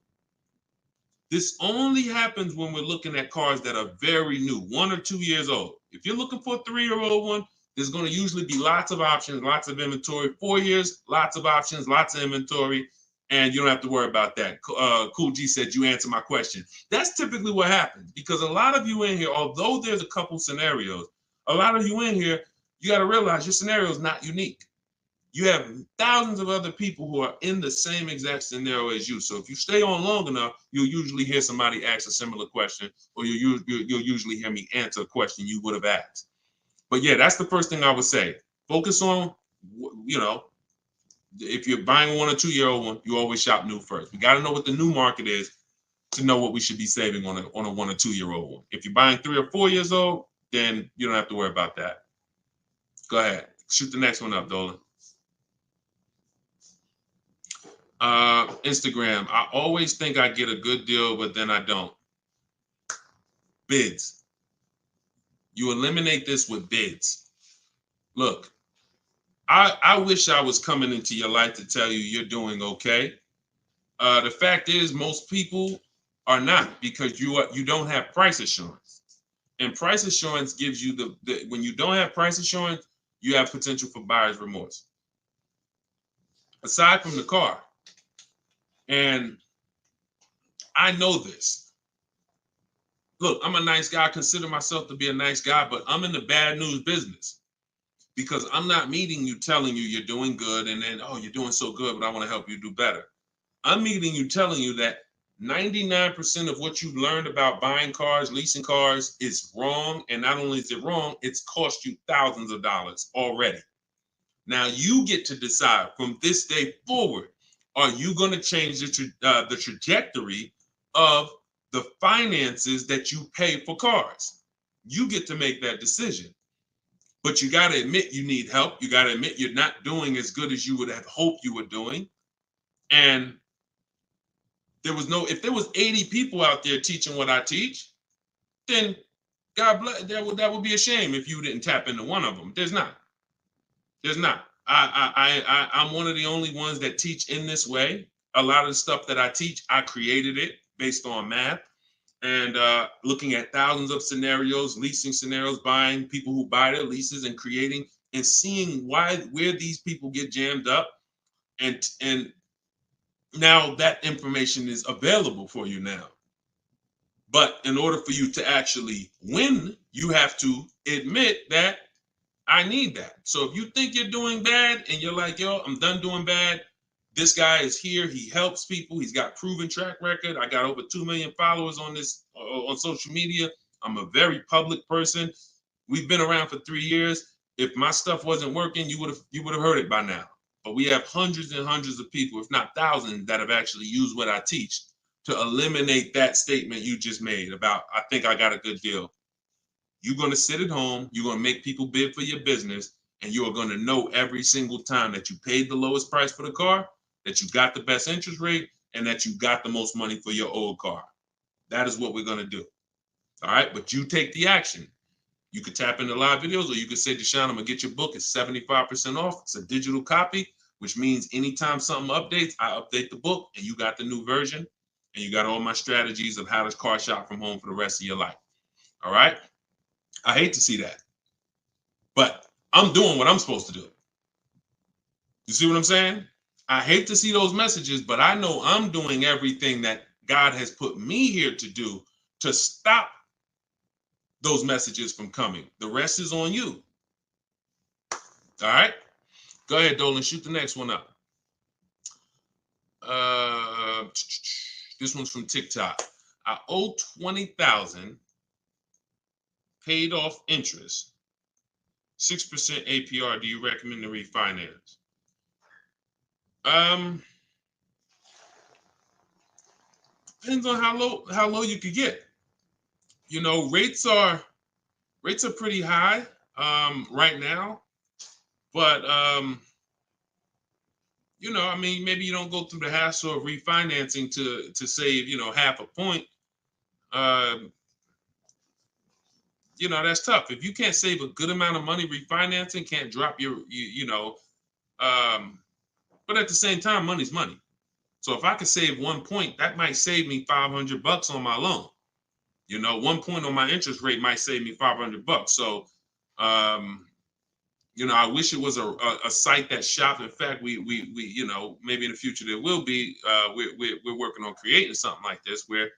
S1: This only happens when we're looking at cars that are very new, 1 or 2 years old. If you're looking for a 3-year-old one, there's going to usually be lots of options, lots of inventory. 4 years, lots of options, lots of inventory, and you don't have to worry about that. Cool G said you answered my question. That's typically what happens, because a lot of you in here, although there's a couple scenarios, a lot of you in here, you got to realize your scenario is not unique. You have thousands of other people who are in the same exact scenario as you. So if you stay on long enough, you'll usually hear somebody ask a similar question, or you'll usually hear me answer a question you would have asked. But yeah, that's the first thing I would say. Focus on, if you're buying a 1 or 2-year-old one, you always shop new first. We got to know what the new market is to know what we should be saving on a 1 or 2-year-old one. If you're buying 3 or 4 years old, then you don't have to worry about that. Go ahead. Shoot the next one up, Dolan. Instagram. I always think I get a good deal, but then I don't. Bids. You eliminate this with bids. Look, I wish I was coming into your life to tell you you're doing okay. The fact is, most people are not, because you don't have price assurance. And price assurance gives you when you don't have price assurance, you have potential for buyer's remorse. Aside from the car. And I know this. Look, I'm a nice guy. I consider myself to be a nice guy, but I'm in the bad news business, because I'm not meeting you telling you you're doing good and then, oh, you're doing so good, but I want to help you do better. I'm meeting you telling you that 99% of what you've learned about buying cars, leasing cars is wrong. And not only is it wrong, it's cost you thousands of dollars already. Now you get to decide from this day forward, are you going to change the trajectory of the finances that you pay for cars? You get to make that decision. But you got to admit you need help. You got to admit you're not doing as good as you would have hoped you were doing. And if there was 80 people out there teaching what I teach, then God bless, that would be a shame if you didn't tap into one of them. There's not. I'm one of the only ones that teach in this way. A lot of the stuff that I teach, I created it based on math and looking at thousands of scenarios, leasing scenarios, buying, people who buy their leases and creating and seeing where these people get jammed up. And now that information is available for you now. But in order for you to actually win, you have to admit that I need that. So if you think you're doing bad and you're like, yo, I'm done doing bad, this guy is here. He helps people. He's got proven track record. I got over 2 million followers on social media. I'm a very public person. We've been around for 3 years. If my stuff wasn't working, you would have heard it by now. But we have hundreds and hundreds of people, if not thousands, that have actually used what I teach to eliminate that statement you just made about, I think I got a good deal. You're going to sit at home, you're going to make people bid for your business, and you are going to know every single time that you paid the lowest price for the car, that you got the best interest rate, and that you got the most money for your old car. That is what we're going to do. All right, but you take the action. You could tap into live videos, or you could say, Deshone, I'm going to get your book. It's 75% off. It's a digital copy, which means anytime something updates, I update the book, and you got the new version, and you got all my strategies of how to car shop from home for the rest of your life. All right? I hate to see that, but I'm doing what I'm supposed to do. You see what I'm saying? I hate to see those messages, but I know I'm doing everything that God has put me here to do to stop those messages from coming. The rest is on you. All right? Go ahead, Dolan. Shoot the next one up. This one's from TikTok. I owe $20,000. Paid off interest, 6% APR. Do you recommend to refinance? Depends on how low you could get. You know, rates are pretty high right now, but you know, I mean, maybe you don't go through the hassle of refinancing to save, you know, half a point. You know, that's tough. If you can't save a good amount of money refinancing, can't drop your, you know, but at the same time, money's money. So if I could save 1 point, that might save me $500 on my loan. 1 point on my interest rate might save me $500. So, I wish it was a site that shopped. In fact, we maybe in the future there will be. We're working on creating something like this where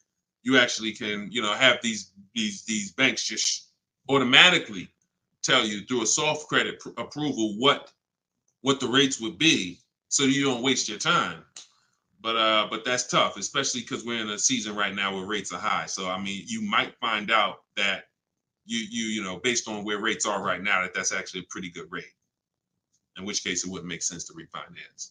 S1: you actually can, have these banks just automatically tell you through a soft credit approval what the rates would be, so you don't waste your time. But that's tough, especially because we're in a season right now where rates are high. So I mean, you might find out that you based on where rates are right now, that's actually a pretty good rate. In which case, it wouldn't make sense to refinance.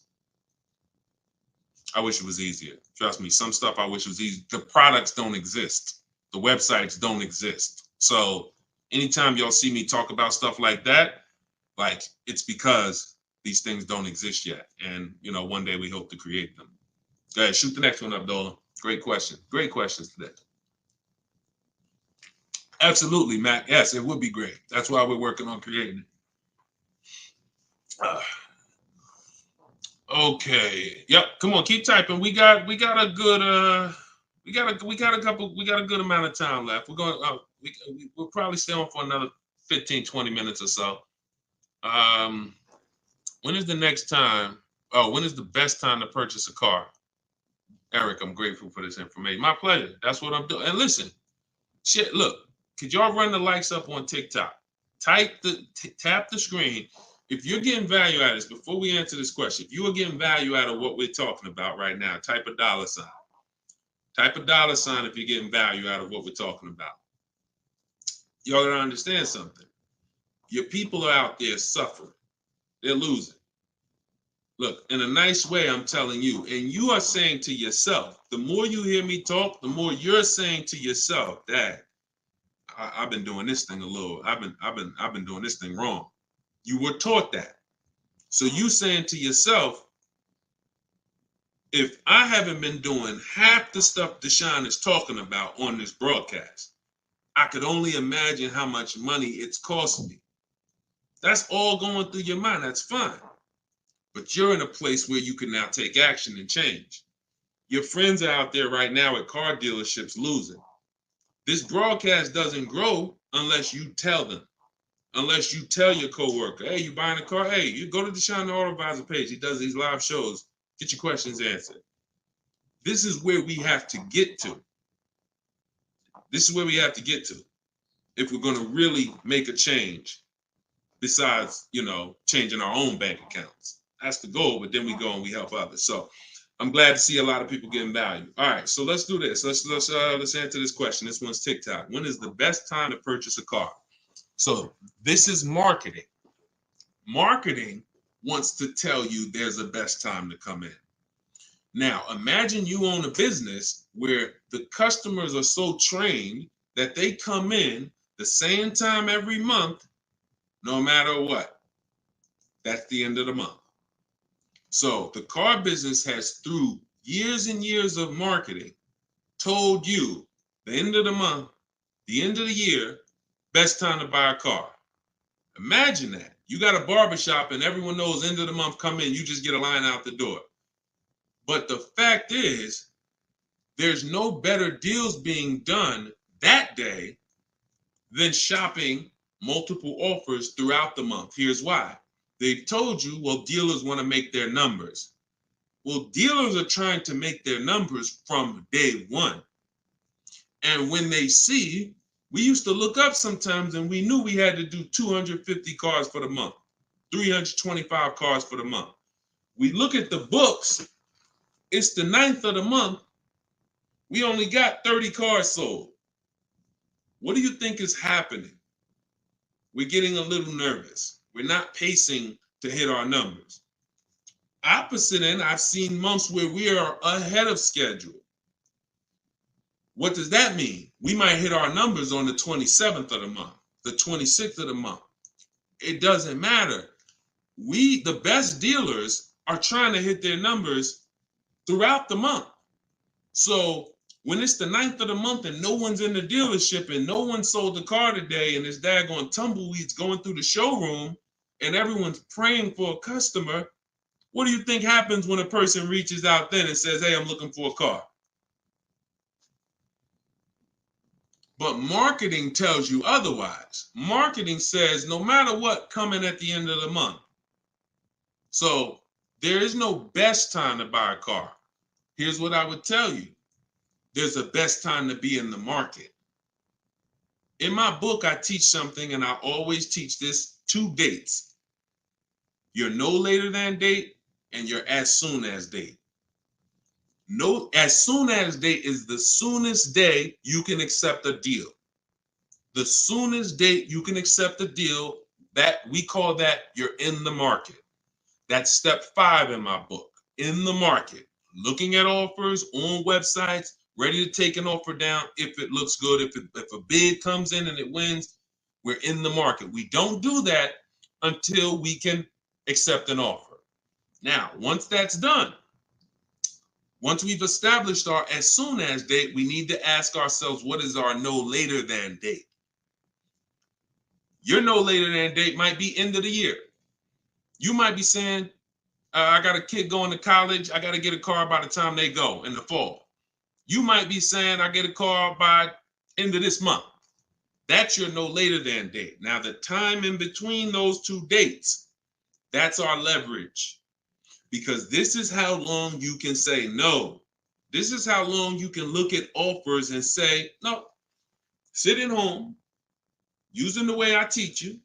S1: I wish it was easier. Trust me, some stuff I wish was easy. The products don't exist. The websites don't exist. So anytime y'all see me talk about stuff like that, like it's because these things don't exist yet. And one day we hope to create them. Go ahead, shoot the next one up, Dolan. Great question. Great questions today. Absolutely, Matt. Yes, it would be great. That's why we're working on creating it. Okay. Yep. Come on, keep typing. We got a good we got a good amount of time left. We're going we'll probably stay on for another 15-20 minutes or so. When is the next time? Oh, when is the best time to purchase a car? Eric, I'm grateful for this information. My pleasure. That's what I'm doing. And listen, shit, look, could y'all run the likes up on TikTok? Tap the screen. If you're getting value out of this, before we answer this question, if you are getting value out of what we're talking about right now, type a $sign. Type a $sign if you're getting value out of what we're talking about. Y'all gotta understand something. Your people are out there suffering. They're losing. Look, in a nice way, I'm telling you, and you are saying to yourself, the more you hear me talk, the more you're saying to yourself, Dad, I've been doing this thing I've been doing this thing wrong. You were taught that. So you saying to yourself, if I haven't been doing half the stuff Deshone is talking about on this broadcast, I could only imagine how much money it's cost me. That's all going through your mind. That's fine. But you're in a place where you can now take action and change. Your friends are out there right now at car dealerships losing. This broadcast doesn't grow unless you tell them. Unless you tell your coworker, hey, you buying a car? Hey, you go to Deshone the Auto Advisor page. He does these live shows. Get your questions answered. This is where we have to get to. This is where we have to get to if we're going to really make a change besides, changing our own bank accounts. That's the goal, but then we go and we help others. So I'm glad to see a lot of people getting value. All right, so let's do this. Let's answer this question. This one's TikTok. When is the best time to purchase a car? So this is marketing. Marketing wants to tell you there's a best time to come in. Now, imagine you own a business where the customers are so trained that they come in the same time every month, no matter what. That's the end of the month. So the car business has, through years and years of marketing, told you the end of the month, the end of the year, best time to buy a car. Imagine that. You got a barbershop and everyone knows end of the month come in, you just get a line out the door. But the fact is, there's no better deals being done that day than shopping multiple offers throughout the month. Here's why. They've told you, well, dealers want to make their numbers. Well, dealers are trying to make their numbers from day one. And when they see, we used to look up sometimes and we knew we had to do 250 cars for the month, 325 cars for the month. We look at the books, it's the 9th of the month, we only got 30 cars sold. What do you think is happening? We're getting a little nervous. We're not pacing to hit our numbers. Opposite end, I've seen months where we are ahead of schedule. What does that mean? We might hit our numbers on the 27th of the month, the 26th of the month. It doesn't matter. The best dealers are trying to hit their numbers throughout the month. So when it's the 9th of the month and no one's in the dealership and no one sold the car today and it's daggone tumbleweeds going through the showroom and everyone's praying for a customer, What do you think happens when a person reaches out then and says, hey, I'm looking for a car? But marketing tells you otherwise. Marketing says no matter what, coming at the end of the month. So there is no best time to buy a car. Here's what I would tell you. There's a best time to be in the market. In my book, I teach something, and I always teach this: 2 dates. Your no later than date and your as soon as date. No, as soon as date is the soonest day you can accept a deal. The soonest date you can accept a deal, that we call that you're in the market. That's step 5 in my book. In the market, looking at offers on websites, ready to take an offer down if it looks good. If a bid comes in and it wins, we're in the market. We don't do that until we can accept an offer. Now, once that's done, once we've established our as soon as date, we need to ask ourselves, what is our no later than date? Your no later than date might be end of the year. You might be saying, I got a kid going to college. I got to get a car by the time they go in the fall. You might be saying, I get a car by end of this month. That's your no later than date. Now, the time in between those 2 dates, that's our leverage. Because this is how long you can say no. This is how long you can look at offers and say, no, sitting home, using the way I teach you,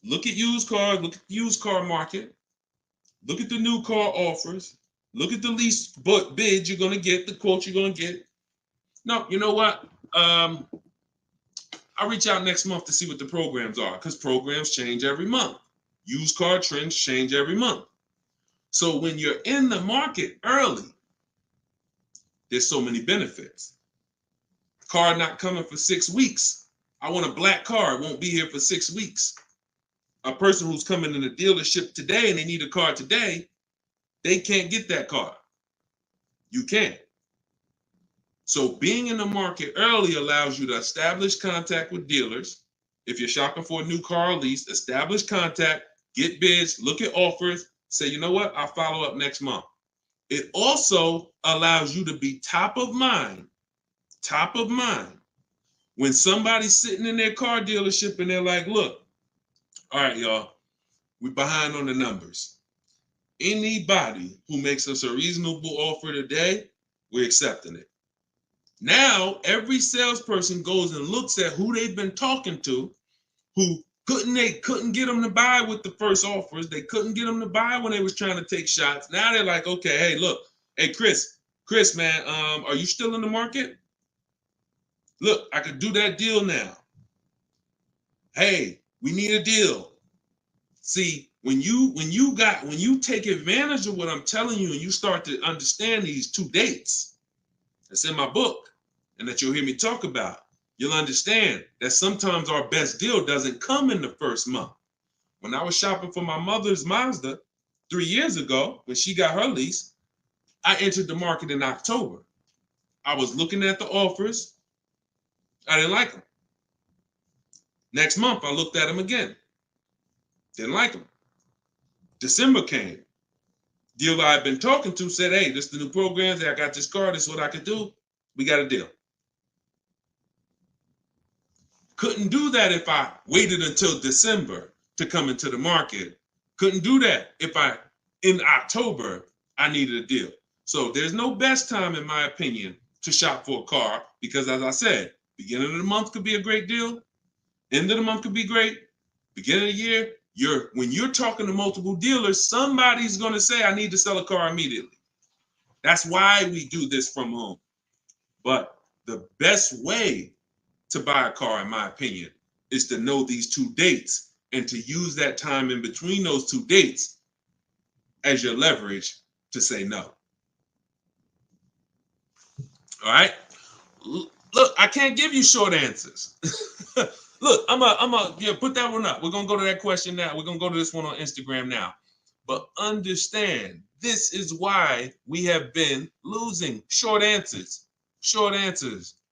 S1: look at used cars, look at the used car market, look at the new car offers, look at the lease bids you're going to get, the quote you're going to get. No, you know what? I'll reach out next month to see what the programs are, because programs change every month. Used car trends change every month. So when you're in the market early, there's so many benefits. Car not coming for 6 weeks. I want a black car. It won't be here for 6 weeks. A person who's coming in the dealership today and they need a car today, they can't get that car. You can. So being in the market early allows you to establish contact with dealers. If you're shopping for a new car or lease, establish contact, get bids, look at offers, say, you know what, I'll follow up next month. It also allows you to be top of mind when somebody's sitting in their car dealership and they're like, look, all right, y'all, we're behind on the numbers. Anybody who makes us a reasonable offer today, we're accepting it. Now, every salesperson goes and looks at who they've been talking to, who couldn't get them to buy with the first offers. They couldn't get them to buy when they was trying to take shots. Now they're like, okay, hey, look, hey, Chris, man, are you still in the market? Look, I could do that deal now. Hey, we need a deal. See, when you take advantage of what I'm telling you and you start to understand these 2 dates, that's in my book, and that you'll hear me talk about, you'll understand that sometimes our best deal doesn't come in the first month. When I was shopping for my mother's Mazda 3 years ago, when she got her lease, I entered the market in October. I was looking at the offers. I didn't like them. Next month, I looked at them again. Didn't like them. December came. Dealer I'd been talking to said, hey, this is the new programs. Hey, I got this car. This is what I could do. We got a deal. Couldn't do that if I waited until December to come into the market. Couldn't do that if in October, I needed a deal. So there's no best time, in my opinion, to shop for a car because, as I said, beginning of the month could be a great deal. End of the month could be great. Beginning of the year, when you're talking to multiple dealers, somebody's going to say, I need to sell a car immediately. That's why we do this from home. But the best way to buy a car, in my opinion, is to know these 2 dates and to use that time in between those 2 dates as your leverage to say no. All right? Look, I can't give you short answers. Look, I'm a put that one up. We're going to go to that question now. We're going to go to this one on Instagram now. But understand, this is why we have been losing short answers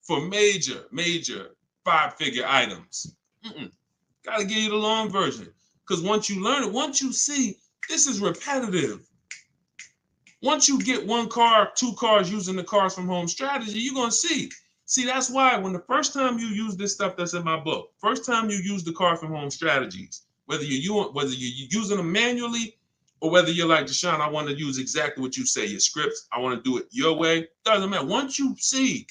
S1: for major 5-figure items. Got to give you the long version. Because once you learn it, once you see, this is repetitive. Once you get one car, two cars using the cars from home strategy, you're going to see. See, that's why when the first time you use this stuff that's in my book, first time you use the car from home strategies, whether you're using them manually or whether you're like, Deshone, I want to use exactly what you say, your scripts, I want to do it your way, doesn't matter. Once you see,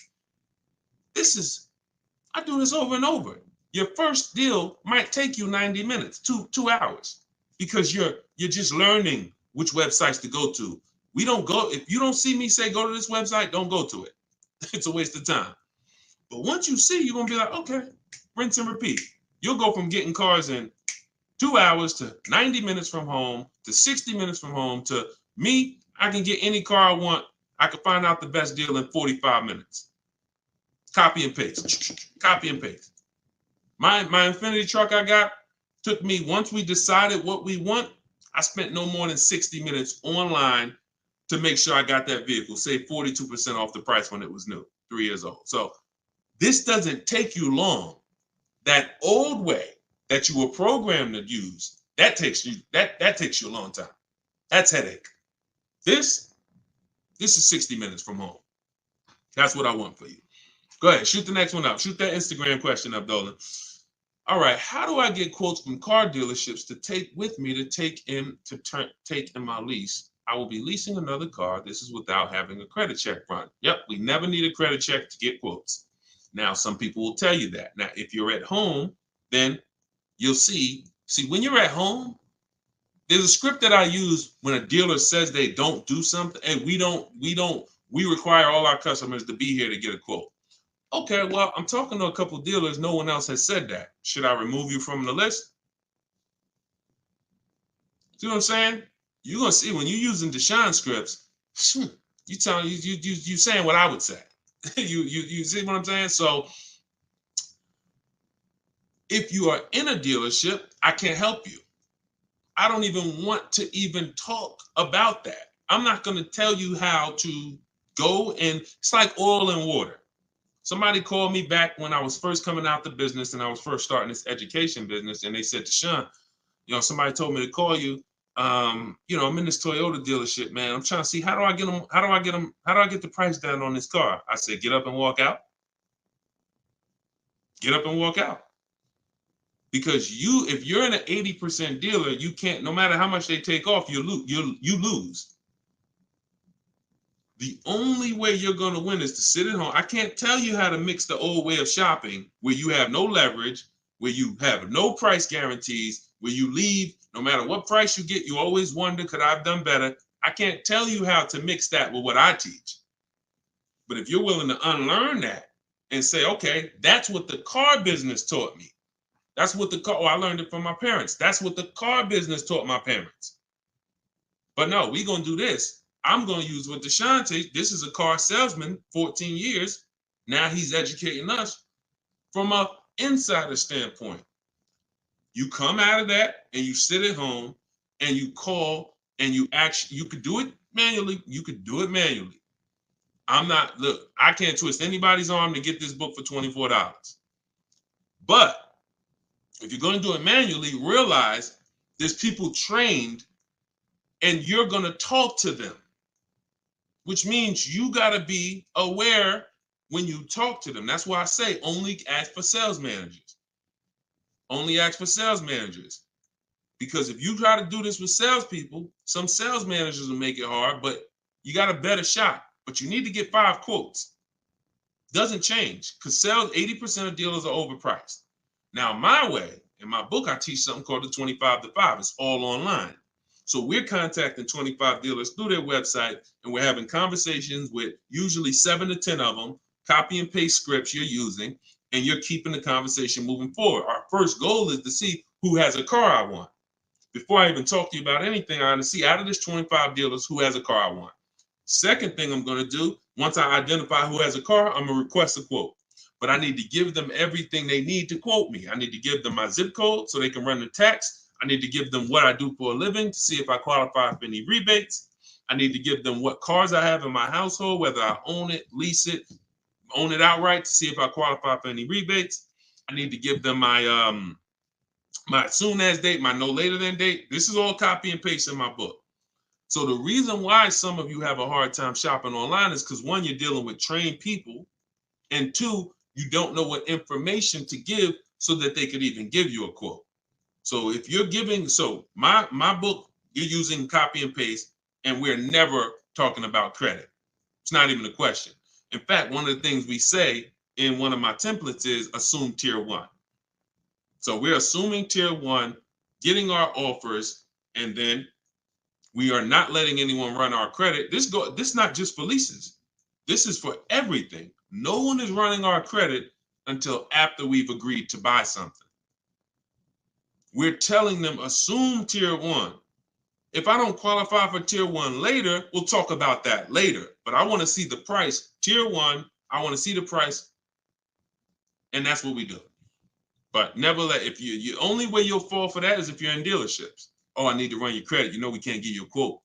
S1: I do this over and over. Your first deal might take you 90 minutes, two hours, because you're just learning which websites to go to. We don't go, if you don't see me say go to this website, don't go to it. It's a waste of time. But once you see, you're gonna be like, okay, rinse and repeat. You'll go from getting cars in 2 hours to 90 minutes from home to 60 minutes from home to me, I can get any car I want. I can find out the best deal in 45 minutes. Copy and paste, copy and paste. My Infinity truck I got took me, once we decided what we want, I spent no more than 60 minutes online to make sure I got that vehicle, saved 42% off the price when it was new, 3 years old. So this doesn't take you long. That old way that you were programmed to use, that takes you a long time. That's headache. This is 60 minutes from home. That's what I want for you. Go ahead, shoot the next one up. Shoot that Instagram question up, Dolan. All right, how do I get quotes from car dealerships to take with me to take in my lease? I will be leasing another car. This is without having a credit check run. Yep, we never need a credit check to get quotes. Now, some people will tell you that. Now, if you're at home, then you'll see when you're at home, there's a script that I use when a dealer says they don't do something, and we require all our customers to be here to get a quote. Okay, well, I'm talking to a couple of dealers. No one else has said that. Should I remove you from the list? See what I'm saying? You're gonna see when you're using Deshone scripts, you saying what I would say. you see what I'm saying? So if you are in a dealership, I can't help you. I don't even want to even talk about that. I'm not going to tell you how to go, and it's like oil and water. Somebody called me back when I was first coming out the business and I was first starting this education business, and they said, Deshone, somebody told me to call you. I'm in this Toyota dealership, man. I'm trying to see how do I get the price down on this car? I said, get up and walk out. Get up and walk out. Because if you're in an 80% dealer, you can't, no matter how much they take off, you lose. The only way you're going to win is to sit at home. I can't tell you how to mix the old way of shopping where you have no leverage, where you have no price guarantees, where you leave, no matter what price you get, you always wonder, could I have done better? I can't tell you how to mix that with what I teach. But if you're willing to unlearn that and say, okay, that's what the car business taught me. That's what I learned it from my parents. That's what the car business taught my parents. But no, we're going to do this. I'm going to use what Deshone teach. This is a car salesman, 14 years. Now he's educating us from an insider standpoint. You come out of that and you sit at home and you call and you could do it manually. You could do it manually. I can't twist anybody's arm to get this book for $24. But if you're going to do it manually, realize there's people trained and you're going to talk to them, which means you got to be aware when you talk to them. That's why I say only ask for sales managers. Only ask for sales managers. Because if you try to do this with salespeople, some sales managers will make it hard, but you got a better shot. But you need to get 5 quotes. Doesn't change because 80% of dealers are overpriced. Now, my way, in my book, I teach something called the 25 to 5. It's all online. So we're contacting 25 dealers through their website, and we're having conversations with usually 7 to 10 of them, copy and paste scripts you're using, and you're keeping the conversation moving forward. Our first goal is to see who has a car I want. Before I even talk to you about anything, I want to see out of this 25 dealers who has a car I want. Second thing I'm going to do, once I identify who has a car, I'm going to request a quote. But I need to give them everything they need to quote me. I need to give them my zip code so they can run the tax. I need to give them what I do for a living to see if I qualify for any rebates. I need to give them what cars I have in my household, whether I own it, lease it, own it outright to see if I qualify for any rebates. I need to give them my my soon as date, my no later than date. This is all copy and paste in my book. So the reason why some of you have a hard time shopping online is because, one, you're dealing with trained people, and two, you don't know what information to give so that they could even give you a quote. So if you're giving, so my book, you're using copy and paste, and we're never talking about credit. It's not even a question. In fact, one of the things we say in one of my templates is assume tier one. So we're assuming tier one, getting our offers, and then we are not letting anyone run our credit. This is not just for leases. This is for everything. No one is running our credit until after we've agreed to buy something. We're telling them assume tier one. If I don't qualify for tier one later, we'll talk about that later. But I want to see the price. Tier one, I want to see the price. And that's what we do. But never let, if you only way you'll fall for that is if you're in dealerships. Oh, I need to run your credit. You know we can't give you a quote.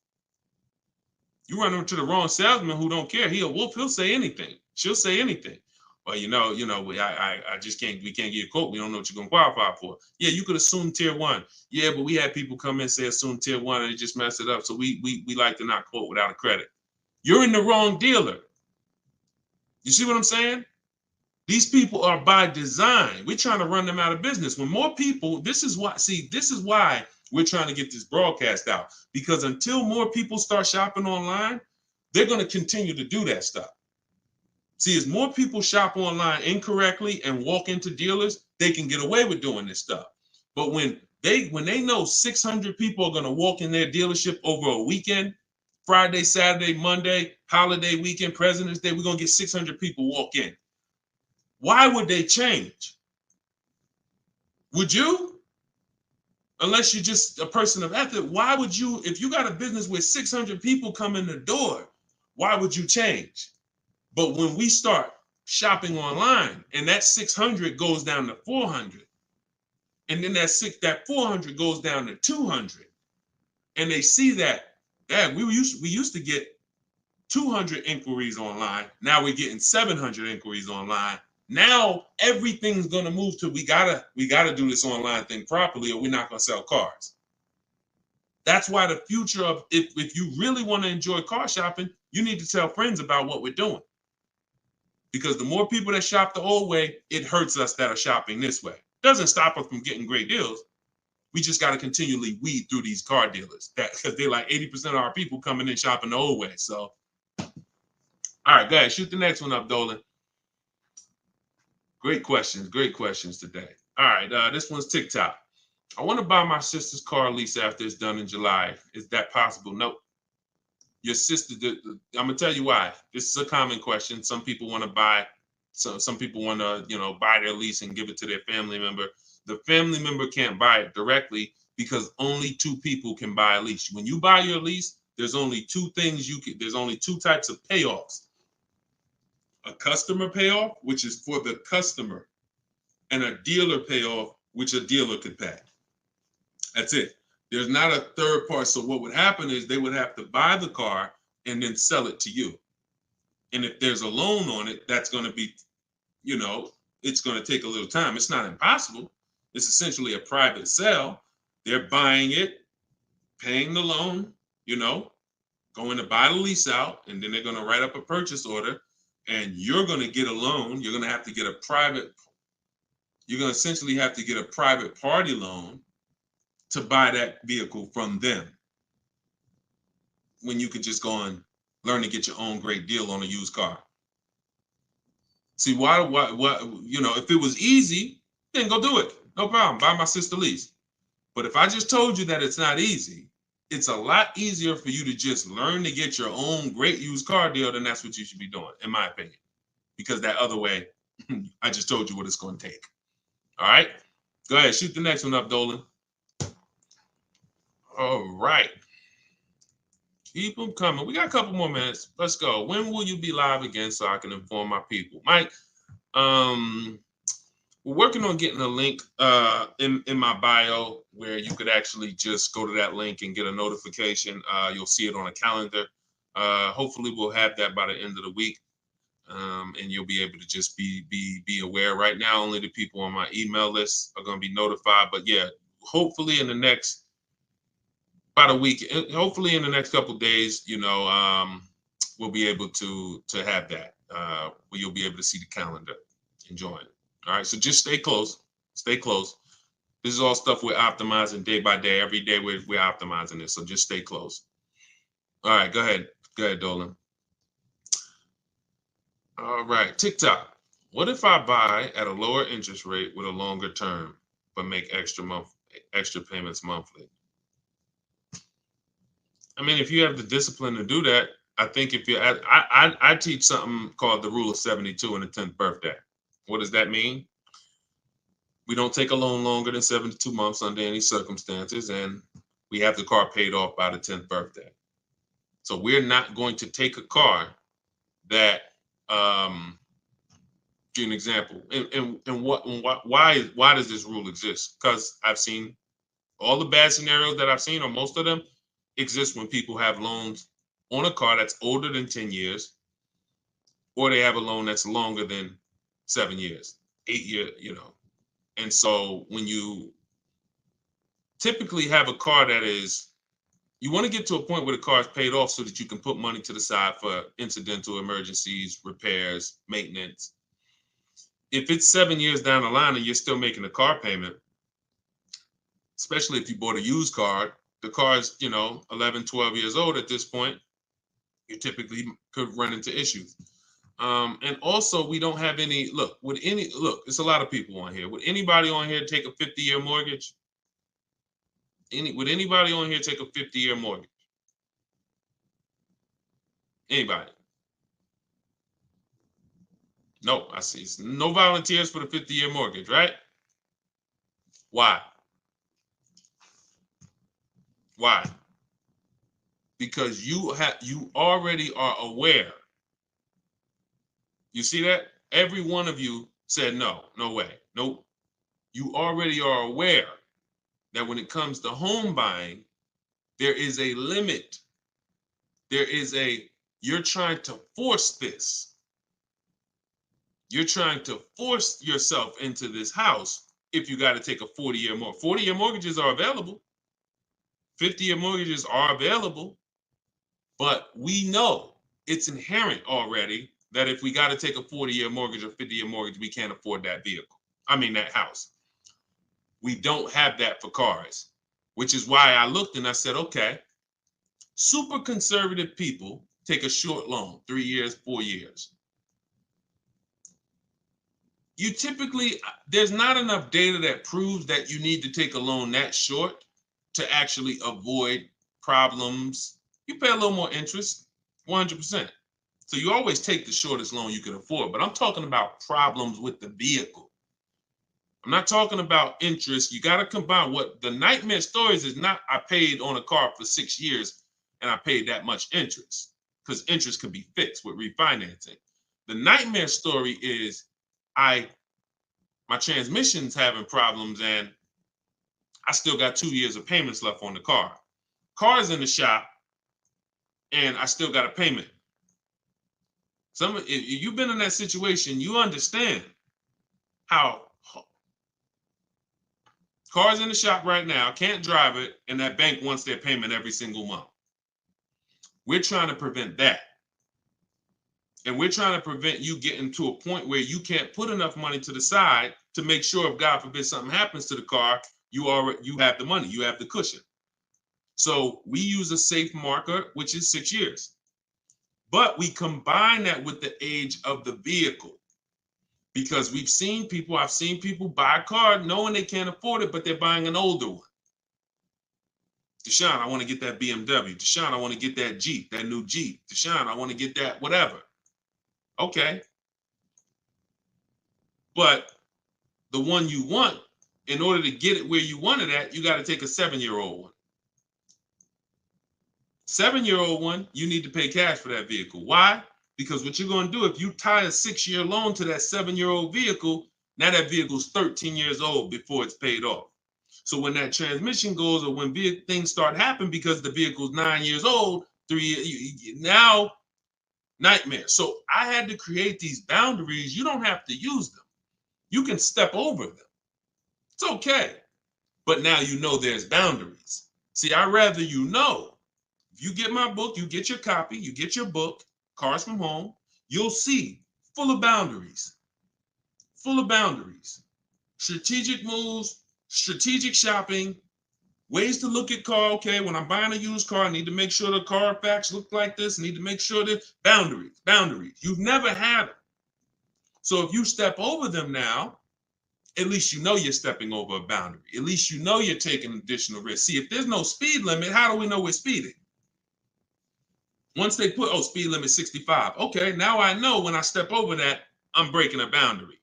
S1: You run into the wrong salesman who don't care. He'll say anything. She'll say anything. Well, I just can't, we can't get a quote. We don't know what you're going to qualify for. Yeah, you could assume tier one. Yeah, but we had people come in and say assume tier one and it just messed it up. So we like to not quote without a credit. You're in the wrong dealer. You see what I'm saying? These people are by design. We're trying to run them out of business. When more people, this is why we're trying to get this broadcast out. Because until more people start shopping online, they're going to continue to do that stuff. See, as more people shop online incorrectly and walk into dealers, they can get away with doing this stuff. But when they know 600 people are going to walk in their dealership over a weekend, Friday, Saturday, Monday, holiday weekend, President's Day, we're going to get 600 people walk in. Why would they change? Would you? Unless you're just a person of ethic, why would you, if you got a business where 600 people come in the door, why would you change? But when we start shopping online and that 600 goes down to 400, and then that 400 goes down to 200, and they see that, we used to get 200 inquiries online. Now we're getting 700 inquiries online. Now everything's gonna move to we gotta do this online thing properly, or we're not gonna sell cars. That's why the future of if you really want to enjoy car shopping, you need to tell friends about what we're doing. Because the more people that shop the old way, it hurts us that are shopping this way. Doesn't stop us from getting great deals. We just got to continually weed through these car dealers because they're like 80% of our people coming in shopping the old way. So, all right, go ahead, shoot the next one up, Dolan. Great questions today. All right, this one's TikTok. I want to buy my sister's car lease after it's done in July. Is that possible? Nope. Your sister, I'm gonna tell you why. This is a common question. Some people want to buy, some people want to, buy their lease and give it to their family member. The family member can't buy it directly because only two people can buy a lease. When you buy your lease, there's only two things there's only two types of payoffs. A customer payoff, which is for the customer, and a dealer payoff, which a dealer could pay. That's it. There's not a third part. So what would happen is they would have to buy the car and then sell it to you. And if there's a loan on it, that's going to be, it's going to take a little time. It's not impossible. It's essentially a private sale. They're buying it, paying the loan, going to buy the lease out, and then they're going to write up a purchase order, and you're going to get a loan. You're going to have to get you're going to essentially have to get a private party loan to buy that vehicle from them, when you could just go and learn to get your own great deal on a used car. See, why, if it was easy, then go do it. No problem. Buy my sister lease. But if I just told you that it's not easy, it's a lot easier for you to just learn to get your own great used car deal, then that's what you should be doing, in my opinion. Because that other way, I just told you what it's going to take. All right? Go ahead. Shoot the next one up, Dolan. All right. Keep them coming. We got a couple more minutes. Let's go. When will you be live again so I can inform my people? Mike, we're working on getting a link in my bio where you could actually just go to that link and get a notification. You'll see it on a calendar. Hopefully we'll have that by the end of the week. And you'll be able to just be aware. Right now, only the people on my email list are going to be notified. But yeah, hopefully in the next about a week. Hopefully in the next couple of days, we'll be able to have that. Where you'll be able to see the calendar and join. All right, so just stay close. Stay close. This is all stuff we're optimizing day by day. Every day we're optimizing this, so just stay close. All right, go ahead. Go ahead, Dolan. All right, TikTok. What if I buy at a lower interest rate with a longer term, but make extra payments monthly? I mean, if you have the discipline to do that, I think if you, I teach something called the rule of 72 in the 10th birthday. What does that mean? We don't take a loan longer than 72 months under any circumstances, and we have the car paid off by the 10th birthday. So we're not going to take a car that, give an example, why does this rule exist? Because I've seen all the bad scenarios that I've seen, or most of them, exist when people have loans on a car that's older than 10 years, or they have a loan that's longer than 7 years, 8 years, And so when you typically have a car that is, you want to get to a point where the car is paid off so that you can put money to the side for incidental emergencies, repairs, maintenance. If it's 7 years down the line and you're still making a car payment, especially if you bought a used car, the car is, 11, 12 years old at this point, you typically could run into issues. And also we don't have any, it's a lot of people on here. Would anybody on here take a 50-year mortgage? Would anybody on here take a 50-year mortgage? Anybody? No, I see. No volunteers for the 50-year mortgage, right? Why? Why? Because you already are aware. You see that? Every one of you said no way, nope. You already are aware that when it comes to home buying, there is a limit. You're trying to force this. You're trying to force yourself into this house if you got to take a 40-year mortgage. 40-year mortgages are available. 50-year mortgages are available. But we know it's inherent already that if we got to take a 40-year mortgage or 50-year mortgage, we can't afford that that house. We don't have that for cars, which is why I looked and I said, okay, super conservative people take a short loan, 3 years, 4 years. You typically, there's not enough data that proves that you need to take a loan that short to actually avoid problems. You pay a little more interest, 100%. So you always take the shortest loan you can afford, but I'm talking about problems with the vehicle. I'm not talking about interest. You got to combine what the nightmare stories is not, I paid on a car for 6 years and I paid that much interest, because interest can be fixed with refinancing. The nightmare story is my transmission's having problems and I still got 2 years of payments left on the car. Car's in the shop and I still got a payment. If you've been in that situation, you understand how car's in the shop right now, can't drive it, and that bank wants their payment every single month. We're trying to prevent that. And we're trying to prevent you getting to a point where you can't put enough money to the side to make sure if God forbid something happens to the car, you have the money, you have the cushion. So we use a safe marker, which is 6 years. But we combine that with the age of the vehicle, because I've seen people buy a car knowing they can't afford it, but they're buying an older one. Deshone, I want to get that BMW. Deshone, I want to get that Jeep, that new Jeep. Deshone, I want to get that whatever. Okay. But the one you want, in order to get it where you want it at, you got to take a 7-year-old one. 7-year-old one, you need to pay cash for that vehicle. Why? Because what you're going to do, if you tie a 6-year loan to that 7-year-old vehicle, now that vehicle's 13 years old before it's paid off. So when that transmission goes, or when things start happening because the vehicle's 9 years old, 3 years, now nightmare. So I had to create these boundaries. You don't have to use them. You can step over them. It's okay. But now you know there's boundaries. See, I'd rather you know. If you get my book, you get your copy, you get your book, Cars from Home, you'll see full of boundaries. Full of boundaries. Strategic moves, strategic shopping, ways to look at car. Okay, when I'm buying a used car, I need to make sure the Carfax look like this. I need to make sure that boundaries. You've never had them. So if you step over them now, at least you know you're stepping over a boundary. At least you know you're taking additional risk. See, if there's no speed limit, how do we know we're speeding? Once they put, oh, speed limit 65. Okay, now I know when I step over that, I'm breaking a boundary.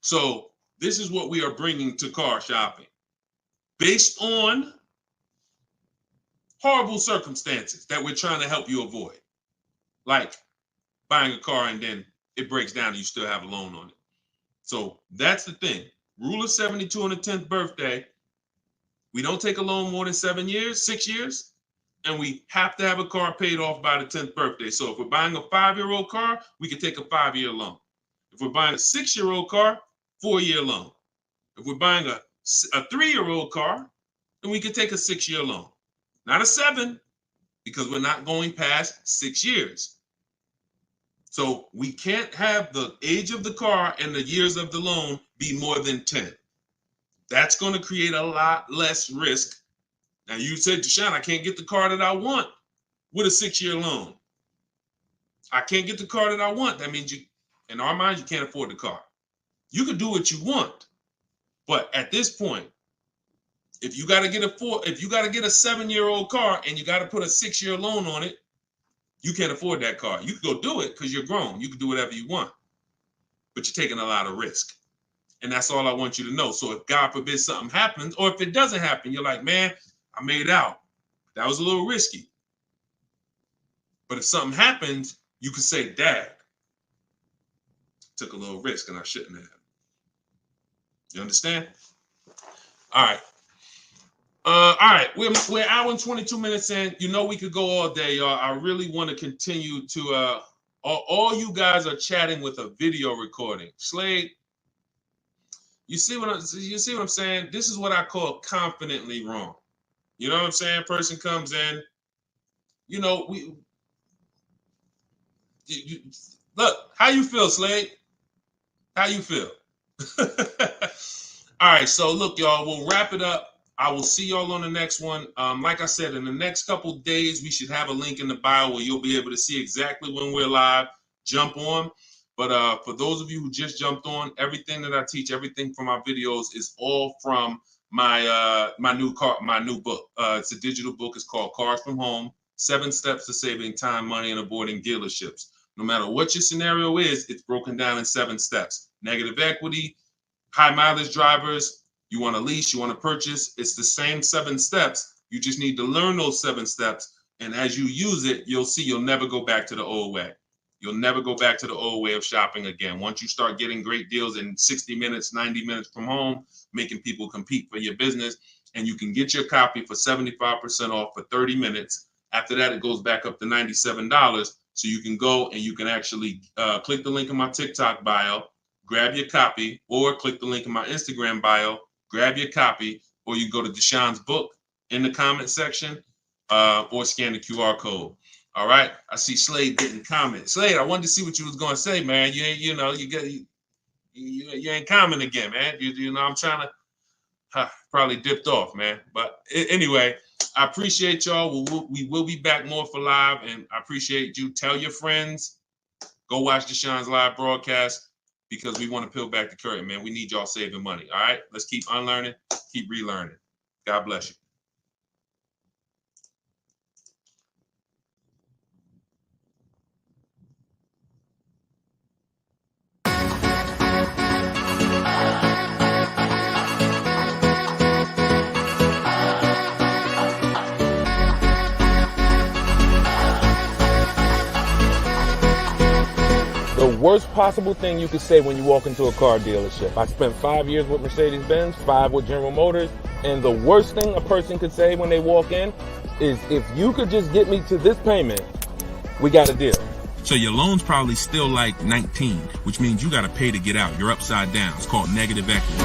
S1: So this is what we are bringing to car shopping. Based on horrible circumstances that we're trying to help you avoid. Like buying a car and then it breaks down and you still have a loan on it. So that's the thing. Rule of 72 on the 10th birthday. We don't take a loan more than 6 years, and we have to have a car paid off by the 10th birthday. So if we're buying a 5-year-old car, we can take a 5-year loan. If we're buying a 6-year-old car, 4-year loan. If we're buying a 3-year-old car, then we can take a 6-year loan. Not a 7, because we're not going past 6 years. So we can't have the age of the car and the years of the loan be more than 10. That's going to create a lot less risk. Now you said, Deshone, I can't get the car that I want with a 6-year loan. I can't get the car that I want. That means you, in our minds, you can't afford the car. You can do what you want, but at this point, if you got to get a 7-year-old car and you got to put a 6-year loan on it, you can't afford that car. You can go do it because you're grown. You can do whatever you want, but you're taking a lot of risk. And that's all I want you to know. So if God forbid something happens, or if it doesn't happen, you're like, man, I made out. That was a little risky. But if something happens, you can say, Dad, took a little risk and I shouldn't have. You understand? All right. All right, we're an hour and 22 minutes in. You know we could go all day, y'all. I really want to continue to. All you guys are chatting with a video recording. Slade, you see what I'm saying? This is what I call confidently wrong. You know what I'm saying? Person comes in. You know look. How you feel, Slade? How you feel? All right, so look, y'all. We'll wrap it up. I will see y'all on the next one. Like I said, in the next couple days, we should have a link in the bio where you'll be able to see exactly when we're live. Jump on. But for those of you who just jumped on, everything that I teach, everything from my videos is all from my new book. It's a digital book. It's called Cars from Home: 7 Steps to Saving Time, Money, and Avoiding Dealerships. No matter what your scenario is, it's broken down in 7 steps. Negative equity, high mileage drivers. You want to lease, you want to purchase, it's the same 7 steps. You just need to learn those 7 steps. And as you use it, you'll see you'll never go back to the old way. You'll never go back to the old way of shopping again. Once you start getting great deals in 60 minutes, 90 minutes from home, making people compete for your business, and you can get your copy for 75% off for 30 minutes. After that, it goes back up to $97. So you can go and you can actually click the link in my TikTok bio, grab your copy, or click the link in my Instagram bio, grab your copy, or you go to Deshone's book in the comment section, or scan the QR code. All right. I see Slade getting comments. Slade, I wanted to see what you was going to say, man. You ain't, you ain't comment again, man. You know, I'm trying to probably dipped off, man. But anyway, I appreciate y'all. We will be back more for live, and I appreciate you. Tell your friends. Go watch Deshone's live broadcast, because we want to peel back the curtain, man. We need y'all saving money, all right? Let's keep unlearning, keep relearning. God bless you.
S2: The worst possible thing you could say when you walk into a car dealership. I spent 5 years with Mercedes-Benz, 5 with General Motors, and the worst thing a person could say when they walk in is, if you could just get me to this payment, we got a deal.
S3: So your loan's probably still like 19, which means you got to pay to get out. You're upside down. It's called negative equity.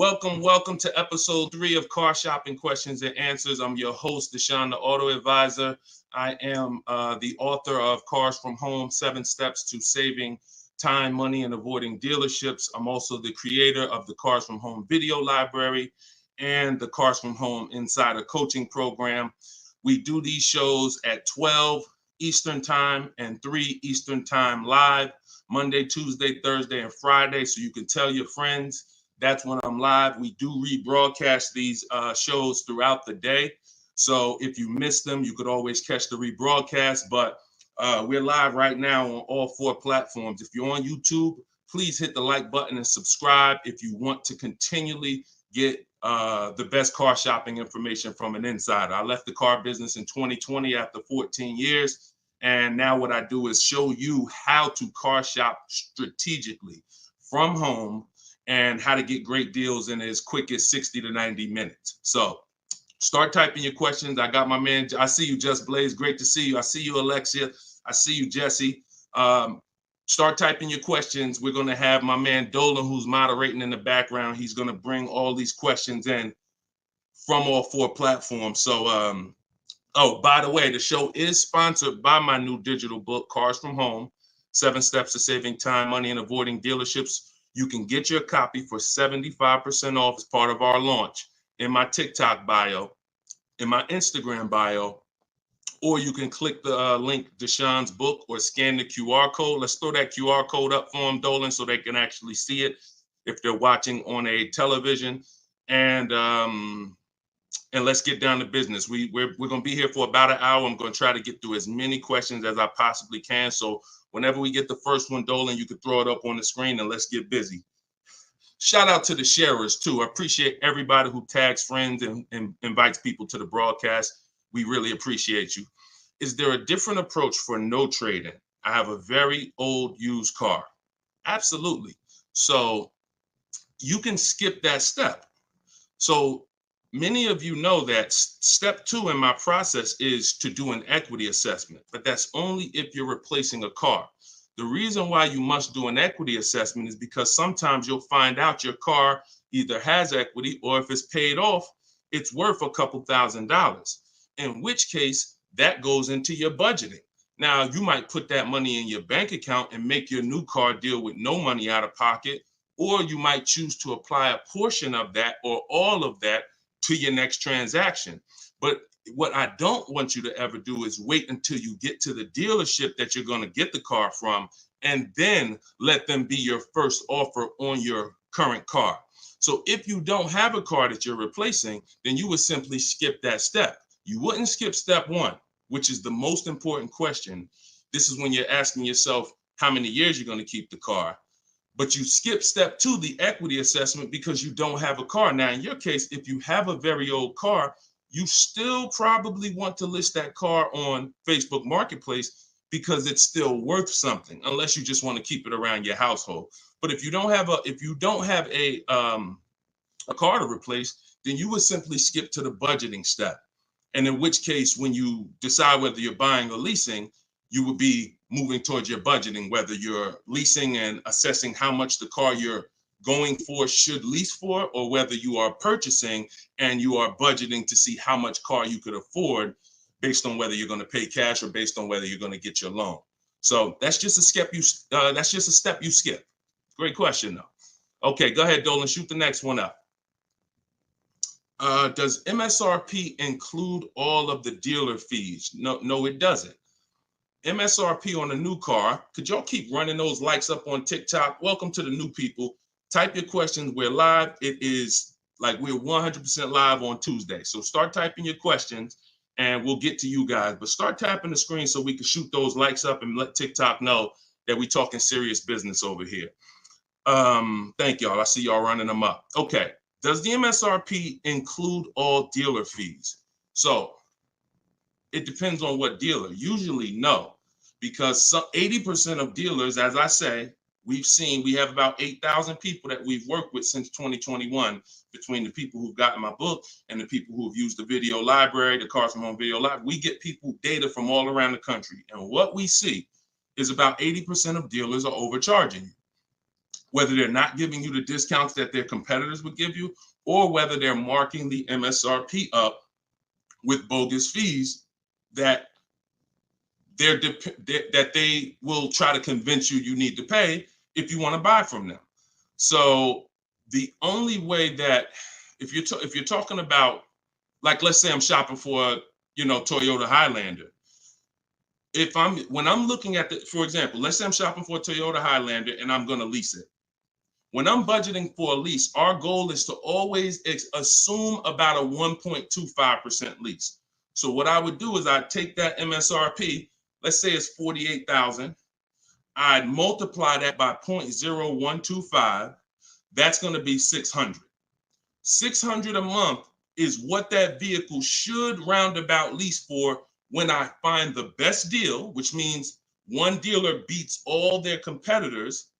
S1: welcome to episode 3 of Car Shopping Questions and Answers. I'm your host, Deshone the Auto Advisor. I am the author of Cars from Home, 7 Steps to Saving Time, Money, and Avoiding Dealerships. I'm also the creator of the Cars from Home video library and the Cars from Home Insider Coaching Program. We do these shows at 12 Eastern Time and 3 Eastern Time live, Monday, Tuesday, Thursday, and Friday. So you can tell your friends that's when I'm live. We do rebroadcast these shows throughout the day. So if you miss them, you could always catch the rebroadcast. But we're live right now on all 4 platforms. If you're on YouTube, please hit the like button and subscribe if you want to continually get the best car shopping information from an insider. I left the car business in 2020 after 14 years. And now what I do is show you how to car shop strategically from home and how to get great deals in as quick as 60 to 90 minutes. So start typing your questions. I got my man. I see you, Just Blaze. Great to see you. I see you, Alexia. I see you, Jesse. Start typing your questions. We're going to have my man Dolan, who's moderating in the background. He's going to bring all these questions in from all 4 platforms. So, oh, by the way, the show is sponsored by my new digital book, Cars from Home, 7 Steps to Saving Time, Money, and Avoiding Dealerships. You can get your copy for 75% off as part of our launch in my TikTok bio, in my Instagram bio, or you can click the link, Deshone's book, or scan the QR code. Let's throw that QR code up for them, Dolan, so they can actually see it if they're watching on a television. And let's get down to business. We're going to be here for about an hour. I'm going to try to get through as many questions as I possibly can. So whenever we get the first one, Dolan, you can throw it up on the screen and let's get busy. Shout out to the sharers too. I appreciate everybody who tags friends and invites people to the broadcast. We really appreciate you. Is there a different approach for no trading? I have a very old used car. Absolutely. So you can skip that step. So many of you know that step 2 in my process is to do an equity assessment, but that's only if you're replacing a car. The reason why you must do an equity assessment is because sometimes you'll find out your car either has equity or if it's paid off, it's worth a couple $1,000s, in which case that goes into your budgeting. Now, you might put that money in your bank account and make your new car deal with no money out of pocket, or you might choose to apply a portion of that or all of that to your next transaction. But what I don't want you to ever do is wait until you get to the dealership that you're going to get the car from and then let them be your first offer on your current car. So if you don't have a car that you're replacing, then you would simply skip that step. You wouldn't skip step 1, which is the most important question. This is when you're asking yourself how many years you're going to keep the car. But you skip step 2, the equity assessment, because you don't have a car. Now, in your case, if you have a very old car, you still probably want to list that car on Facebook Marketplace because it's still worth something, unless you just want to keep it around your household. But if you don't have a car to replace, then you would simply skip to the budgeting step. And in which case, when you decide whether you're buying or leasing, you would be moving towards your budgeting, whether you're leasing and assessing how much the car you're going for should lease for, or whether you are purchasing and you are budgeting to see how much car you could afford based on whether you're going to pay cash or based on whether you're going to get your loan. So that's just a step you skip. Great question though. Okay, go ahead, Dolan, shoot the next one up. Does MSRP include all of the dealer fees? No, it doesn't. MSRP on a new car. Could y'all keep running those likes up on TikTok? Welcome to the new people. Type your questions. We're live. It is like we're 100% live on Tuesday. So start typing your questions and we'll get to you guys. But start tapping the screen so we can shoot those likes up and let TikTok know that we're talking serious business over here. Thank y'all. I see y'all running them up. Okay. Does the MSRP include all dealer fees? So it depends on what dealer. Usually no, because 80% of dealers, as I say, we have about 8,000 people that we've worked with since 2021, between the people who've gotten my book and the people who've used the video library, the Cars from Home video library. We get people data from all around the country. And what we see is about 80% of dealers are overcharging you. whether they're not giving you the discounts that their competitors would give you, or whether they're marking the MSRP up with bogus fees that they will try to convince you need to pay if you want to buy from them. So the only way that, if you're talking about, like, let's say I'm shopping for, Toyota Highlander. When I'm looking at for example, let's say I'm shopping for a Toyota Highlander and I'm going to lease it. When I'm budgeting for a lease, our goal is to always assume about a 1.25% lease. So what I would do is I'd take that MSRP, let's say it's $48,000. I'd multiply that by 0.0125. That's going to be $600. $600 a month is what that vehicle should roundabout lease for when I find the best deal, which means one dealer beats all their competitors.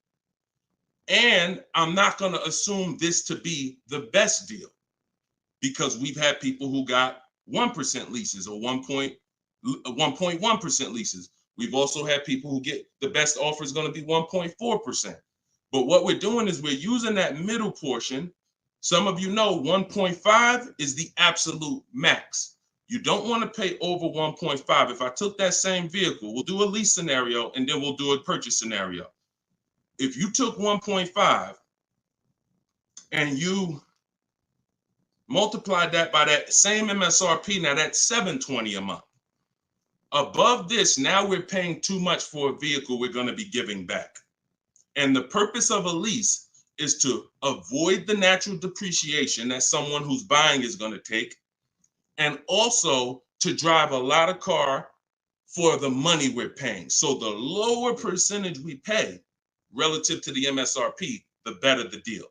S1: And I'm not going to assume this to be the best deal, because we've had people who got 1% leases or 1.1% leases. We've also had people who get the best offer is going to be 1.4%. But what we're doing is we're using that middle portion. Some of you know 1.5 is the absolute max. You don't want to pay over 1.5. If I took that same vehicle, we'll do a lease scenario and then we'll do a purchase scenario. If you took 1.5 and you multiplied that by that same MSRP, now that's $720 a month. Above this, now we're paying too much for a vehicle we're going to be giving back. And the purpose of a lease is to avoid the natural depreciation that someone who's buying is going to take, and also to drive a lot of car for the money we're paying. So the lower percentage we pay relative to the MSRP, the better the deal.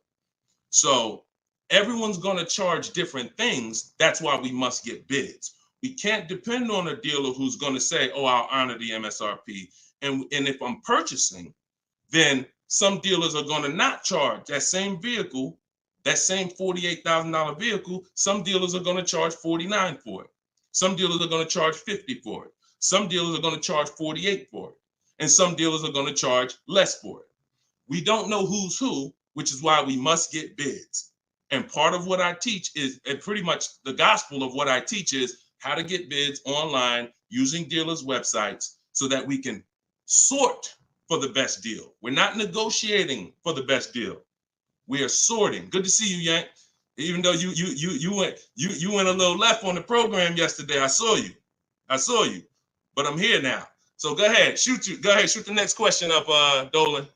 S1: So everyone's going to charge different things. That's why we must get bids. We can't depend on a dealer who's going to say, oh, I'll honor the MSRP. And if I'm purchasing, then some dealers are going to not charge that same vehicle, that same $48,000 vehicle. Some dealers are going to charge $49,000 for it. Some dealers are going to charge $50,000 for it. Some dealers are going to charge $48,000 for it. And some dealers are going to charge less for it. We don't know who's who, which is why we must get bids. And part of what I teach is, and pretty much the gospel of what I teach is how to get bids online using dealers' websites so that we can sort for the best deal. We're not negotiating for the best deal. We are sorting. Good to see you, Yank. Even though you went a little left on the program yesterday, I saw you. But I'm here now. So go ahead, shoot the next question up, Dolan.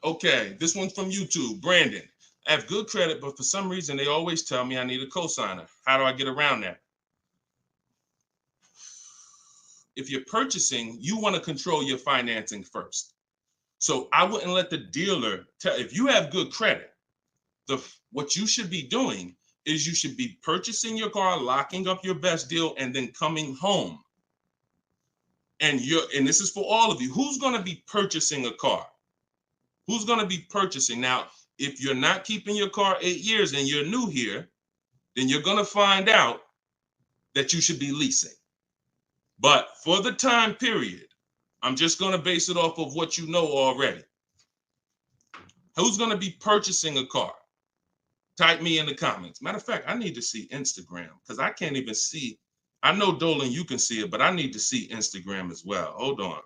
S1: Okay, this one's from YouTube. Brandon, I have good credit, but for some reason they always tell me I need a cosigner. How do I get around that? If you're purchasing, you want to control your financing first. So I wouldn't let the dealer tell. If you have good credit, what you should be doing is you should be purchasing your car, locking up your best deal, and then coming home. And this is for all of you. Who's going to be purchasing a car? Who's going to be purchasing? Now, if you're not keeping your car 8 years and you're new here, then you're going to find out that you should be leasing. But for the time period, I'm just going to base it off of what you know already. Who's going to be purchasing a car? Type me in the comments. Matter of fact, I need to see Instagram because I can't even see. I know, Dolan, you can see it, but I need to see Instagram as well. Hold on.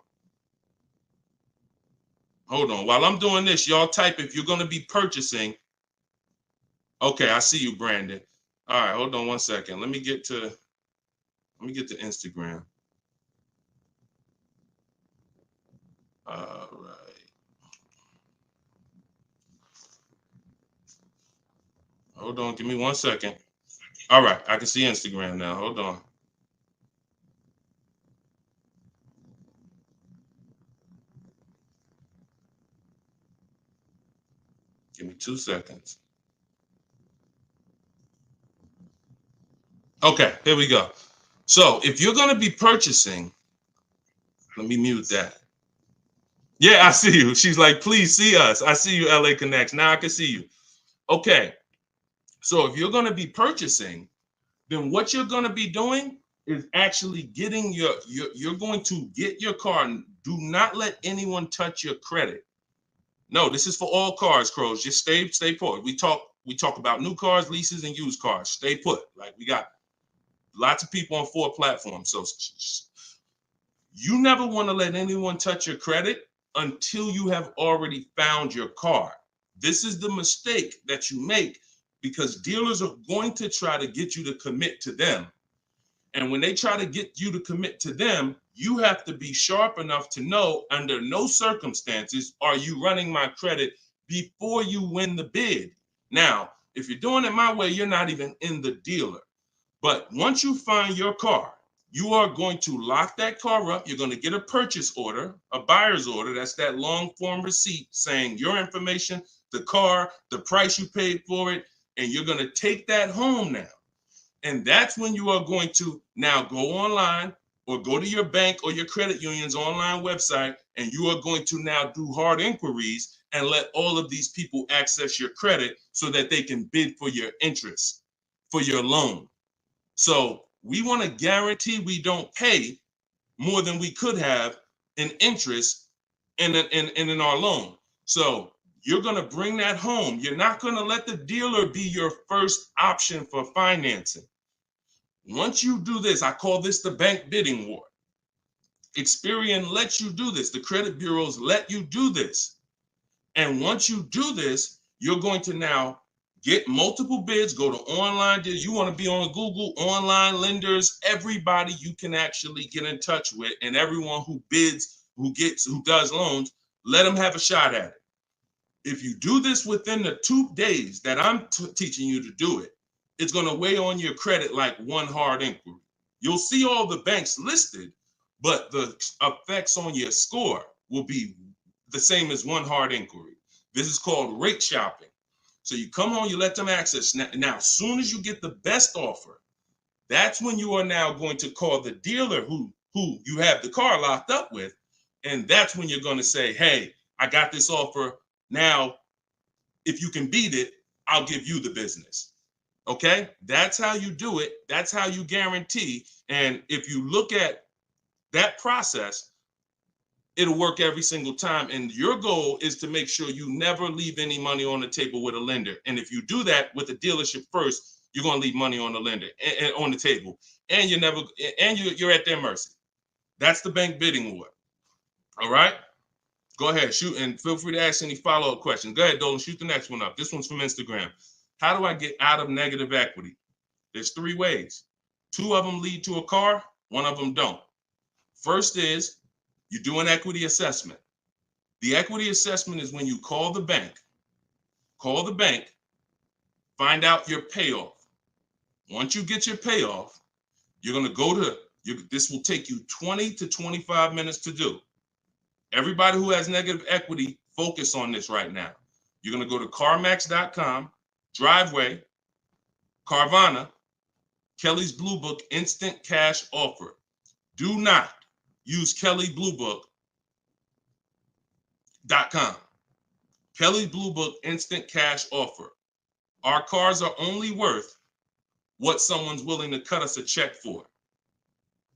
S1: While I'm doing this, y'all type if you're going to be purchasing. Okay, I see you, Brandon. All right, hold on one second. Let me get to Instagram. All right. Hold on, give me 1 second. All right, I can see Instagram now. Hold on. Give me 2 seconds. Okay, here we go. So if you're going to be purchasing, let me mute that. Yeah, I see you. She's like, please see us. I see you, LA Connects. Now I can see you. Okay. So if you're going to be purchasing, then what you're going to be doing is actually getting you're going to get your car. Do not let anyone touch your credit. No, this is for all cars, Crows. Just stay put. We talk about new cars, leases, and used cars. Stay put. Like, we got lots of people on 4 platforms. So you never want to let anyone touch your credit until you have already found your car. This is the mistake that you make, because dealers are going to try to get you to commit to them. And when they try to get you to commit to them, you have to be sharp enough to know, under no circumstances are you running my credit before you win the bid. Now, if you're doing it my way, you're not even in the dealer. But once you find your car, you are going to lock that car up. You're going to get a purchase order, a buyer's order. That's that long form receipt saying your information, the car, the price you paid for it, and you're going to take that home now. And that's when you are going to now go online or go to your bank or your credit union's online website, and you are going to now do hard inquiries and let all of these people access your credit so that they can bid for your interest, for your loan. So we want to guarantee we don't pay more than we could have in interest in our loan. So you're going to bring that home. You're not going to let the dealer be your first option for financing. Once you do this, I call this the bank bidding war. Experian lets you do this. The credit bureaus let you do this. And once you do this, you're going to now get multiple bids, go to online. You want to be on Google, online lenders, everybody you can actually get in touch with, and everyone who bids, who does loans, let them have a shot at it. If you do this within the 2 days that I'm teaching you to do it, it's going to weigh on your credit like one hard inquiry. You'll see all the banks listed, but the effects on your score will be the same as one hard inquiry. This is called rate shopping. So you come home, you let them access. Now, as soon as you get the best offer, that's when you are now going to call the dealer who you have the car locked up with. And that's when you're going to say, hey, I got this offer. Now, if you can beat it, I'll give you the business. Okay? That's how you do it. That's how you guarantee. And if you look at that process, it'll work every single time. And your goal is to make sure you never leave any money on the table with a lender. And if you do that with the dealership first, you're going to leave money on the lender and on the table. And you're at their mercy. That's the bank bidding war. All right? Go ahead, shoot, and feel free to ask any follow-up questions. Go ahead, Dolan, shoot the next one up. This one's from Instagram. How do I get out of negative equity? There's 3 ways. 2 of them lead to a car, 1 of them don't. First is you do an equity assessment. The equity assessment is when you call the bank, find out your payoff. Once you get your payoff, you're going to go to, this will take you 20 to 25 minutes to do. Everybody who has negative equity, focus on this right now. You're going to go to CarMax.com, Driveway, Carvana, Kelly's Blue Book Instant Cash Offer. Do not use KellyBlueBook.com. Kelly Blue Book Instant Cash Offer. Our cars are only worth what someone's willing to cut us a check for.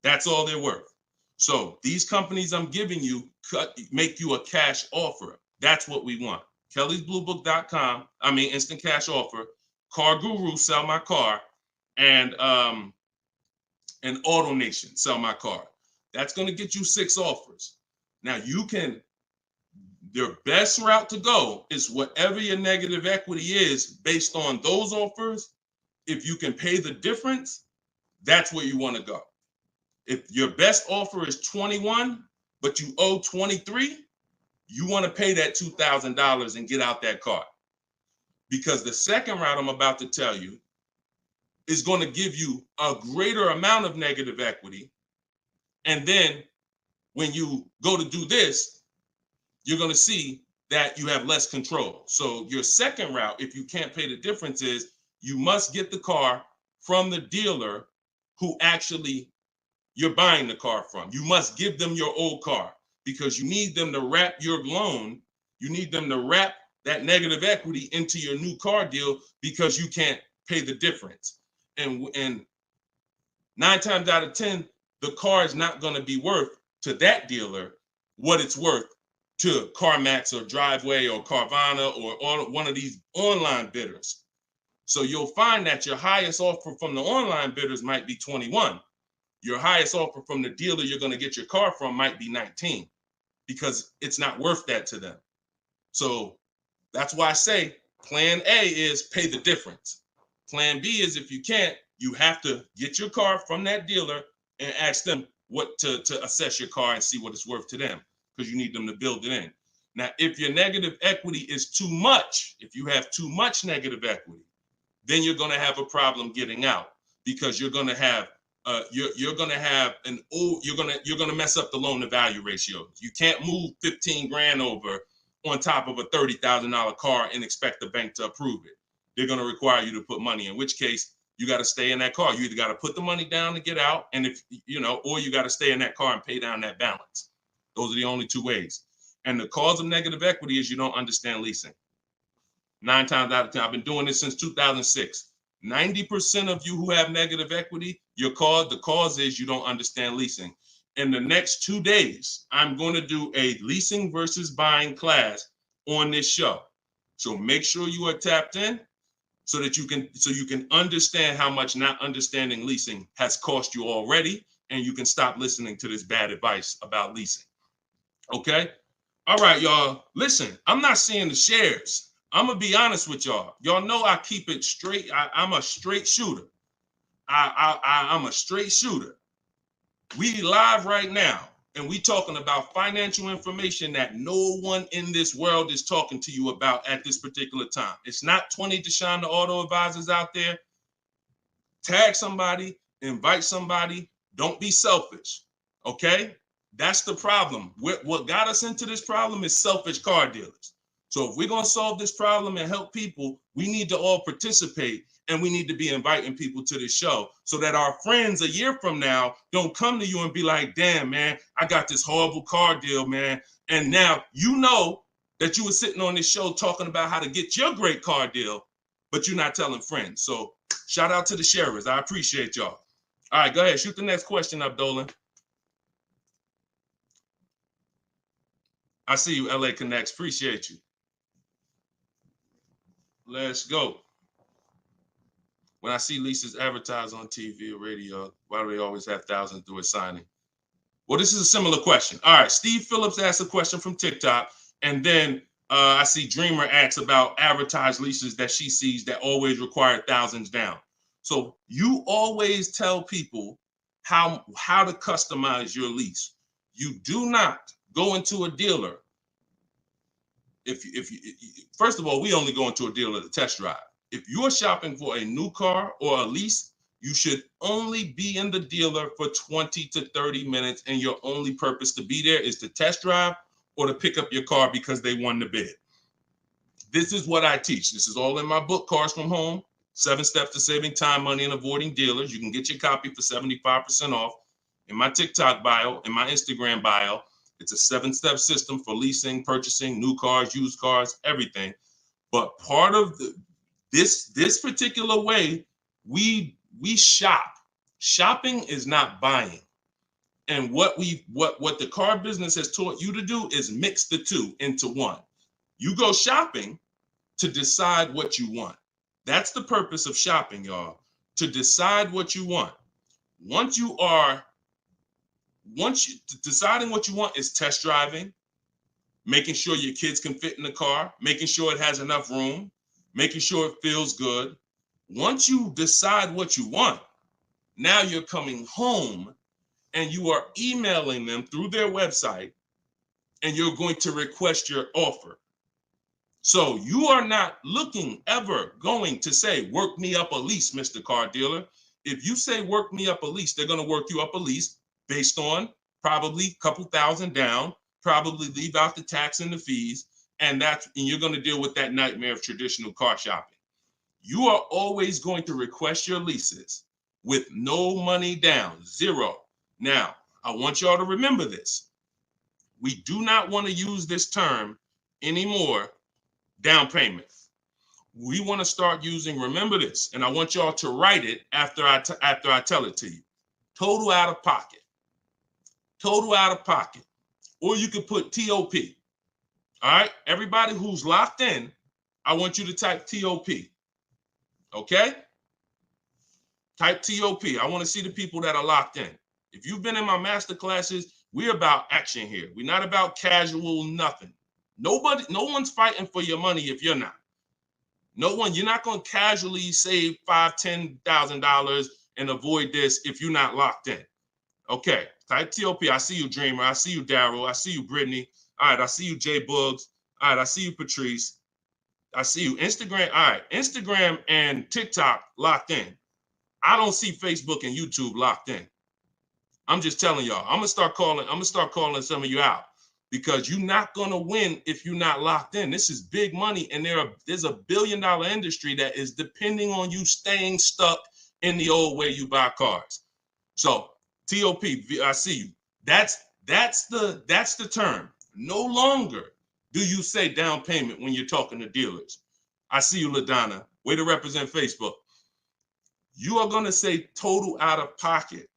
S1: That's all they're worth. So these companies I'm giving you make you a cash offer. That's what we want. Kelly'sBlueBook.com. Instant cash offer. Car Guru, sell my car, and Auto Nation, sell my car. That's going to get you 6 offers. Now your best route to go is whatever your negative equity is based on those offers. If you can pay the difference, that's where you want to go. If your best offer is 21, but you owe 23, you want to pay that $2,000 and get out that car. Because the second route I'm about to tell you is going to give you a greater amount of negative equity. And then when you go to do this, you're going to see that you have less control. So your second route, if you can't pay the difference, is you must get the car from the dealer who actually you're buying the car from. You must give them your old car because you need them to wrap your loan. You need them to wrap that negative equity into your new car deal because you can't pay the difference. And 9 times out of 10, the car is not going to be worth to that dealer what it's worth to CarMax or Driveway or Carvana or one of these online bidders. So you'll find that your highest offer from the online bidders might be 21. Your highest offer from the dealer you're going to get your car from might be 19 because it's not worth that to them. So that's why I say plan A is pay the difference. Plan B is if you can't, you have to get your car from that dealer and ask them what to assess your car and see what it's worth to them because you need them to build it in. Now, if your negative equity is too much, if you have too much negative equity, then you're going to have a problem getting out because you're going to have you're going to mess up the loan to value ratio. You can't move 15 grand over on top of a $30,000 car and expect the bank to approve it. They're going to require you to put money, in which case you got to stay in that car. You either got to put the money down to get out, and if you know, or you got to stay in that car and pay down that balance. Those are the only two ways. And the cause of negative equity is you don't understand leasing. 9 times out of 10, I've been doing this since 2006. 90% of you who have negative equity, the cause is you don't understand leasing. In the next 2 days, I'm going to do a leasing versus buying class on this show. So make sure you are tapped in so that you can understand how much not understanding leasing has cost you already, and you can stop listening to this bad advice about leasing. Okay? All right, y'all. Listen, I'm not seeing the shares. I'm going to be honest with y'all. Y'all know I keep it straight. I'm a straight shooter. I'm a straight shooter. We live right now, and we talking about financial information that no one in this world is talking to you about at this particular time. It's not 20 Deshone the Auto Advisors out there. Tag somebody, invite somebody. Don't be selfish, okay? That's the problem. What got us into this problem is selfish car dealers. So if we're going to solve this problem and help people, we need to all participate, and we need to be inviting people to this show so that our friends a year from now don't come to you and be like, damn, man, I got this horrible car deal, man. And now you know that you were sitting on this show talking about how to get your great car deal, but you're not telling friends. So shout out to the sharers. I appreciate y'all. All right, go ahead. Shoot the next question up, Dolan. I see you, LA Connects. Appreciate you. Let's go. When I see leases advertised on TV or radio, why do they always have thousands do a signing? Well, this is a similar question. All right, Steve Phillips asked a question from TikTok, and then I see Dreamer asks about advertised leases that she sees that always require thousands down. So you always tell people how to customize your lease. You do not go into a dealer. If you first of all, we only go into a dealer to test drive. If you're shopping for a new car or a lease, you should only be in the dealer for 20 to 30 minutes, and your only purpose to be there is to test drive or to pick up your car because they won the bid. This is what I teach. This is all in my book, Cars from Home, 7 Steps to Saving Time, Money, and Avoiding Dealers. You can get your copy for 75% off in my TikTok bio, in my Instagram bio. It's a 7-step system for leasing, purchasing, new cars, used cars, everything. But part of this particular way, we shop. Shopping is not buying. And what the car business has taught you to do is mix the two into one. You go shopping to decide what you want. That's the purpose of shopping, y'all, to decide what you want. Deciding what you want is test driving, making sure your kids can fit in the car, making sure it has enough room, making sure it feels good. Once you decide what you want, now you're coming home and you are emailing them through their website, and you're going to request your offer. So you are not ever going to say, work me up a lease, Mr. Car Dealer. If you say work me up a lease, they're going to work you up a lease based on probably a couple thousand down, probably leave out the tax and the fees, and you're going to deal with that nightmare of traditional car shopping. You are always going to request your leases with no money down, zero. Now, I want y'all to remember this. We do not want to use this term anymore, down payment. We want to start using, remember this, and I want y'all to write it after I tell it to you. Total out of pocket. Total out of pocket. Or you could put TOP. All right? Everybody who's locked in, I want you to type TOP. Okay? Type TOP. I want to see the people that are locked in. If you've been in my master classes, we're about action here. We're not about casual nothing. No one's fighting for your money if you're not. No one, you're not going to casually save $5,000, $10,000 and avoid this if you're not locked in. Okay, type TOP. I see you, Dreamer. I see you, Daryl. I see you, Brittany. All right, I see you, Jay Buggs. All right, I see you, Patrice. I see you, Instagram. All right, Instagram and TikTok locked in. I don't see Facebook and YouTube locked in. I'm just telling y'all. I'm gonna start calling some of you out because you're not gonna win if you're not locked in. This is big money, and there's a $1 billion industry that is depending on you staying stuck in the old way you buy cars. So TOP, I see you. That's the term. No longer do you say down payment when you're talking to dealers. I see you, LaDonna. Way to represent Facebook. You are gonna say total out of pocket.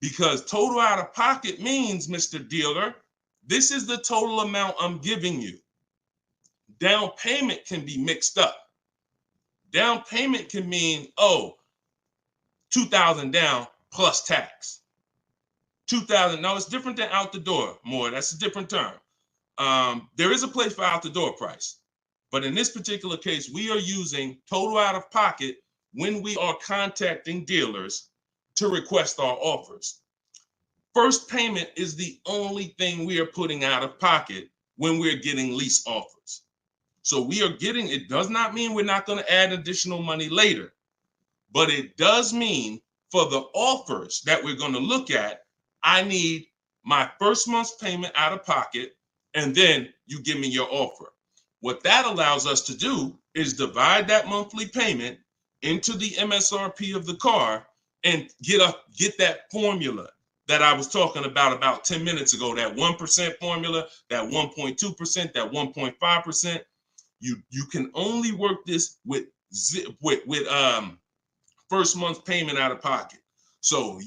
S1: Because total out of pocket means, Mr. Dealer, this is the total amount I'm giving you. Down payment can be mixed up. Down payment can mean, oh, $2,000 down plus tax. $2,000, no, it's different than out the door, more. That's a different term. There is a place for out the door price. But in this particular case, we are using total out of pocket when we are contacting dealers to request our offers. First payment is the only thing we are putting out of pocket when we're getting lease offers. So we are getting, it does not mean we're not going to add additional money later, but it does mean for the offers that we're going to look at, I need my first month's payment out of pocket, and then you give me your offer. What that allows us to do is divide that monthly payment into the MSRP of the car and get that formula that I was talking about 10 minutes ago, that 1% formula, that 1.2%, that 1.5%. You can only work this with first month's payment out of pocket. So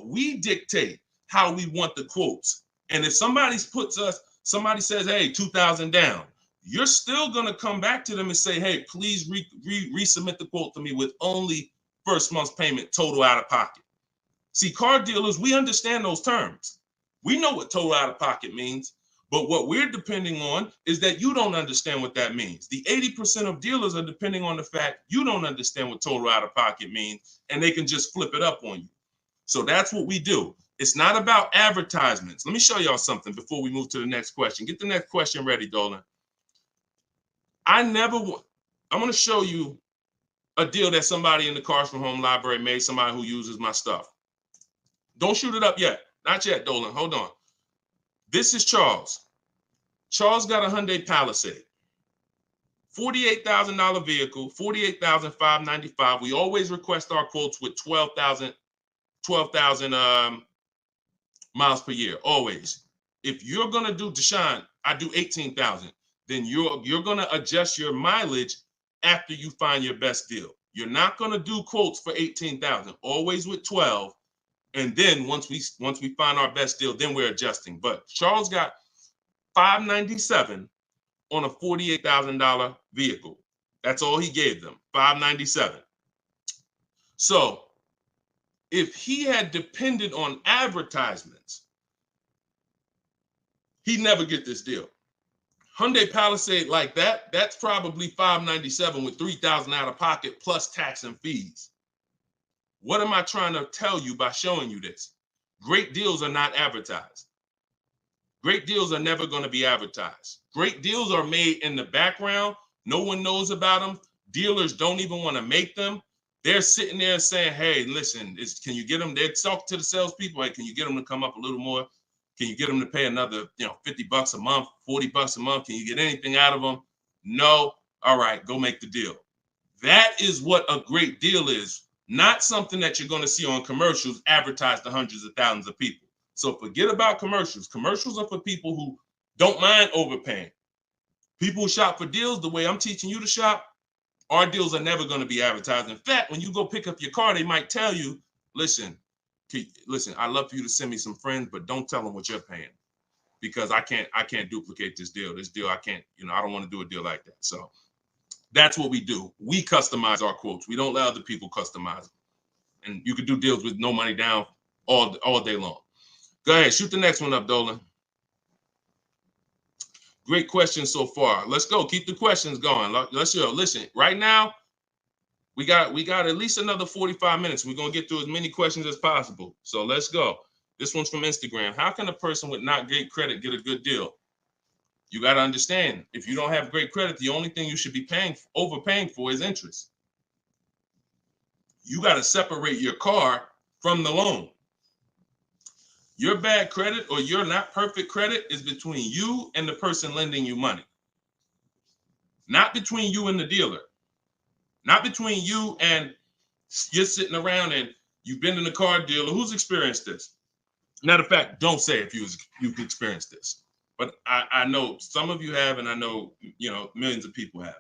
S1: we dictate how we want the quotes. And if somebody says, hey, 2,000 down, you're still going to come back to them and say, hey, please resubmit the quote to me with only first month's payment total out of pocket. See, car dealers, we understand those terms. We know what total out of pocket means, but what we're depending on is that you don't understand what that means. The 80% of dealers are depending on the fact you don't understand what total out of pocket means, and they can just flip it up on you. So that's what we do. It's not about advertisements. Let me show y'all something before we move to the next question. Get the next question ready, Dolan. I'm going to show you a deal that somebody in the Cars from Home library made, somebody who uses my stuff. Don't shoot it up yet. Not yet, Dolan. Hold on. This is Charles. Charles got a Hyundai Palisade. $48,000 vehicle, $48,595. We always request our quotes with 12,000 miles per year, always. If you're going to do, Deshone, I do 18,000. Then you're going to adjust your mileage after you find your best deal. You're not going to do quotes for 18,000, always with 12. And then once we find our best deal, then we're adjusting. But Charles got $597 on a $48,000 vehicle. That's all he gave them, $597. So if he had depended on advertisements, he'd never get this deal. Hyundai Palisade like that, that's probably $597 with $3,000 out of pocket plus tax and fees. What am I trying to tell you by showing you this? Great deals are not advertised. Great deals are never going to be advertised. Great deals are made in the background. No one knows about them. Dealers don't even want to make them. They're sitting there saying, hey, listen, can you get them? They talk to the salespeople. Hey, can you get them to come up a little more? Can you get them to pay another, $50 a month, $40 a month? Can you get anything out of them? No. All right, go make the deal. That is what a great deal is. Not something that you're going to see on commercials advertised to hundreds of thousands of people. So forget about commercials. Commercials are for people who don't mind overpaying. People who shop for deals the way I'm teaching you to shop, our deals are never going to be advertised. In fact, when you go pick up your car, they might tell you, listen, Listen, I'd love for you to send me some friends, but don't tell them what you're paying, because I can't duplicate this deal. This deal, I can't, I don't want to do a deal like that. So that's what we do. We customize our quotes. We don't let other people customize them. And you can do deals with no money down all day long. Go ahead, shoot the next one up, Dolan. Great questions so far. Let's go. Keep the questions going. Let's go. Listen, right now, we got at least another 45 minutes. We're going to get through as many questions as possible. So let's go. This one's from Instagram. How can a person with not great credit get a good deal? You got to understand, if you don't have great credit, the only thing you should be overpaying for is interest. You got to separate your car from the loan. Your bad credit or your not perfect credit is between you and the person lending you money. Not between you and the dealer. Not between you and you're sitting around and you've been in a car dealer. Who's experienced this? Matter of fact, don't say if you've experienced this. But I know some of you have, and I know, millions of people have.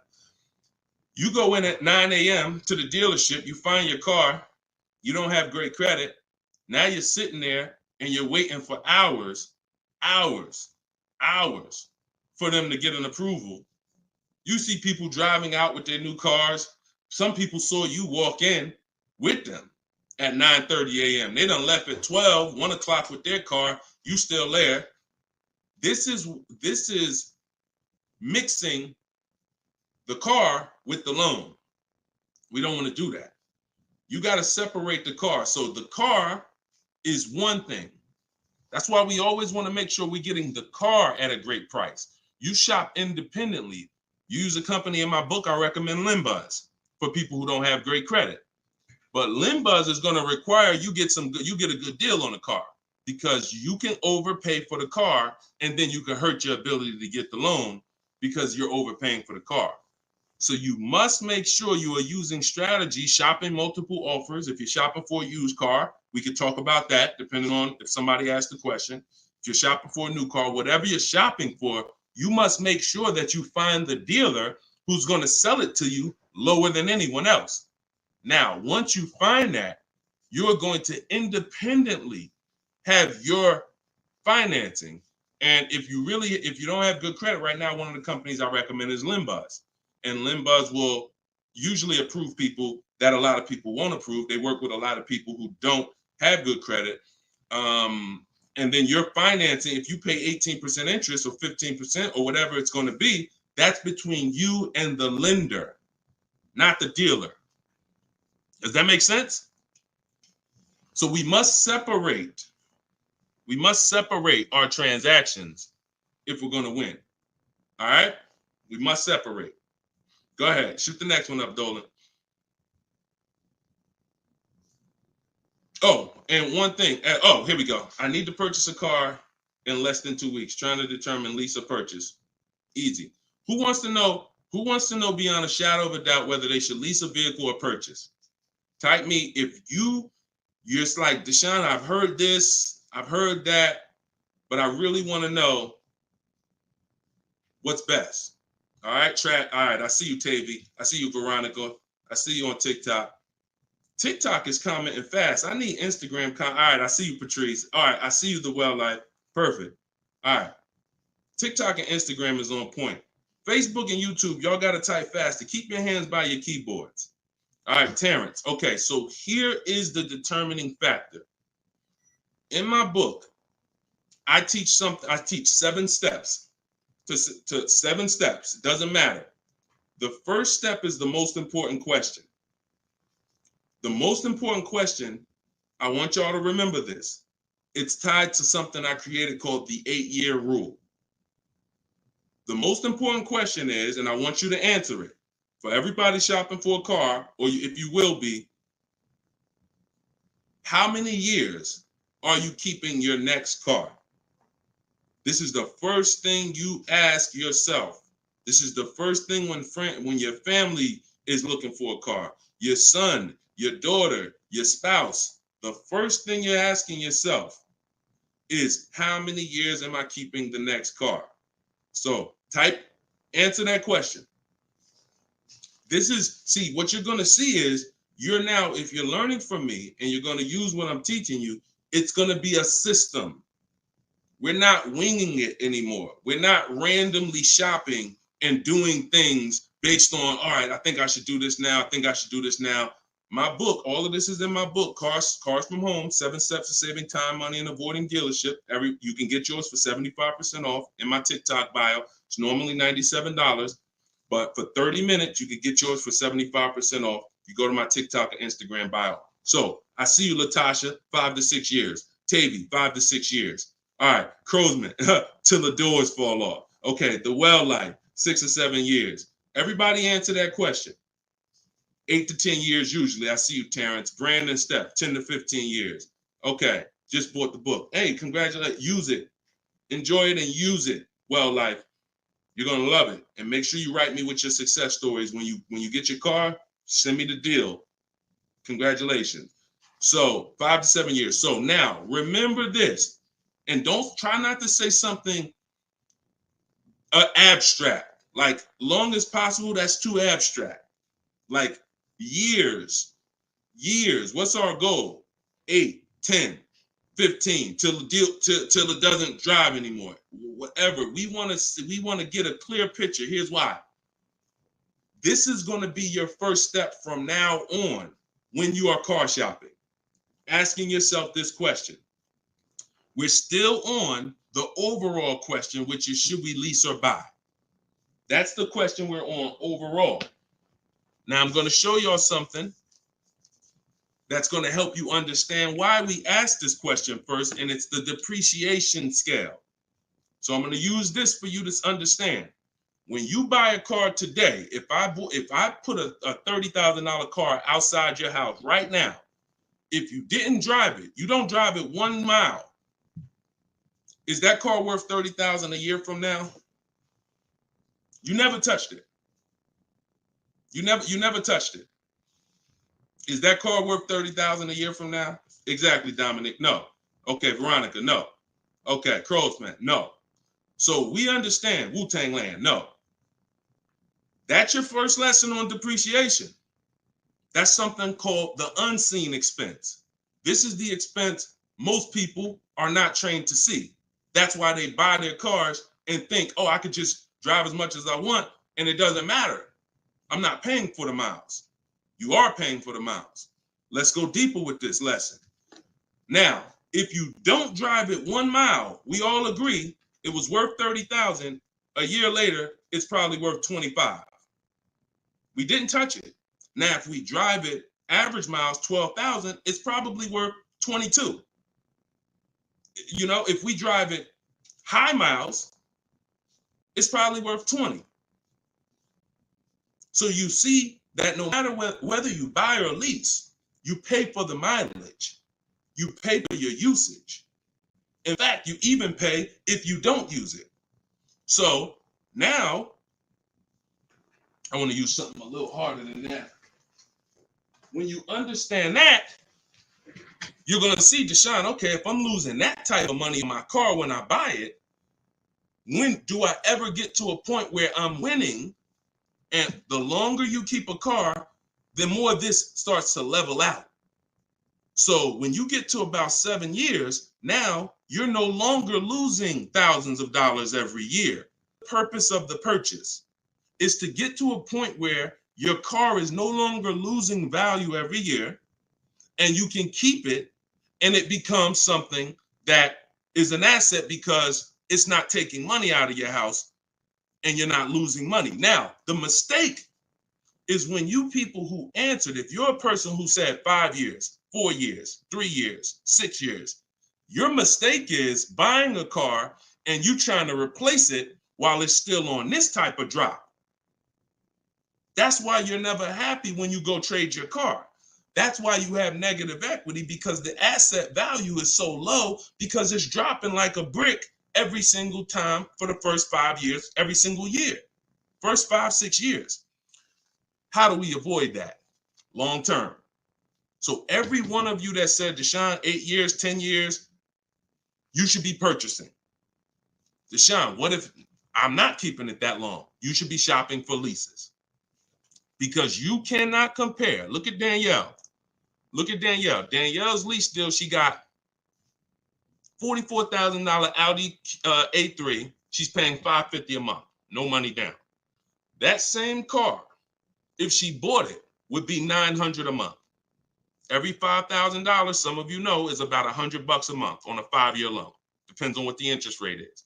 S1: You go in at 9 a.m. to the dealership, you find your car, you don't have great credit. Now you're sitting there and you're waiting for hours for them to get an approval. You see people driving out with their new cars. Some people saw you walk in with them at 9:30 a.m. They done left at 12, 1 o'clock with their car. You still there. This is mixing the car with the loan. We don't want to do that. You got to separate the car. So the car is one thing. That's why we always want to make sure we're getting the car at a great price. You shop independently. You use a company in my book, I recommend Limbuzz for people who don't have great credit. But Limbuzz is going to require you get a good deal on the car, because you can overpay for the car and then you can hurt your ability to get the loan because you're overpaying for the car. So you must make sure you are using strategy, shopping multiple offers. If you're shopping for a used car, we could talk about that depending on if somebody asked the question. If you're shopping for a new car, whatever you're shopping for, you must make sure that you find the dealer who's going to sell it to you lower than anyone else. Now, once you find that, you're going to independently have your financing. And if you don't have good credit right now, one of the companies I recommend is Limbuzz. And Limbuzz will usually approve people that a lot of people won't approve. They work with a lot of people who don't have good credit. And then your financing, if you pay 18% interest or 15% or whatever it's going to be, that's between you and the lender, not the dealer. Does that make sense? So we must separate our transactions if we're going to win. All right? We must separate. Go ahead. Shoot the next one up, Dolan. Oh, and one thing. Here we go. I need to purchase a car in less than 2 weeks. Trying to determine lease or purchase. Easy. Who wants to know beyond a shadow of a doubt whether they should lease a vehicle or purchase? Type me if you're just like, Deshone, I've heard this, I've heard that, but I really want to know what's best. All right, All right, I see you, Tavy. I see you, Veronica. I see you on TikTok. TikTok is commenting fast. I need Instagram. All right, I see you, Patrice. All right, I see you, The Well Life. Perfect. All right. TikTok and Instagram is on point. Facebook and YouTube, y'all got to type fast to keep your hands by your keyboards. All right, Terrence. Okay, so here is the determining factor. In my book, I teach 7 steps. To 7 steps. It doesn't matter. The first step is the most important question. The most important question, I want y'all to remember this. It's tied to something I created called the 8-year rule. The most important question is, and I want you to answer it, for everybody shopping for a car, or if you will be, how many years are you keeping your next car? This is the first thing you ask yourself. This is the first thing when your family is looking for a car, your son, your daughter, your spouse. The first thing you're asking yourself is, how many years am I keeping the next car? So answer that question. What you're going to see is you're now, if you're learning from me and you're going to use what I'm teaching you, it's going to be a system. We're not winging it anymore. We're not randomly shopping and doing things based on, all right, I think I should do this now. I think I should do this now. My book, all of this is in my book, Cars from Home, 7 Steps to Saving Time, Money, and Avoiding Dealership. You can get yours for 75% off in my TikTok bio. It's normally $97, but for 30 minutes, you can get yours for 75% off. You go to my TikTok and Instagram bio. So I see you, Latasha, 5 to 6 years. Tavy, 5 to 6 years. All right, Crowsman, till the doors fall off. Okay, the well life, 6 or 7 years. Everybody answer that question. 8 to 10 years usually. I see you, Terrence. Brandon, Steph, 10 to 15 years. Okay, just bought the book. Hey, congratulations. Use it. Enjoy it and use it. Well life, you're gonna love it. And make sure you write me with your success stories. When you get your car, send me the deal. Congratulations. So 5 to 7 years. So now remember this, and don't try not to say something abstract. Like long as possible, that's too abstract. Like years. What's our goal? 8, 10, 15 till it doesn't drive anymore. Whatever. We want to get a clear picture. Here's why. This is going to be your first step from now on when you are car shopping. Asking yourself this question. We're still on the overall question, which is, should we lease or buy? That's the question we're on overall. Now I'm going to show y'all something that's going to help you understand why we asked this question first, and it's the depreciation scale. So I'm going to use this for you to understand. When you buy a car today, if I put a $30,000 car outside your house right now, if you didn't drive it, you don't drive it 1 mile, is that car worth $30,000 a year from now? You never touched it. You never touched it. Is that car worth $30,000 a year from now? Exactly, Dominic. No. Okay, Veronica. No. Okay, Crowsman. No. So we understand Wu-Tang Land. No. That's your first lesson on depreciation. That's something called the unseen expense. This is the expense most people are not trained to see. That's why they buy their cars and think, oh, I could just drive as much as I want, and it doesn't matter. I'm not paying for the miles. You are paying for the miles. Let's go deeper with this lesson. Now, if you don't drive it 1 mile, we all agree it was worth $30,000. A year later, it's probably worth $25,000. We didn't touch it. Now, if we drive it average miles 12,000, it's probably worth $22,000. You know, if we drive it high miles, it's probably worth $20,000. So you see that no matter whether you buy or lease, you pay for the mileage. You pay for your usage. In fact, you even pay if you don't use it. So now, I want to use something a little harder than that. When you understand that, you're going to see, Deshone, okay, if I'm losing that type of money in my car when I buy it, when do I ever get to a point where I'm winning? And the longer you keep a car, the more this starts to level out. So when you get to about 7 years, now you're no longer losing thousands of dollars every year. The purpose of the purchase is to get to a point where your car is no longer losing value every year, and you can keep it, and it becomes something that is an asset because it's not taking money out of your house and you're not losing money. Now, the mistake is when you people who answered, if you're a person who said 5 years, 4 years, 3 years, 6 years, your mistake is buying a car and you trying to replace it while it's still on this type of drop. That's why you're never happy when you go trade your car. That's why you have negative equity, because the asset value is so low because it's dropping like a brick every single time for the first 5 years, every single year, first 5, 6 years. How do we avoid that long term? So every one of you that said, Deshone, 8 years, 10 years, you should be purchasing. Deshone, what if I'm not keeping it that long? You should be shopping for leases. because you cannot compare. Look at Danielle. Look at Danielle. Danielle's lease deal, she got $44,000 Audi A3. She's paying $550 a month. No money down. That same car, if she bought it, would be $900 a month. Every $5,000, some of you know, is about $100 a month on a 5-year loan. Depends on what the interest rate is.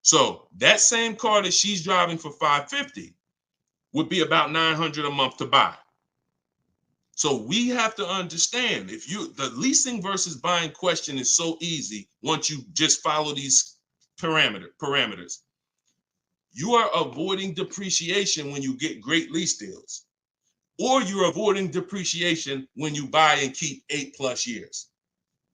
S1: So that same car that she's driving for $550 would be about $900 a month to buy. So we have to understand, the leasing versus buying question is so easy once you just follow these parameters. You are avoiding depreciation when you get great lease deals, or you're avoiding depreciation when you buy and keep 8+ years.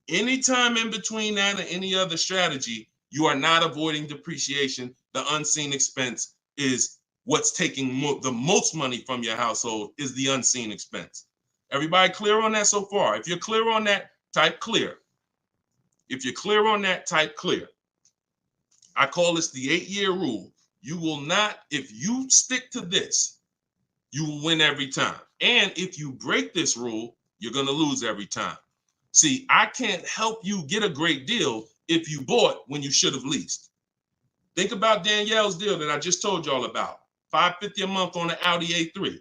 S1: Anytime in between that or any other strategy, you are not avoiding depreciation. The unseen expense is what's taking the most money from your household, is the unseen expense. Everybody clear on that so far? If you're clear on that, type clear. If you're clear on that, type clear. I call this the 8-year rule. You will not, if you stick to this, you will win every time. And if you break this rule, you're going to lose every time. See, I can't help you get a great deal if you bought when you should have leased. Think about Danielle's deal that I just told y'all about. $550 a month on an Audi A3.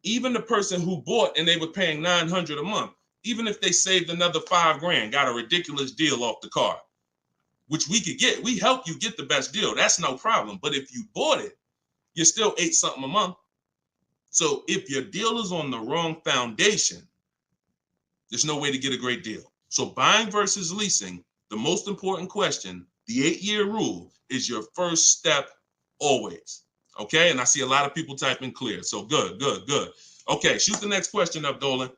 S1: Even the person who bought and they were paying $900 a month, even if they saved another $5,000, got a ridiculous deal off the car, which we could get. We help you get the best deal. That's no problem. But if you bought it, you're still $8 something a month. So if your deal is on the wrong foundation, there's no way to get a great deal. So buying versus leasing, the most important question, the 8-year rule, is your first step always. Okay, and I see a lot of people typing clear. So good. Okay, shoot the next question up, Dolan.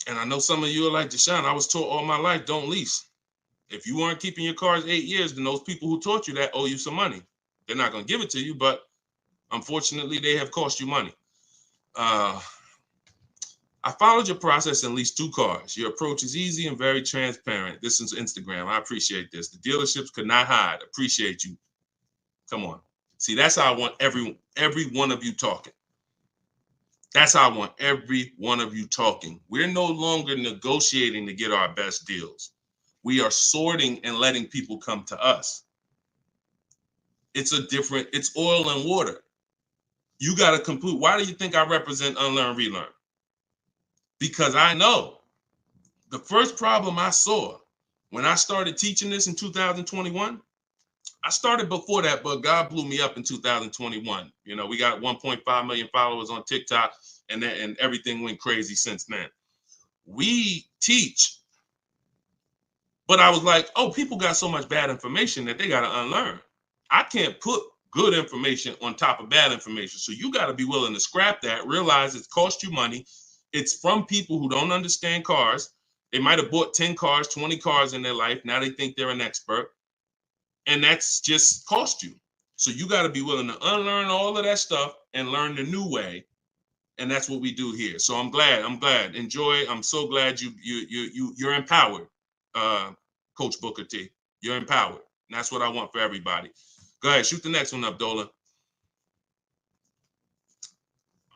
S1: And I know some of you are like, Deshone, I was taught all my life, don't lease. If you weren't keeping your cars 8 years, then those people who taught you that owe you some money. They're not going to give it to you, but unfortunately, they have cost you money. I followed your process and leased 2 cars. Your approach is easy and very transparent. This is Instagram. I appreciate this. The dealerships could not hide. Appreciate you. Come on. See, that's how I want every one of you talking. That's how I want every one of you talking. We're no longer negotiating to get our best deals. We are sorting and letting people come to us. It's oil and water. You got to complete. Why do you think I represent Unlearn, Relearn? Because I know the first problem I saw when I started teaching this in 2021, I started before that, but God blew me up in 2021. You know, we got 1.5 million followers on TikTok, and everything went crazy since then. We teach, but I was like, oh, people got so much bad information that they got to unlearn. I can't put good information on top of bad information. So you got to be willing to scrap that, realize it's cost you money. It's from people who don't understand cars. They might have bought 10 cars, 20 cars in their life. Now they think they're an expert. And that's just cost you. So you got to be willing to unlearn all of that stuff and learn the new way. And that's what we do here. So I'm glad. Enjoy. I'm so glad you're empowered, Coach Booker T. You're empowered. And that's what I want for everybody. Go ahead, shoot the next one up, Dolan.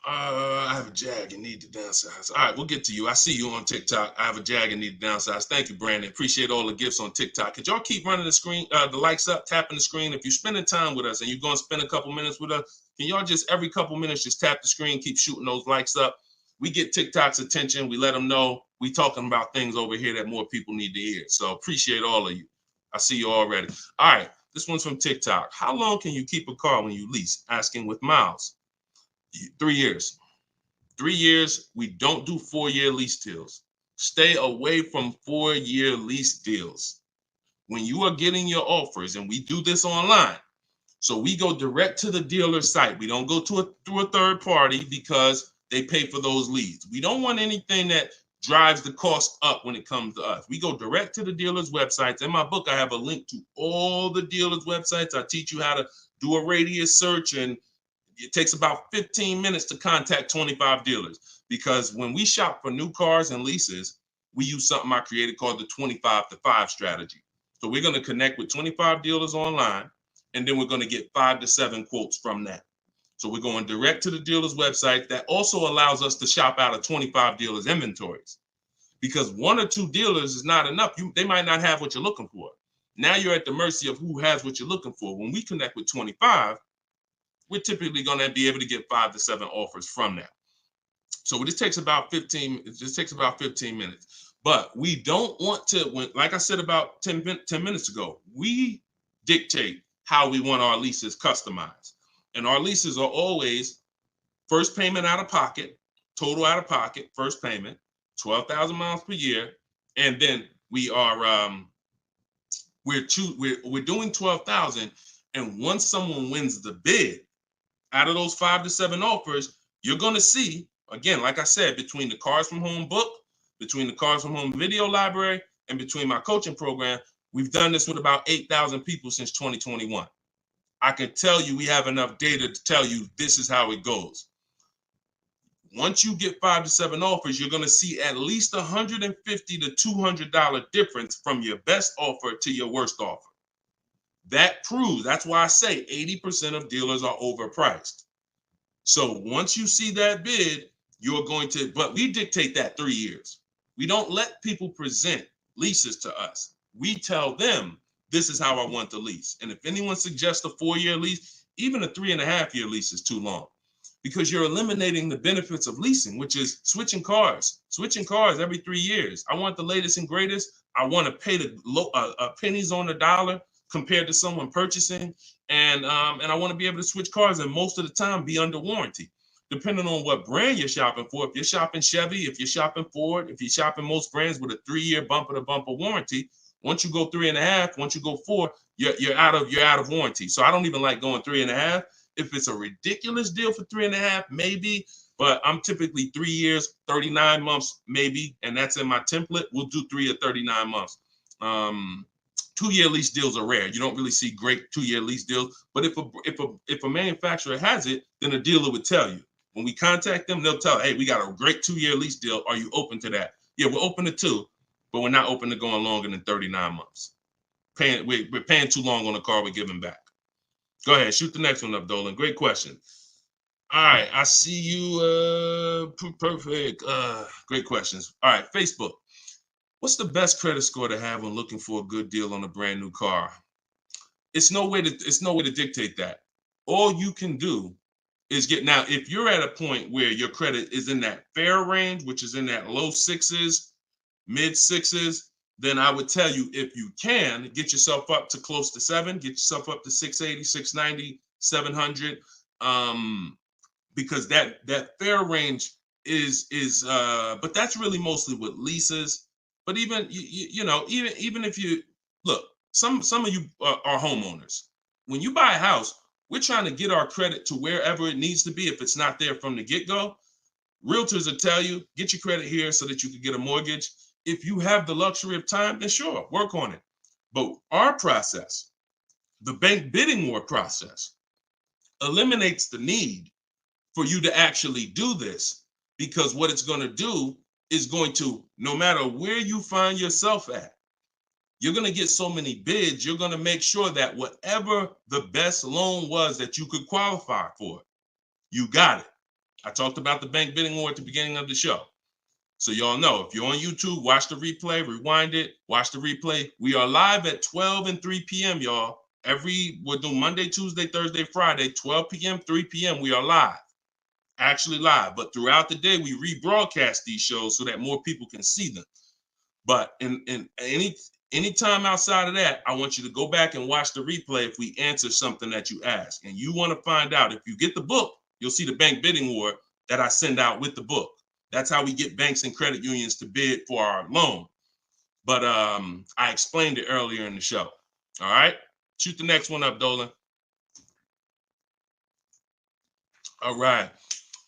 S1: I have a Jag and need to downsize. All right, we'll get to you. I see you on TikTok. I have a Jag and need to downsize. Thank you, Brandon. Appreciate all the gifts on TikTok. Could y'all keep running the screen, the likes up, tapping the screen? If you're spending time with us and you're going to spend a couple minutes with us, can y'all just every couple minutes just tap the screen, keep shooting those likes up? We get TikTok's attention. We let them know we talking about things over here that more people need to hear. So appreciate all of you. I see you already. All right, this one's from TikTok. How long can you keep a car when you lease? Asking with miles. 3 years. 3 years. We don't do 4-year lease deals. Stay away from 4-year lease deals. When you are getting your offers, and we do this online, so we go direct to the dealer site. We don't go through a third party because they pay for those leads. We don't want anything that drives the cost up when it comes to us. We go direct to the dealer's websites. In my book, I have a link to all the dealer's websites. I teach you how to do a radius search, and it takes about 15 minutes to contact 25 dealers, because when we shop for new cars and leases, we use something I created called the 25 to 5 strategy. So we're going to connect with 25 dealers online, and then we're going to get 5 to 7 quotes from that. So we're going direct to the dealer's website. That also allows us to shop out of 25 dealers' inventories, because 1 or 2 dealers is not enough. They might not have what you're looking for. Now you're at the mercy of who has what you're looking for. When we connect with 25, we're typically going to be able to get 5 to 7 offers from that. So this takes about 15. It just takes about 15 minutes. But we don't want to, like I said about 10 minutes ago, we dictate how we want our leases customized. And our leases are always first payment out of pocket, total out of pocket, first payment, 12,000 miles per year. And then we are, we're doing 12,000. And once someone wins the bid, out of those 5 to 7 offers, you're going to see, again, like I said, between the Cars from Home book, between the Cars from Home video library, and between my coaching program, we've done this with about 8,000 people since 2021. I can tell you we have enough data to tell you this is how it goes. Once you get 5 to 7 offers, you're going to see at least $150 to $200 difference from your best offer to your worst offer. That proves, that's why I say 80% of dealers are overpriced. So once you see that bid, you're going to, but we dictate that 3 years. We don't let people present leases to us. We tell them, this is how I want the lease. And if anyone suggests a 4-year lease, even a 3.5-year lease is too long, because you're eliminating the benefits of leasing, which is switching cars every 3 years. I want the latest and greatest. I want to pay the pennies on the dollar compared to someone purchasing. And I want to be able to switch cars, and most of the time be under warranty, depending on what brand you're shopping for. If you're shopping Chevy, if you're shopping Ford, if you're shopping most brands with a 3-year bumper-to-bumper warranty, once you go 3.5, once you go 4, you're out of warranty. So I don't even like going 3.5. If it's a ridiculous deal for 3.5, maybe, but I'm typically 3 years, 39 months, maybe, and that's in my template. We'll do 3 or 39 months. 2-year lease deals are rare. You don't really see great 2-year lease deals. But if a manufacturer has it, then a dealer would tell you. When we contact them, they'll tell, hey, we got a great 2-year lease deal. Are you open to that? Yeah, we're open to 2, but we're not open to going longer than 39 months. We're paying too long on a car we're giving back. Go ahead, shoot the next one up, Dolan. Great question. All right, I see you. Perfect. Great questions. All right, Facebook. What's the best credit score to have when looking for a good deal on a brand new car? It's no way to dictate that. All you can do is now, if you're at a point where your credit is in that fair range, which is in that low 6s, mid 6s, then I would tell you, if you can, get yourself up to close to 7, get yourself up to 680, 690, 700, because that fair range is but that's really mostly with leases. But even even if you look, some of you are homeowners. When you buy a house, we're trying to get our credit to wherever it needs to be if it's not there from the get-go. Realtors will tell you, get your credit here so that you can get a mortgage. If you have the luxury of time, then sure, work on it. But our process, the bank bidding war process, eliminates the need for you to actually do this, because what it's going to do is going to, no matter where you find yourself at, you're going to get so many bids, you're going to make sure that whatever the best loan was that you could qualify for, you got it. I talked about the bank bidding war at the beginning of the show. So y'all know, if you're on YouTube, watch the replay, rewind it, watch the replay. We are live at 12 and 3 p.m., y'all. We're doing Monday, Tuesday, Thursday, Friday, 12 p.m., 3 p.m. We are live, actually live. But throughout the day, we rebroadcast these shows so that more people can see them. But in any time outside of that, I want you to go back and watch the replay if we answer something that you ask. And you want to find out, if you get the book, you'll see the bank bidding war that I send out with the book. That's how we get banks and credit unions to bid for our loan. But I explained it earlier in the show. All right, shoot the next one up, Dolan. All right,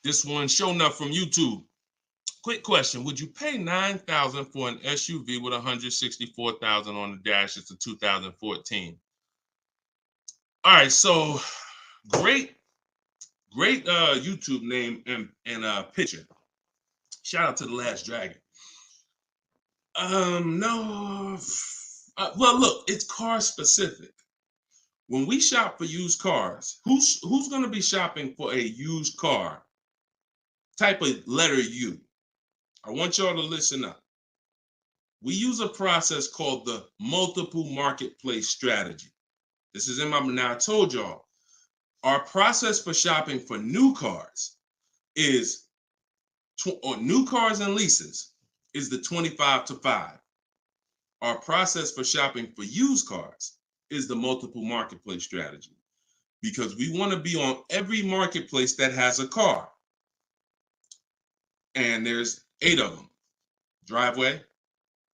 S1: this one showing up from YouTube. Quick question: would you pay $9,000 for an SUV with 164,000 on the dash? It's a 2014. All right, so great YouTube name and picture. Shout out to the Last Dragon. No. Well, look, it's car specific. when we shop for used cars, who's going to be shopping for a used car? Type a letter U. I want y'all to listen up. We use a process called the multiple marketplace strategy. This is in my, now I told y'all, our process for shopping for new cars is, or new cars and leases, is the 25-5. Our process for shopping for used cars is the multiple marketplace strategy, because we want to be on every marketplace that has a car. And there's 8 of them: Driveway,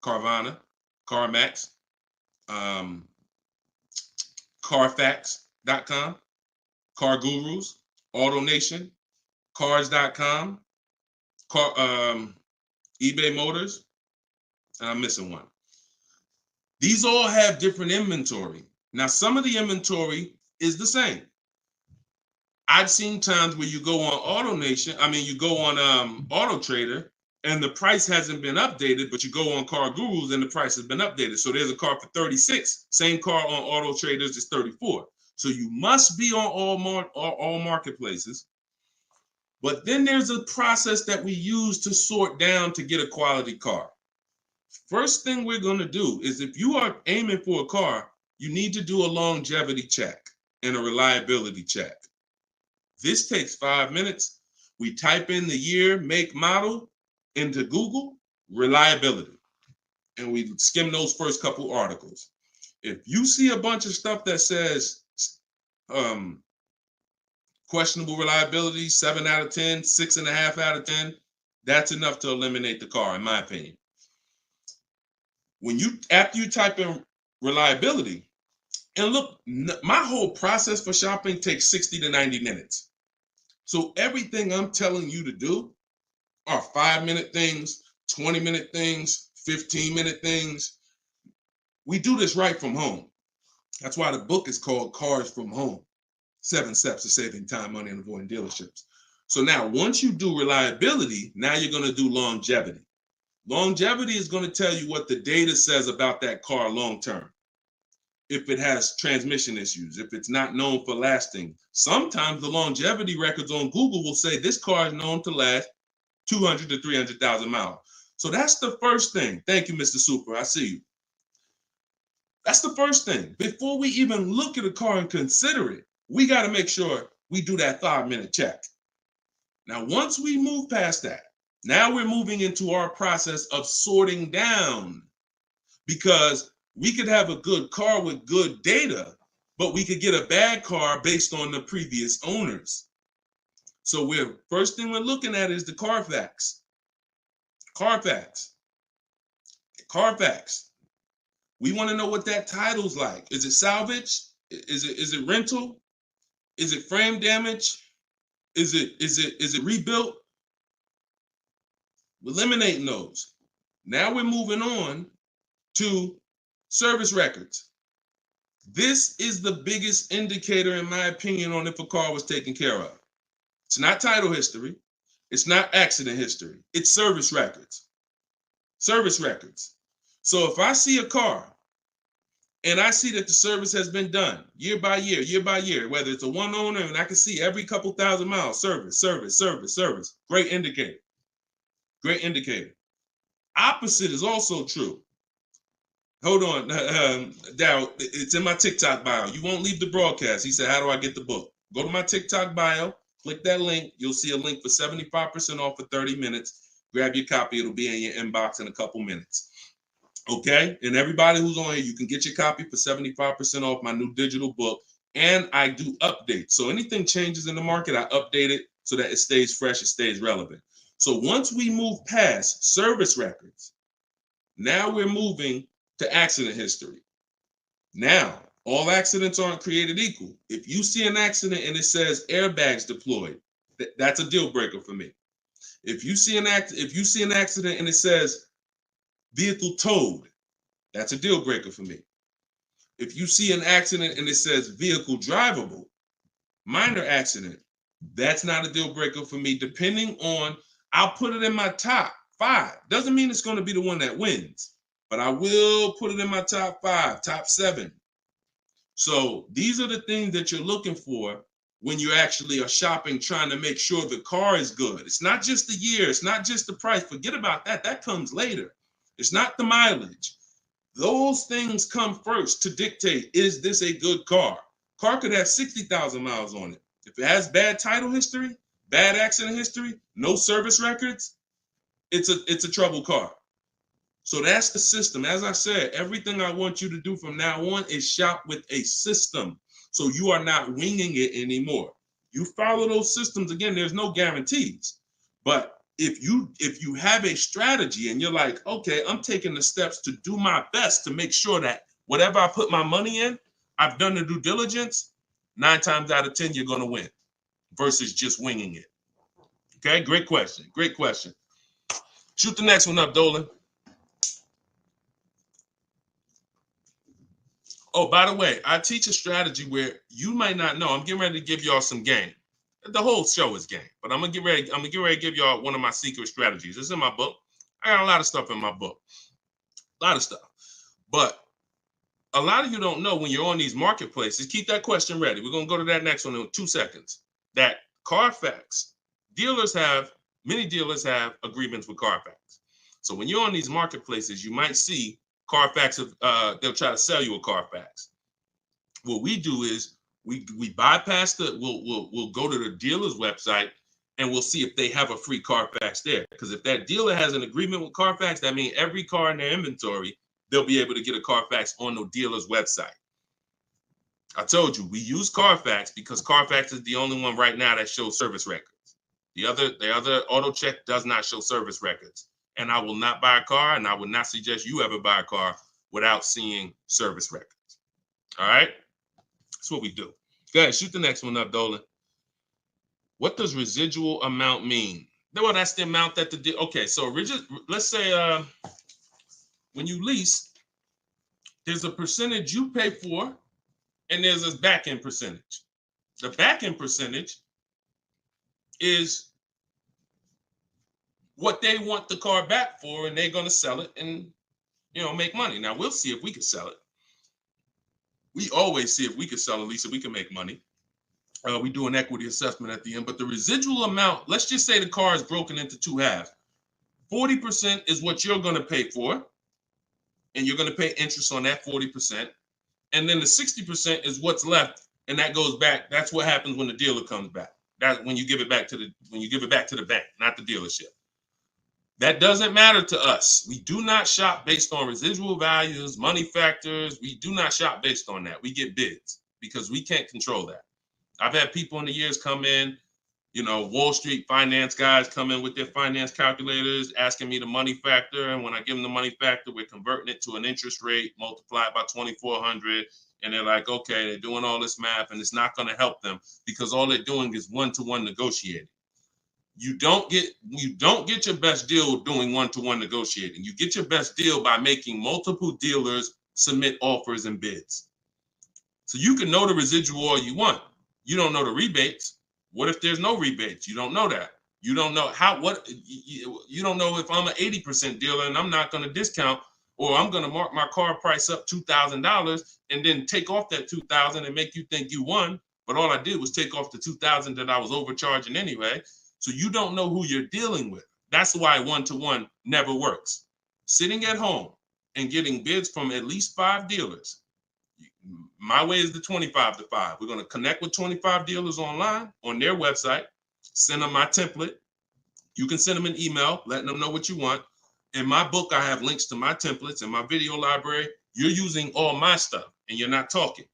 S1: Carvana, CarMax, Carfax.com, Car Gurus, AutoNation, Cars.com, eBay Motors, and I'm missing one. These all have different inventory. Now, some of the inventory is the same. I've seen times where you go on AutoNation, you go on Auto Trader, and the price hasn't been updated, but you go on Car Gurus and the price has been updated. So there's a car for 36. Same car on Auto Traders is 34. So you must be on all marketplaces. But then there's a process that we use to sort down to get a quality car. First thing we're going to do is, if you are aiming for a car, you need to do a longevity check and a reliability check. This takes 5 minutes. We type in the year, make, model into Google, reliability, and we skim those first couple articles. If you see a bunch of stuff that says questionable reliability, 7 out of 10, 6.5 out of 10, that's enough to eliminate the car, in my opinion. After you type in reliability, and look, my whole process for shopping takes 60 to 90 minutes. So everything I'm telling you to do are 5-minute things, 20-minute things, 15-minute things. We do this right from home. That's why the book is called Cars from Home: 7 Steps to Saving Time, Money, and Avoiding Dealerships. So now, once you do reliability, now you're going to do longevity. Longevity is going to tell you what the data says about that car long term. If it has transmission issues, if it's not known for lasting. Sometimes the longevity records on Google will say this car is known to last 200 to 300,000 miles. So that's the first thing. Thank you, Mr. Super. I see you. That's the first thing. Before we even look at a car and consider it, we got to make sure we do that 5-minute check. Now, once we move past that, now we're moving into our process of sorting down, because we could have a good car with good data, but we could get a bad car based on the previous owners. So first thing we're looking at is the Carfax. Carfax. We want to know what that title's like. Is it salvage? Is it rental? Is it frame damage? Is it rebuilt? We're eliminating those. Now we're moving on to service records. This is the biggest indicator, in my opinion, on if a car was taken care of. It's not title history. It's not accident history. It's service records. Service records. So if I see a car and I see that the service has been done year by year, whether it's a one owner, and I can see every couple thousand miles, service. Great indicator. Great indicator. Opposite is also true. Hold on, Darryl, it's in my TikTok bio. You won't leave the broadcast. He said, how do I get the book? Go to my TikTok bio, click that link. You'll see a link for 75% off for 30 minutes. Grab your copy. It'll be in your inbox in a couple minutes. Okay? And everybody who's on here, you can get your copy for 75% off my new digital book. And I do updates. So anything changes in the market, I update it so that it stays fresh, it stays relevant. So once we move past service records, now we're moving to accident history. Now, all accidents aren't created equal. If you see an accident and it says airbags deployed, that's a deal breaker for me. If you see an accident and it says vehicle towed, that's a deal breaker for me. If you see an accident and it says vehicle drivable, minor accident, that's not a deal breaker for me. Depending on, I'll put it in my top 5. Doesn't mean it's going to be the one that wins, but I will put it in my top 5, top 7. So these are the things that you're looking for when you actually are shopping, trying to make sure the car is good. It's not just the year. It's not just the price. Forget about that. That comes later. It's not the mileage. Those things come first to dictate, is this a good car? Car could have 60,000 miles on it. If it has bad title history, bad accident history, no service records, it's a troubled car. So that's the system. As I said, everything I want you to do from now on is shop with a system. So you are not winging it anymore. You follow those systems. Again, there's no guarantees. But if you have a strategy and you're like, okay, I'm taking the steps to do my best to make sure that whatever I put my money in, I've done the due diligence, 9 times out of 10, you're going to win versus just winging it. Okay, great question. Great question. Shoot the next one up, Dolan. Oh, by the way, I teach a strategy where you might not know. I'm getting ready to give y'all some game. The whole show is game, but I'm gonna get ready to give y'all one of my secret strategies. It's in my book. I got a lot of stuff in my book. A lot of stuff. But a lot of you don't know when you're on these marketplaces. Keep that question ready. We're gonna go to that next one in 2 seconds. That Carfax, many dealers have agreements with Carfax. So when you're on these marketplaces, you might see Carfax, they'll try to sell you a Carfax. What we do is we bypass we'll go to the dealer's website and we'll see if they have a free Carfax there. Because if that dealer has an agreement with Carfax, that means every car in their inventory, they'll be able to get a Carfax on the dealer's website. I told you, we use Carfax because Carfax is the only one right now that shows service records. The other auto check does not show service records. And I will not buy a car, and I would not suggest you ever buy a car without seeing service records. All right? That's what we do. Go ahead, shoot the next one up, Dolan. What does residual amount mean? Well, that's the amount that okay, so let's say when you lease, there's a percentage you pay for, and there's a back-end percentage. The back-end percentage is what they want the car back for, and they're going to sell it and, make money. Now, we'll see if we can sell it. We always see if we can sell a lease, if we can make money. We do an equity assessment at the end, but the residual amount, let's just say the car is broken into 2 halves. 40% is what you're going to pay for, and you're going to pay interest on that 40%. And then the 60% is what's left, and that goes back. That's what happens when the dealer comes back. That's when you give it back to the bank, not the dealership. That doesn't matter to us. We do not shop based on residual values, money factors. We do not shop based on that. We get bids because we can't control that. I've had people in the years come in, Wall Street finance guys come in with their finance calculators, asking me the money factor. And when I give them the money factor, we're converting it to an interest rate multiplied by 2,400. And they're like, okay, they're doing all this math, and it's not going to help them because all they're doing is one-to-one negotiating. You don't get your best deal doing one-to-one negotiating. You get your best deal by making multiple dealers submit offers and bids. So you can know the residual all you want. You don't know the rebates. What if there's no rebates? You don't know that. You don't know you don't know if I'm an 80% dealer and I'm not going to discount, or I'm going to mark my car price up $2,000 and then take off that $2,000 and make you think you won. But all I did was take off the $2,000 that I was overcharging anyway. So you don't know who you're dealing with. That's why one-to-one never works. Sitting at home and getting bids from at least 5 dealers. My way is the 25 to 5. We're going to connect with 25 dealers online on their website, send them my template. You can send them an email, letting them know what you want. In my book, I have links to my templates and my video library. You're using all my stuff and you're not talking.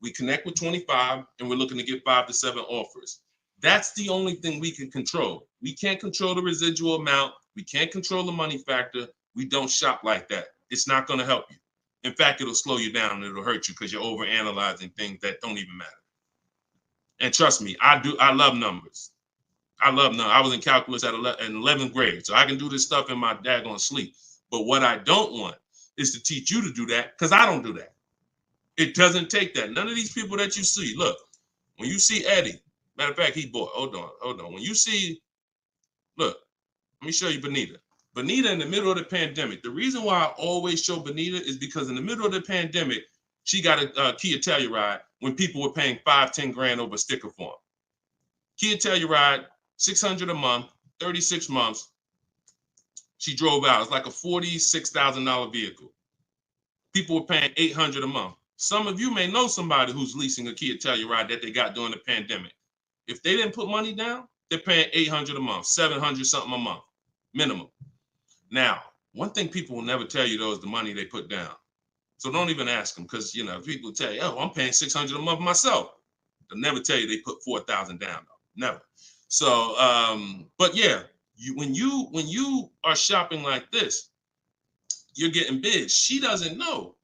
S1: We connect with 25 and we're looking to get 5 to 7 offers. That's the only thing we can control. We can't control the residual amount. We can't control the money factor. We don't shop like that. It's not going to help you. In fact, it'll slow you down and it'll hurt you because you're overanalyzing things that don't even matter. And trust me, I love numbers. I love numbers. I was in calculus in 11th grade, so I can do this stuff in my daggone sleep. But what I don't want is to teach you to do that because I don't do that. It doesn't take that. None of these people that you see, look, when you see Eddie, matter of fact, he bought, hold on. When you see, look, let me show you Benita. Benita in the middle of the pandemic. The reason why I always show Benita is because in the middle of the pandemic, she got a Kia Telluride when people were paying $5-10 grand over sticker form. Kia Telluride, $600 a month, 36 months. She drove out. It's like a $46,000 vehicle. People were paying $800 a month. Some of you may know somebody who's leasing a Kia Telluride that they got during the pandemic. If they didn't put money down, they're paying $800 a month, $700 something a month, minimum. Now, one thing people will never tell you though is the money they put down. So don't even ask them, because people tell you, oh, I'm paying $600 a month myself. They'll never tell you they put $4,000 down though. Never. So, but yeah, when you are shopping like this, you're getting bids. She doesn't know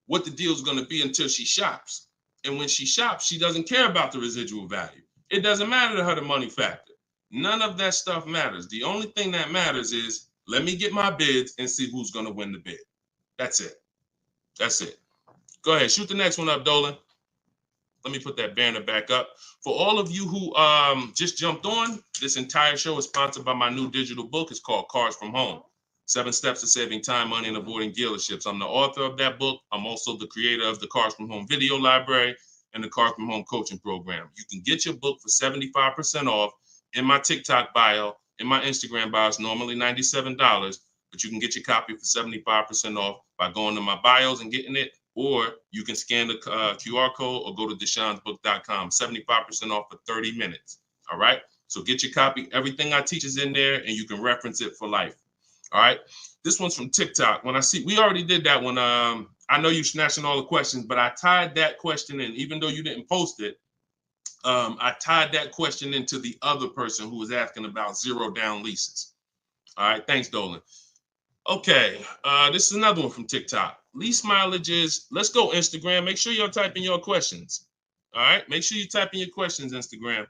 S1: what the deal is going to be until she shops. And when she shops, she doesn't care about the residual value. It doesn't matter to her the money factor. None of that stuff matters. The only thing that matters is, let me get my bids and see who's going to win the bid. That's it. That's it. Go ahead. Shoot the next one up, Dolan. Let me put that banner back up. For all of you who just jumped on, this entire show is sponsored by my new digital book. It's called Cars from Home. 7 Steps to Saving Time, Money, and Avoiding Dealerships. I'm the author of that book. I'm also the creator of the Cars from Home video library and the Cars from Home coaching program. You can get your book for 75% off in my TikTok bio, in my Instagram bio. It's normally $97, but you can get your copy for 75% off by going to my bios and getting it, or you can scan the QR code or go to deshonsbook.com. 75% off for 30 minutes. All right. So get your copy. Everything I teach is in there, and you can reference it for life. All right. This one's from TikTok. When I see, we already did that one. I know you're snatching all the questions, but I tied that question in, even though you didn't post it. I tied that question into the other person who was asking about 0 down leases. All right. Thanks, Dolan. Okay. This is another one from TikTok. Lease mileages. Let's go, Instagram. Make sure you're typing your questions. All right. Make sure you type in your questions, Instagram.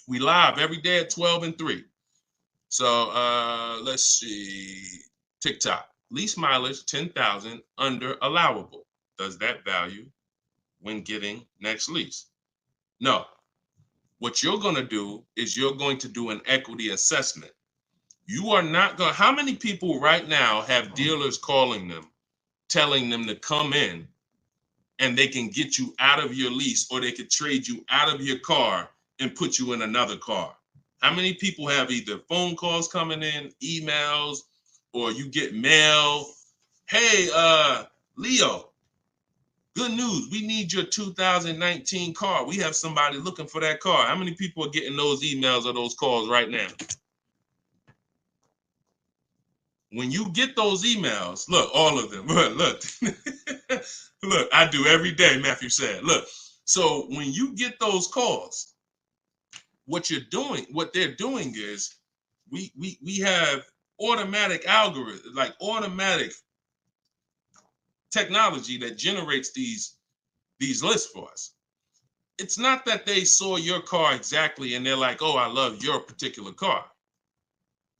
S1: We live every day at 12 and 3. So let's see. TikTok. Lease mileage 10,000 under allowable. Does that value when getting next lease? No. What you're going to do is you're going to do an equity assessment. You are not going to, how many people right now have dealers calling them, telling them to come in and they can get you out of your lease, or they could trade you out of your car and put you in another car? How many people have either phone calls coming in, emails, or you get mail? Hey, Leo, good news. We need your 2019 car. We have somebody looking for that car. How many people are getting those emails or those calls right now? When you get those emails, look, all of them, look, look, I do every day, Matthew said. Look, so when you get those calls, what they're doing is we have automatic algorithms, like automatic technology that generates these lists for us. It's not that they saw your car exactly and they're like, oh, I love your particular car.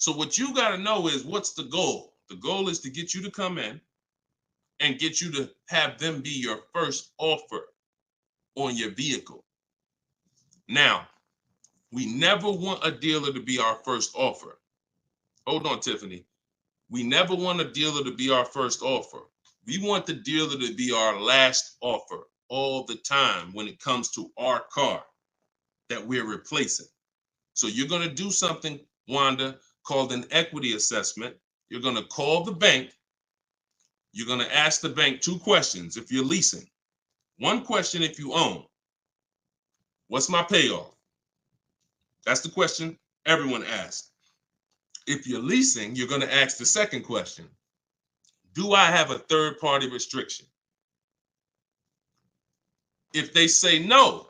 S1: So what you got to know is, what's the goal? The goal is to get you to come in and get you to have them be your first offer on your vehicle. Now, we never want a dealer to be our first offer. Hold on, Tiffany. We never want a dealer to be our first offer. We want the dealer to be our last offer all the time when it comes to our car that we're replacing. So you're going to do something, Wanda, called an equity assessment. You're going to call the bank. You're going to ask the bank 2 questions if you're leasing. 1 question if you own. What's my payoff? That's the question everyone asks. If you're leasing, you're going to ask the second question. Do I have a third-party restriction? If they say no,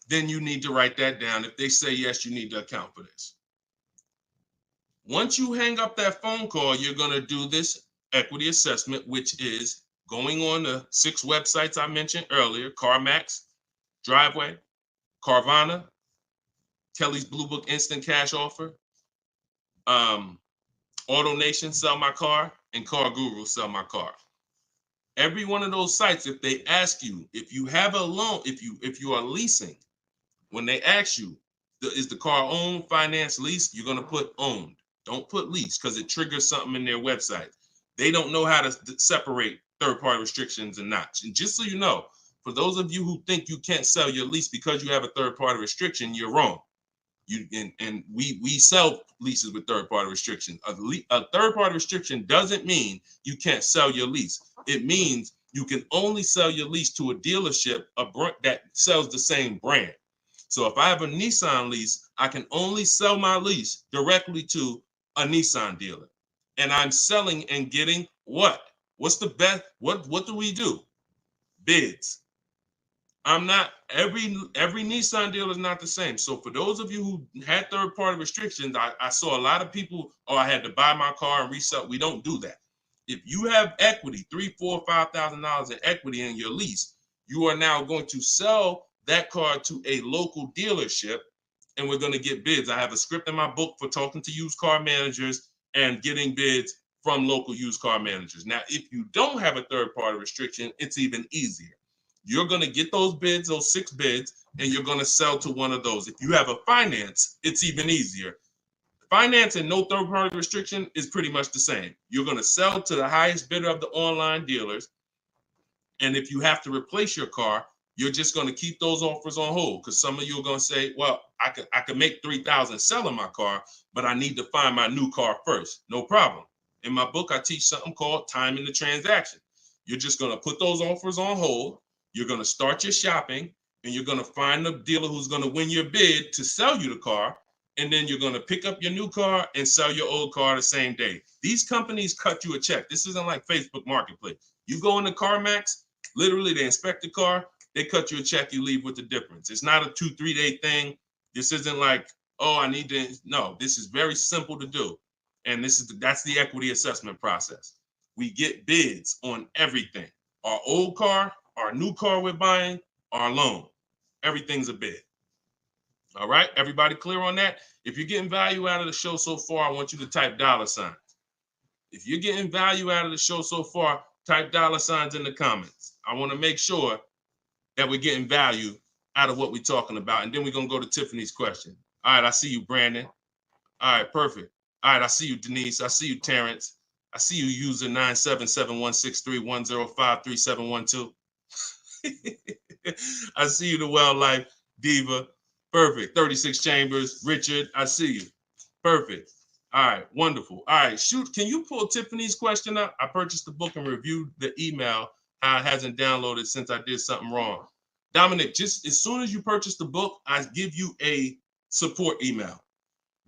S1: then you need to write that down. If they say yes, you need to account for this. Once you hang up that phone call, you're going to do this equity assessment, which is going on the 6 websites I mentioned earlier: CarMax, Driveway, Carvana, Kelly's Blue Book Instant Cash Offer, AutoNation, Sell My Car, and Car Guru, Sell My Car. Every one of those sites, if they ask you, if you have a loan, if you are leasing, when they ask you, is the car owned, finance, lease, you're going to put owned. Don't put lease, because it triggers something in their website. They don't know how to separate third-party restrictions and not. And just so you know, for those of you who think you can't sell your lease because you have a third-party restriction, you're wrong. We sell leases with third-party restriction. A third-party restriction doesn't mean you can't sell your lease. It means you can only sell your lease to a dealership that sells the same brand. So if I have a Nissan lease, I can only sell my lease directly to a Nissan dealer. And I'm selling and getting what? What's the best? What do we do? Bids. I'm not, every Nissan deal is not the same. So for those of you who had third-party restrictions, I saw a lot of people, oh, I had to buy my car and resell. We don't do that. If you have equity, $3,000, $4,000, $5,000 in equity in your lease, you are now going to sell that car to a local dealership, and we're going to get bids. I have a script in my book for talking to used car managers and getting bids from local used car managers. Now, if you don't have a third-party restriction, it's even easier. You're going to get those bids, those 6 bids, and you're going to sell to one of those. If you have a finance, it's even easier. Finance and no third-party restriction is pretty much the same. You're going to sell to the highest bidder of the online dealers. And if you have to replace your car, you're just going to keep those offers on hold, because some of you are going to say, well, I could make $3,000 selling my car, but I need to find my new car first. No problem. In my book, I teach something called timing the transaction. You're just going to put those offers on hold. You're going to start your shopping, and you're going to find the dealer who's going to win your bid to sell you the car. And then you're going to pick up your new car and sell your old car the same day. These companies cut you a check. This isn't like Facebook Marketplace. You go into CarMax, literally they inspect the car, they cut you a check, you leave with the difference. It's not a 2-3 day thing. This isn't like, oh, I need to. No, this is very simple to do. And that's the equity assessment process. We get bids on everything. Our old car, our new car we're buying, our loan. Everything's a bid. All right, everybody clear on that? If you're getting value out of the show so far, I want you to type $signs. If you're getting value out of the show so far, type $signs in the comments. I want to make sure that we're getting value out of what we're talking about. And then we're going to go to Tiffany's question. All right, I see you, Brandon. All right, perfect. All right, I see you, Denise. I see you, Terrence. I see you, user 977-163-105-3712. I see you, the Wildlife Diva. Perfect. 36 Chambers. Richard, I see you. Perfect. All right, wonderful. All right, shoot, can you pull Tiffany's question up? I purchased the book and reviewed the email. How it hasn't downloaded since I did something wrong. Dominic, just as soon as you purchase the book, I give you a support email.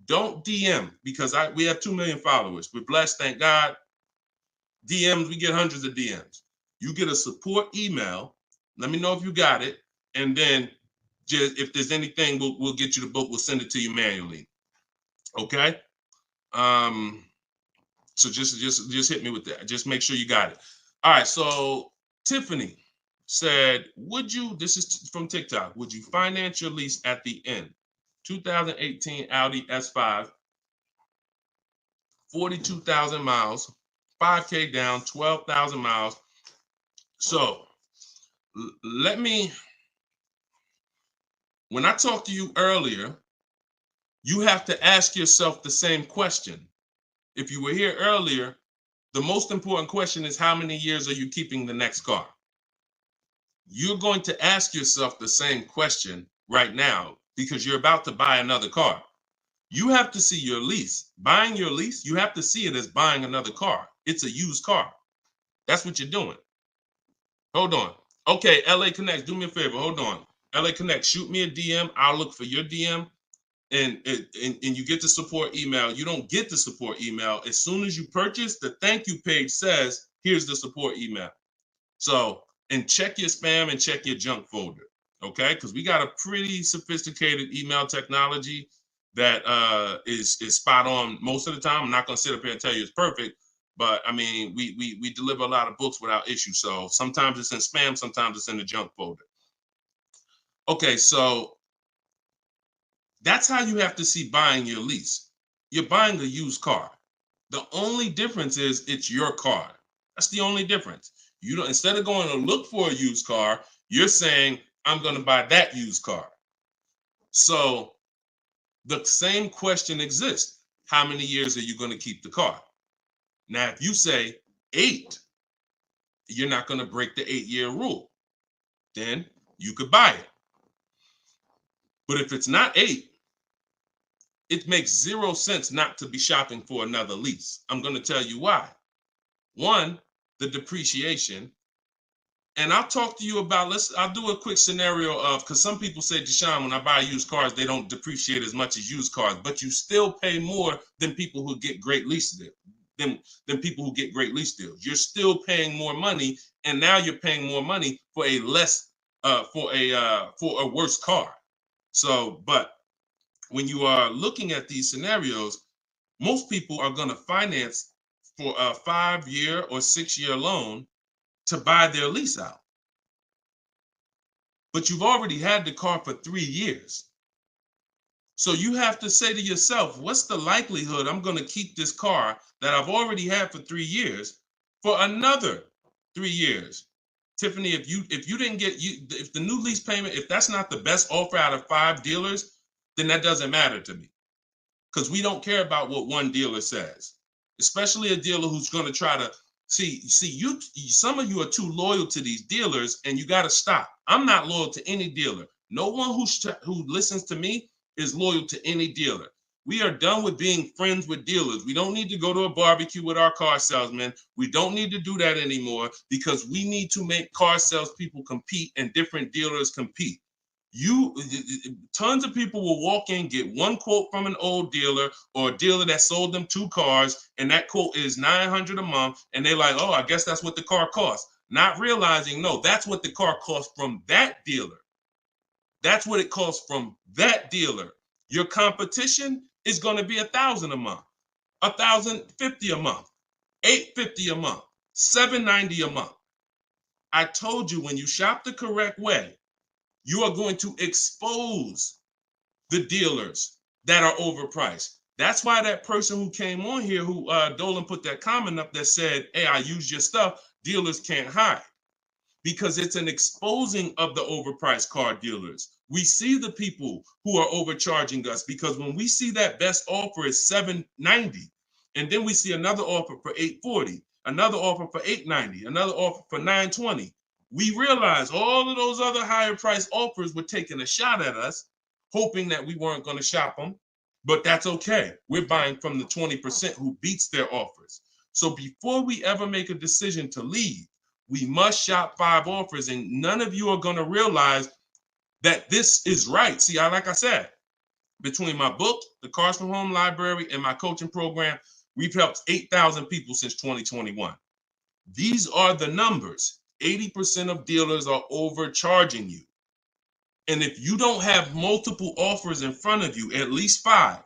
S1: Don't DM, because we have 2 million followers. We're blessed, thank God. DMs, we get hundreds of DMs. You get a support email. Let me know if you got it. And then just if there's anything, we'll get you the book. We'll send it to you manually. Okay? So just hit me with that. Just make sure you got it. All right, so Tiffany said, this is from TikTok, would you finance your lease at the end? 2018 Audi S5, 42,000 miles, 5K down, 12,000 miles. So when I talked to you earlier, you have to ask yourself the same question. If you were here earlier, the most important question is, how many years are you keeping the next car? You're going to ask yourself the same question right now, because you're about to buy another car. You have to see your lease. Buying your lease, you have to see it as buying another car. It's a used car. That's what you're doing. Hold on. Okay, LA Connect, do me a favor. Hold on. LA Connect, shoot me a DM. I'll look for your DM. And you get the support email. You don't get the support email. As soon as you purchase, the thank you page says, here's the support email. So, and check your spam and check your junk folder, okay? Because we got a pretty sophisticated email technology that is spot on most of the time. I'm not going to sit up here and tell you it's perfect, but I mean, we deliver a lot of books without issue. So sometimes it's in spam, sometimes it's in the junk folder. Okay, so that's how you have to see buying your lease. You're buying a used car. The only difference is it's your car. That's the only difference. You don't, instead of going to look for a used car, you're saying, I'm going to buy that used car. So the same question exists. How many years are you going to keep the car? Now, if you say 8, you're not going to break the 8-year rule. Then you could buy it. But if it's not 8, it makes 0 sense not to be shopping for another lease. I'm going to tell you why. One, the depreciation. And I'll talk to you about, I'll do a quick scenario of, because some people say, Deshone, when I buy used cars, they don't depreciate as much as used cars, but you still pay more than people who get great lease deals, than people who get great lease deals. You're still paying more money, and now you're paying more money for a for a worse car. So, but when you are looking at these scenarios, most people are going to finance for a 5-year or 6-year loan to buy their lease out. But you've already had the car for 3 years. So you have to say to yourself, what's the likelihood I'm going to keep this car that I've already had for 3 years for another 3 years? Tiffany, if you didn't get, if the new lease payment, if that's not the best offer out of 5 dealers, then that doesn't matter to me, because we don't care about what one dealer says, especially a dealer who's going to try to see you. Some of you are too loyal to these dealers, and you got to stop. I'm not loyal to any dealer. No one who listens to me is loyal to any dealer. We are done with being friends with dealers. We don't need to go to a barbecue with our car salesman. We don't need to do that anymore, because we need to make car salespeople compete and different dealers compete. Tons of people will walk in, get one quote from an old dealer or a dealer that sold them 2 cars, and that quote is $900 a month, and they're like, oh, I guess that's what the car costs. Not realizing, no, that's what the car costs from that dealer. That's what it costs from that dealer. Your competition is going to be $1,000 a month, $1,050 a month, $850 a month, $790 a month. I told you, when you shop the correct way, you are going to expose the dealers that are overpriced. That's why that person who came on here, who Dolan put that comment up that said, hey, I use your stuff, dealers can't hide, because it's an exposing of the overpriced car dealers. We see the people who are overcharging us, because when we see that best offer is $790, and then we see another offer for $840, another offer for $890, another offer for $920, we realize all of those other higher price offers were taking a shot at us, hoping that we weren't going to shop them. But that's okay. We're buying from the 20% who beats their offers. So before we ever make a decision to leave, we must shop 5 offers, and none of you are going to realize that this is right. See, like I said, between my book, the Cars from Home Library, and my coaching program, we've helped 8,000 people since 2021. These are the numbers. 80% of dealers are overcharging you. And if you don't have multiple offers in front of you, at least 5,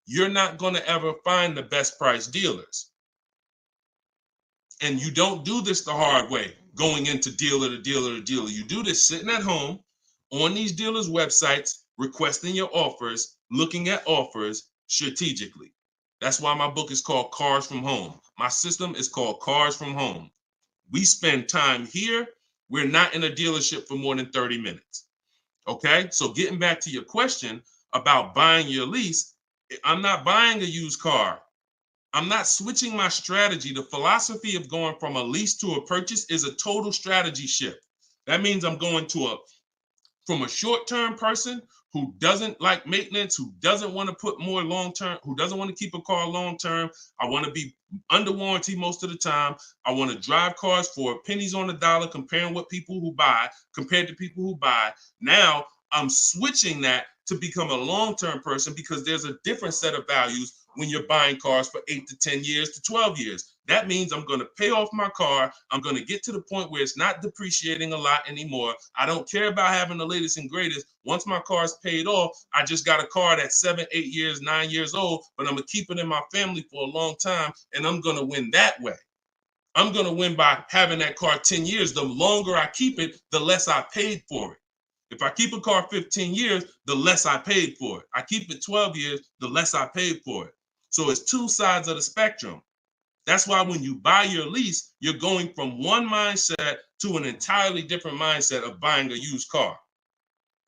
S1: you're not going to ever find the best price dealers. And you don't do this the hard way, going into dealer to dealer to dealer. You do this sitting at home on these dealers' websites, requesting your offers, looking at offers strategically. That's why my book is called Cars from Home. My system is called Cars from Home. We spend time here. We're not in a dealership for more than 30 minutes. Okay, so getting back to your question about buying your lease, I'm not buying a used car. I'm not switching my strategy. The philosophy of going from a lease to a purchase is a total strategy shift. That means I'm going from a short-term person who doesn't like maintenance, who doesn't want to put more long-term, who doesn't want to keep a car long-term. I want to be under warranty most of the time. I want to drive cars for pennies on the dollar, compared to people who buy. Now I'm switching that to become a long-term person, because there's a different set of values when you're buying cars for 8 to 10 years to 12 years. That means I'm going to pay off my car. I'm going to get to the point where it's not depreciating a lot anymore. I don't care about having the latest and greatest. Once my car's paid off, I just got a car that's 7, 8 years, 9 years old, but I'm going to keep it in my family for a long time, and I'm going to win that way. I'm going to win by having that car 10 years. The longer I keep it, the less I paid for it. If I keep a car 15 years, the less I paid for it. I keep it 12 years, the less I paid for it. So it's 2 sides of the spectrum. That's why when you buy your lease, you're going from one mindset to an entirely different mindset of buying a used car.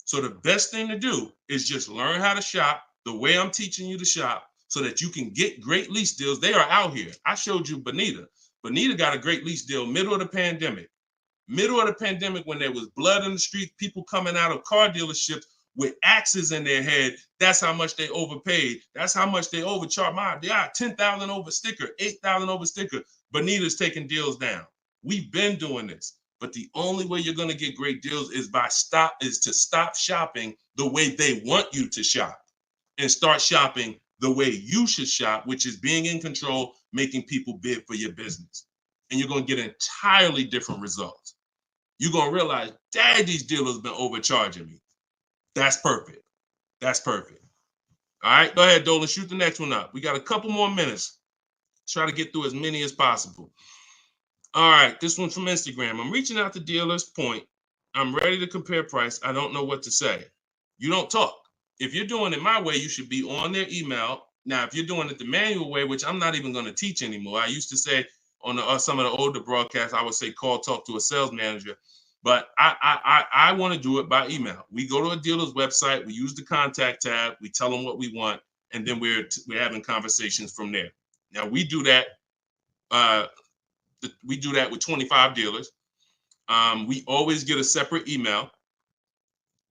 S1: So the best thing to do is just learn how to shop the way I'm teaching you to shop, so that you can get great lease deals. They are out here. I showed you Bonita. Bonita got a great lease deal, middle of the pandemic. Middle of the pandemic, when there was blood in the street, people coming out of car dealerships with axes in their head. That's how much they overpaid. That's how much they overcharged. Yeah, 10,000 over sticker, 8,000 over sticker. Bonita's taking deals down. We've been doing this, but the only way you're gonna get great deals is to stop shopping the way they want you to shop and start shopping the way you should shop, which is being in control, making people bid for your business. And you're gonna get entirely different results. You're gonna realize, dang, these dealers been overcharging me. That's perfect. That's perfect. All right, go ahead, Dolan, shoot the next one up. We got a couple more minutes. Try to get through as many as possible. All right, this one's from Instagram. I'm reaching out to dealers, point. I'm ready to compare price. I don't know what to say. You don't talk. If you're doing it my way, you should be on their email. Now, if you're doing it the manual way, which I'm not even going to teach anymore, I used to say on some of the older broadcasts, I would say call, talk to a sales manager. But I want to do it by email. We go to a dealer's website, we use the contact tab, we tell them what we want, and then we're having conversations from there. Now we do that. We do that with 25 dealers. We always get a separate email.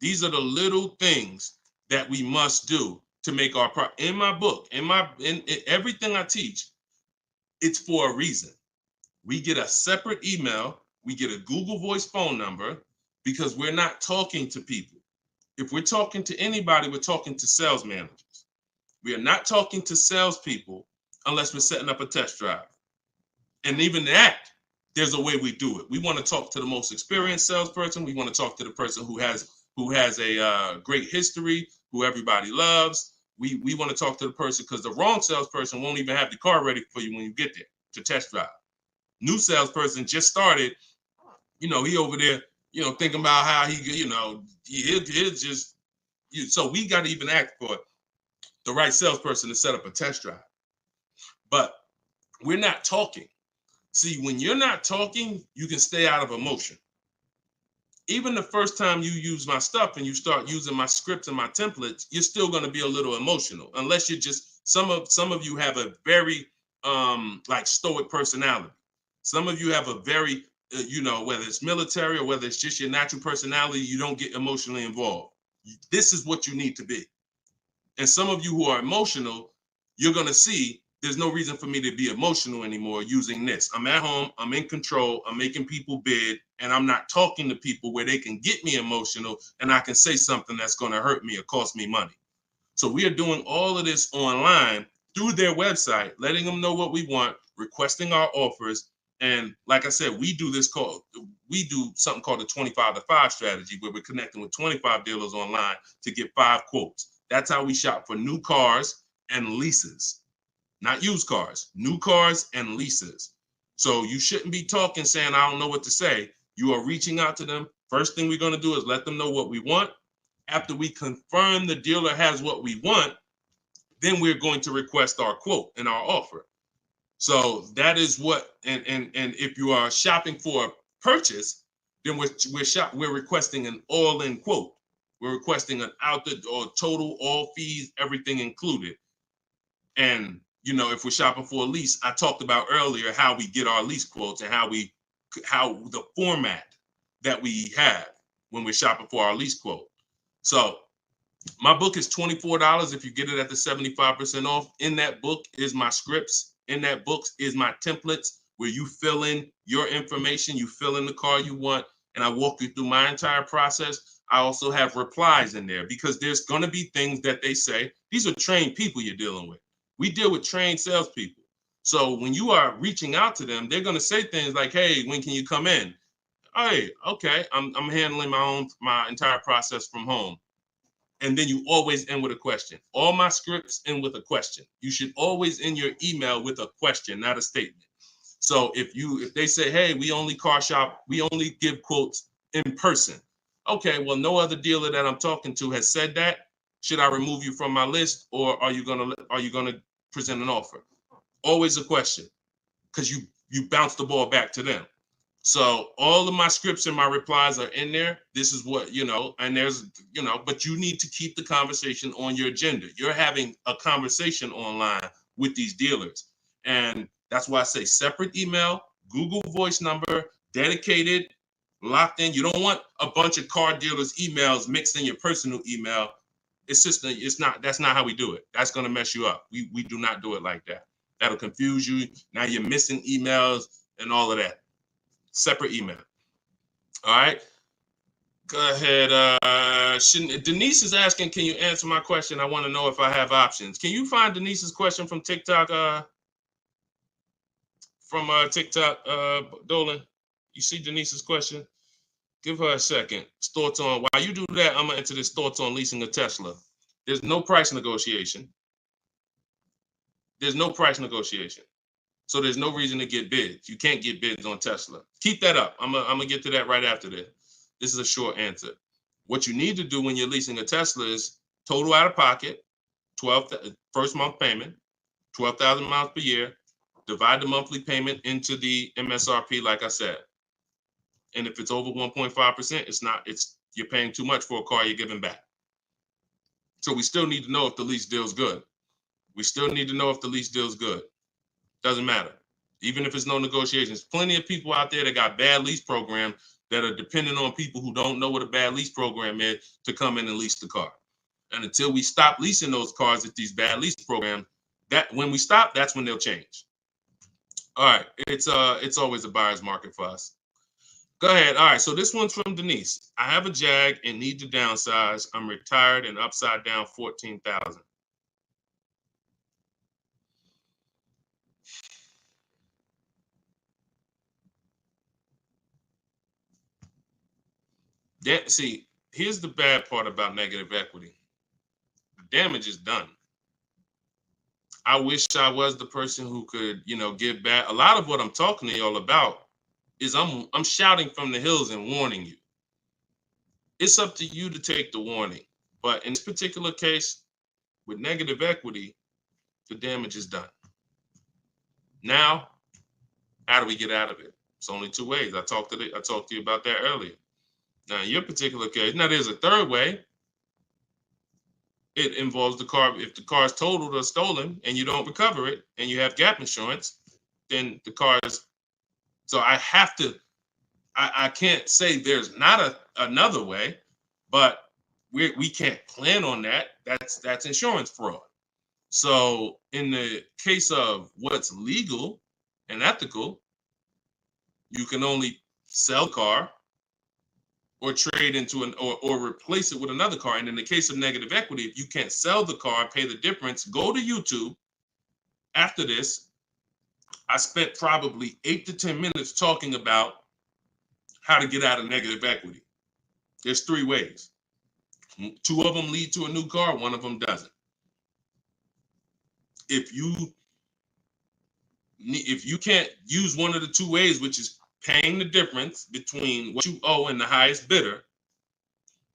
S1: These are the little things that we must do to make our in my book, in everything I teach, it's for a reason. We get a separate email. We get a Google Voice phone number because we're not talking to people. If we're talking to anybody, we're talking to sales managers. We are not talking to salespeople unless we're setting up a test drive. And even that, there's a way we do it. We want to talk to the most experienced salesperson. We want to talk to the person who has a great history, who everybody loves. We want to talk to the person because the wrong salesperson won't even have the car ready for you when you get there to test drive. New salesperson just started, he over there, thinking about how he'll just, so we got to even act for the right salesperson to set up a test drive. But we're not talking. See, when you're not talking, you can stay out of emotion. Even the first time you use my stuff and you start using my scripts and my templates, you're still going to be a little emotional, unless you're just, some of you have a very like stoic personality. Some of you have a very, whether it's military or whether it's just your natural personality, you don't get emotionally involved. This is what you need to be. And some of you who are emotional, you're going to see there's no reason for me to be emotional anymore using this. I'm at home, I'm in control, I'm making people bid, and I'm not talking to people where they can get me emotional and I can say something that's going to hurt me or cost me money. So we are doing all of this online through their website, letting them know what we want, requesting our offers. And like I said, we do something called the 25-to-5 strategy, where we're connecting with 25 dealers online to get 5 quotes. That's how we shop for new cars and leases. Not used cars, new cars and leases. So you shouldn't be talking saying, I don't know what to say. You are reaching out to them. First thing we're going to do is let them know what we want. After we confirm the dealer has what we want, then we're going to request our quote and our offer. So that is what, and if you are shopping for a purchase, then we're requesting an all-in quote. We're requesting an total, all fees, everything included. And if we're shopping for a lease, I talked about earlier how we get our lease quotes and how the format that we have when we're shopping for our lease quote. So my book is $24 if you get it at the 75% off. In that book is my scripts. In that book is my templates where you fill in your information, you fill in the car you want, and I walk you through my entire process. I also have replies in there because there's going to be things that they say. These are trained people you're dealing with. We deal with trained salespeople. So when you are reaching out to them, they're going to say things like, hey, when can you come in? Hey, okay, I'm handling my entire process from home. And then you always end with a question. All my scripts end with a question. You should always end your email with a question, not a statement. So if they say, hey, we only car shop, we only give quotes in person. Okay, well, no other dealer that I'm talking to has said that. Should I remove you from my list, or are you gonna present an offer? Always a question, because you bounce the ball back to them. So all of my scripts and my replies are in there. This is what, and there's, but you need to keep the conversation on your agenda. You're having a conversation online with these dealers. And That's why I say separate email, Google Voice number, dedicated, locked in. You don't want a bunch of car dealers' emails mixed in your personal email. That's not how we do it. That's going to mess you up. We do not do it like that. That'll confuse you. Now you're missing emails and all of that. Separate email. All right. Go ahead. Denise is asking, can you answer my question? I want to know if I have options. Can you find Denise's question from TikTok? Dolan? You see Denise's question? Give her a second. Thoughts on, while you do that, I'm going to enter this thoughts on leasing a Tesla. There's no price negotiation. There's no price negotiation. So there's no reason to get bids. You can't get bids on Tesla. Keep that up. I'm going to get to that right after this. This is a short answer. What you need to do when you're leasing a Tesla is total out of pocket, first month payment, 12,000 miles per year, divide the monthly payment into the MSRP, like I said. And if it's over 1.5%, you're paying too much for a car you're giving back. So we still need to know if the lease deal's good. We still need to know if the lease deal's good. Doesn't matter. Even if it's no negotiations. Plenty of people out there that got bad lease programs that are dependent on people who don't know what a bad lease program is to come in and lease the car. And until we stop leasing those cars at these bad lease programs, when we stop, that's when they'll change. All right, it's always a buyer's market for us. Go ahead. All right, so this one's from Denise. I have a Jag and need to downsize. I'm retired and upside down 14,000. See, here's the bad part about negative equity. The damage is done. I wish I was the person who could, give back. A lot of what I'm talking to y'all about is I'm shouting from the hills and warning you. It's up to you to take the warning. But in this particular case, with negative equity, the damage is done. Now, how do we get out of it? It's only two ways. I talked to you about that earlier. Now, in your particular case, now there's a third way. It involves the car. If the car is totaled or stolen and you don't recover it and you have gap insurance, then the car is. So I have to. I can't say there's not another way, but we can't plan on that. That's insurance fraud. So in the case of what's legal and ethical, you can only sell car or trade into or replace it with another car. And in the case of negative equity, if you can't sell the car, pay the difference, go to YouTube. After this, I spent probably 8 to 10 minutes talking about how to get out of negative equity. There's 3 ways. 2 of them lead to a new car, 1 of them doesn't. If you can't use one of the 2 ways, which is paying the difference between what you owe and the highest bidder,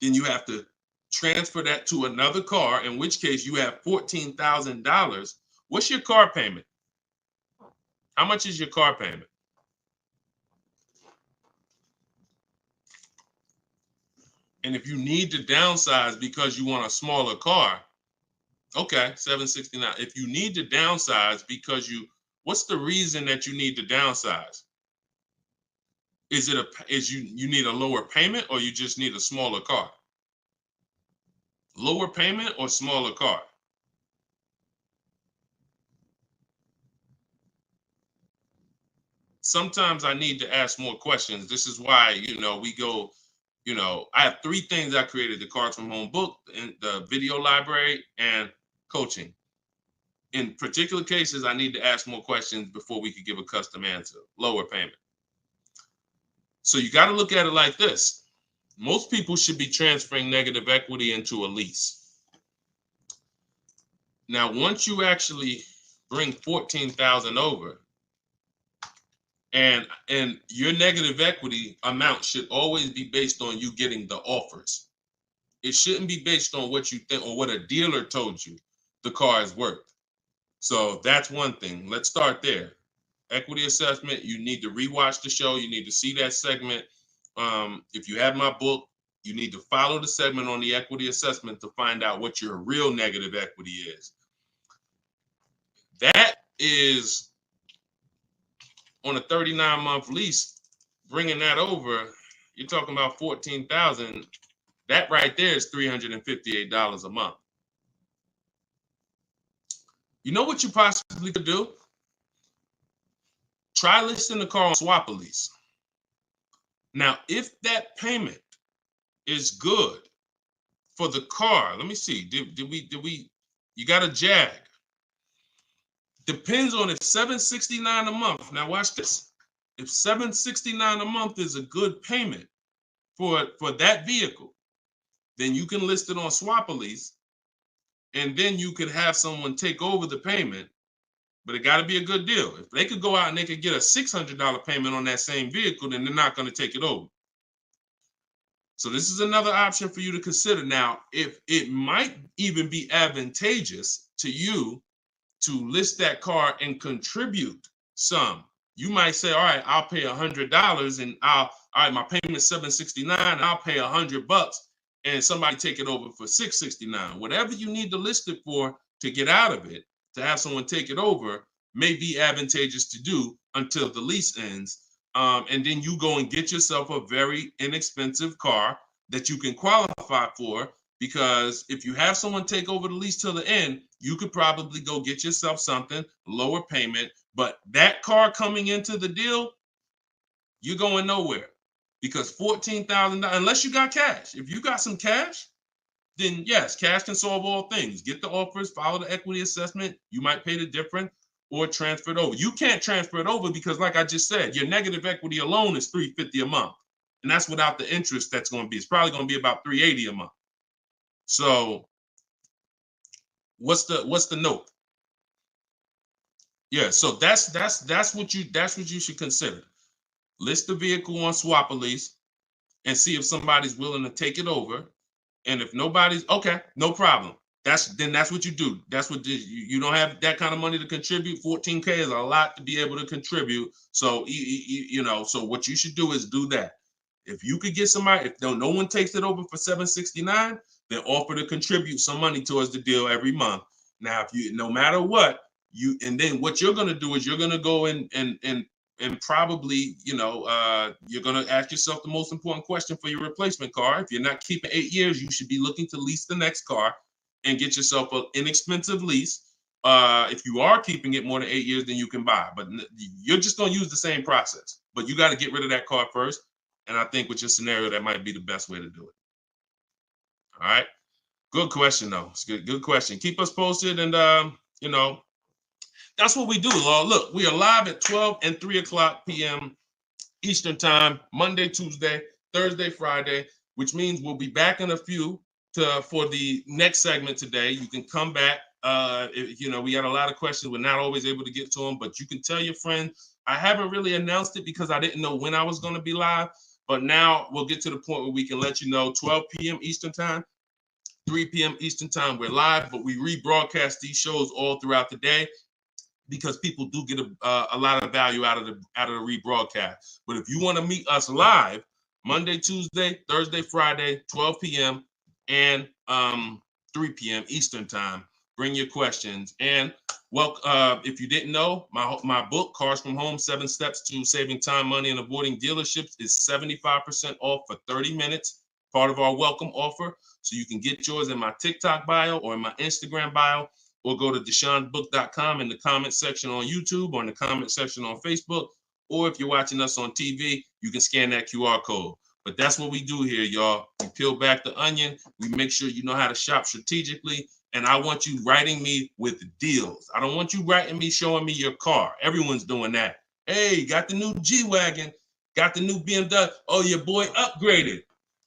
S1: then you have to transfer that to another car, in which case you have $14,000. What's your car payment? How much is your car payment? And if you need to downsize because you want a smaller car, okay, $769. If you need to downsize because what's the reason that you need to downsize? Is you need a lower payment or you just need a smaller car? Lower payment or smaller car? Sometimes I need to ask more questions. This is why, we go, I have 3 things I created: the Cards from Home book, and the video library, and coaching. In particular cases, I need to ask more questions before we could give a custom answer. Lower payment. So you got to look at it like this. Most people should be transferring negative equity into a lease. Now, once you actually bring 14,000 over, and your negative equity amount should always be based on you getting the offers. It shouldn't be based on what you think or what a dealer told you the car is worth. So that's one thing. Let's start there. Equity assessment, you need to rewatch the show. You need to see that segment. If you have my book, you need to follow the segment on the equity assessment to find out what your real negative equity is. That is on a 39-month lease, bringing that over, you're talking about $14,000. That right there is $358 a month. You know what you possibly could do? Try listing the car on Swap a Lease. Now, if that payment is good for the car, let me see. Did we? You got a Jag. Depends on if $769 a month. Now watch this. If $769 a month is a good payment for that vehicle, then you can list it on Swap a Lease, and then you could have someone take over the payment. But it got to be a good deal. If they could go out and they could get a $600 payment on that same vehicle, then they're not going to take it over. So this is another option for you to consider. Now, if it might even be advantageous to you to list that car and contribute some. You might say, all right, I'll pay $100 and all right, my payment's $769, and I'll pay $100 and somebody take it over for $669. Whatever you need to list it for to get out of it, to have someone take it over, may be advantageous to do until the lease ends. And then you go and get yourself a very inexpensive car that you can qualify for, because if you have someone take over the lease till the end, you could probably go get yourself something, lower payment, but that car coming into the deal, you're going nowhere, because $14,000, unless you got cash. If you got some cash, then yes, cash can solve all things. Get the offers, follow the equity assessment. You might pay the difference or transfer it over. You can't transfer it over because, like I just said, your negative equity alone is $350 a month. And that's without the interest that's going to be. It's probably going to be about $380 a month. So what's the note? Yeah, so that's what you should consider. List the vehicle on Swap a Lease and see if somebody's willing to take it over. And if nobody's, okay, no problem. That's what you do. That's what you don't have that kind of money to contribute. $14K is a lot to be able to contribute. So so what you should do is do that. If you could get somebody, if no one takes it over for $769, then offer to contribute some money towards the deal every month. Now, if you, no matter what, and then what you're gonna do is you're gonna go and probably, you're going to ask yourself the most important question for your replacement car. If you're not keeping 8 years, you should be looking to lease the next car and get yourself an inexpensive lease. If you are keeping it more than 8 years, then you can buy. But you're just going to use the same process. But you got to get rid of that car first. And I think with your scenario, that might be the best way to do it. All right. Good question, though. It's good question. Keep us posted. And, that's what we do. Look, we are live at 12 and 3 o'clock p.m. Eastern time, Monday, Tuesday, Thursday, Friday, which means we'll be back in a few for the next segment today. You can come back. We got a lot of questions. We're not always able to get to them, but you can tell your friends. I haven't really announced it because I didn't know when I was going to be live, but now we'll get to the point where we can let you know 12 p.m. Eastern time, 3 p.m. Eastern time. We're live, but we rebroadcast these shows all throughout the day, because people do get a lot of value out of the rebroadcast. But if you want to meet us live, Monday, Tuesday, Thursday, Friday, 12 p.m. and 3 p.m. Eastern time, bring your questions. And if you didn't know, my book, Cars from Home, 7 Steps to Saving Time, Money, and Avoiding Dealerships, is 75% off for 30 minutes, part of our welcome offer. So you can get yours in my TikTok bio or in my Instagram bio, or go to DeshoneBook.com in the comment section on YouTube or in the comment section on Facebook. Or if you're watching us on TV, you can scan that QR code. But that's what we do here, y'all. We peel back the onion. We make sure you know how to shop strategically. And I want you writing me with deals. I don't want you writing me, showing me your car. Everyone's doing that. Hey, got the new G-Wagon. Got the new BMW. Oh, your boy upgraded.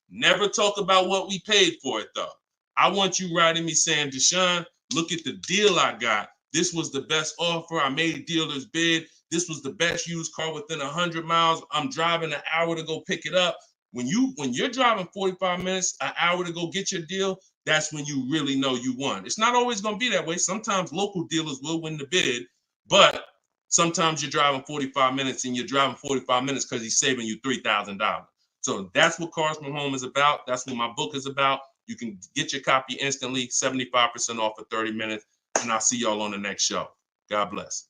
S1: Never talk about what we paid for it, though. I want you writing me saying, Deshone, look at the deal I got. This was the best offer. I made dealer's bid. This was the best used car within 100 miles. I'm driving an hour to go pick it up. When you're driving 45 minutes, an hour to go get your deal, that's when you really know you won. It's not always going to be that way. Sometimes local dealers will win the bid, but sometimes you're driving 45 minutes and you're driving 45 minutes because he's saving you $3,000. So that's what Cars from Home is about. That's what my book is about. You can get your copy instantly, 75% off for 30 minutes. And I'll see y'all on the next show. God bless.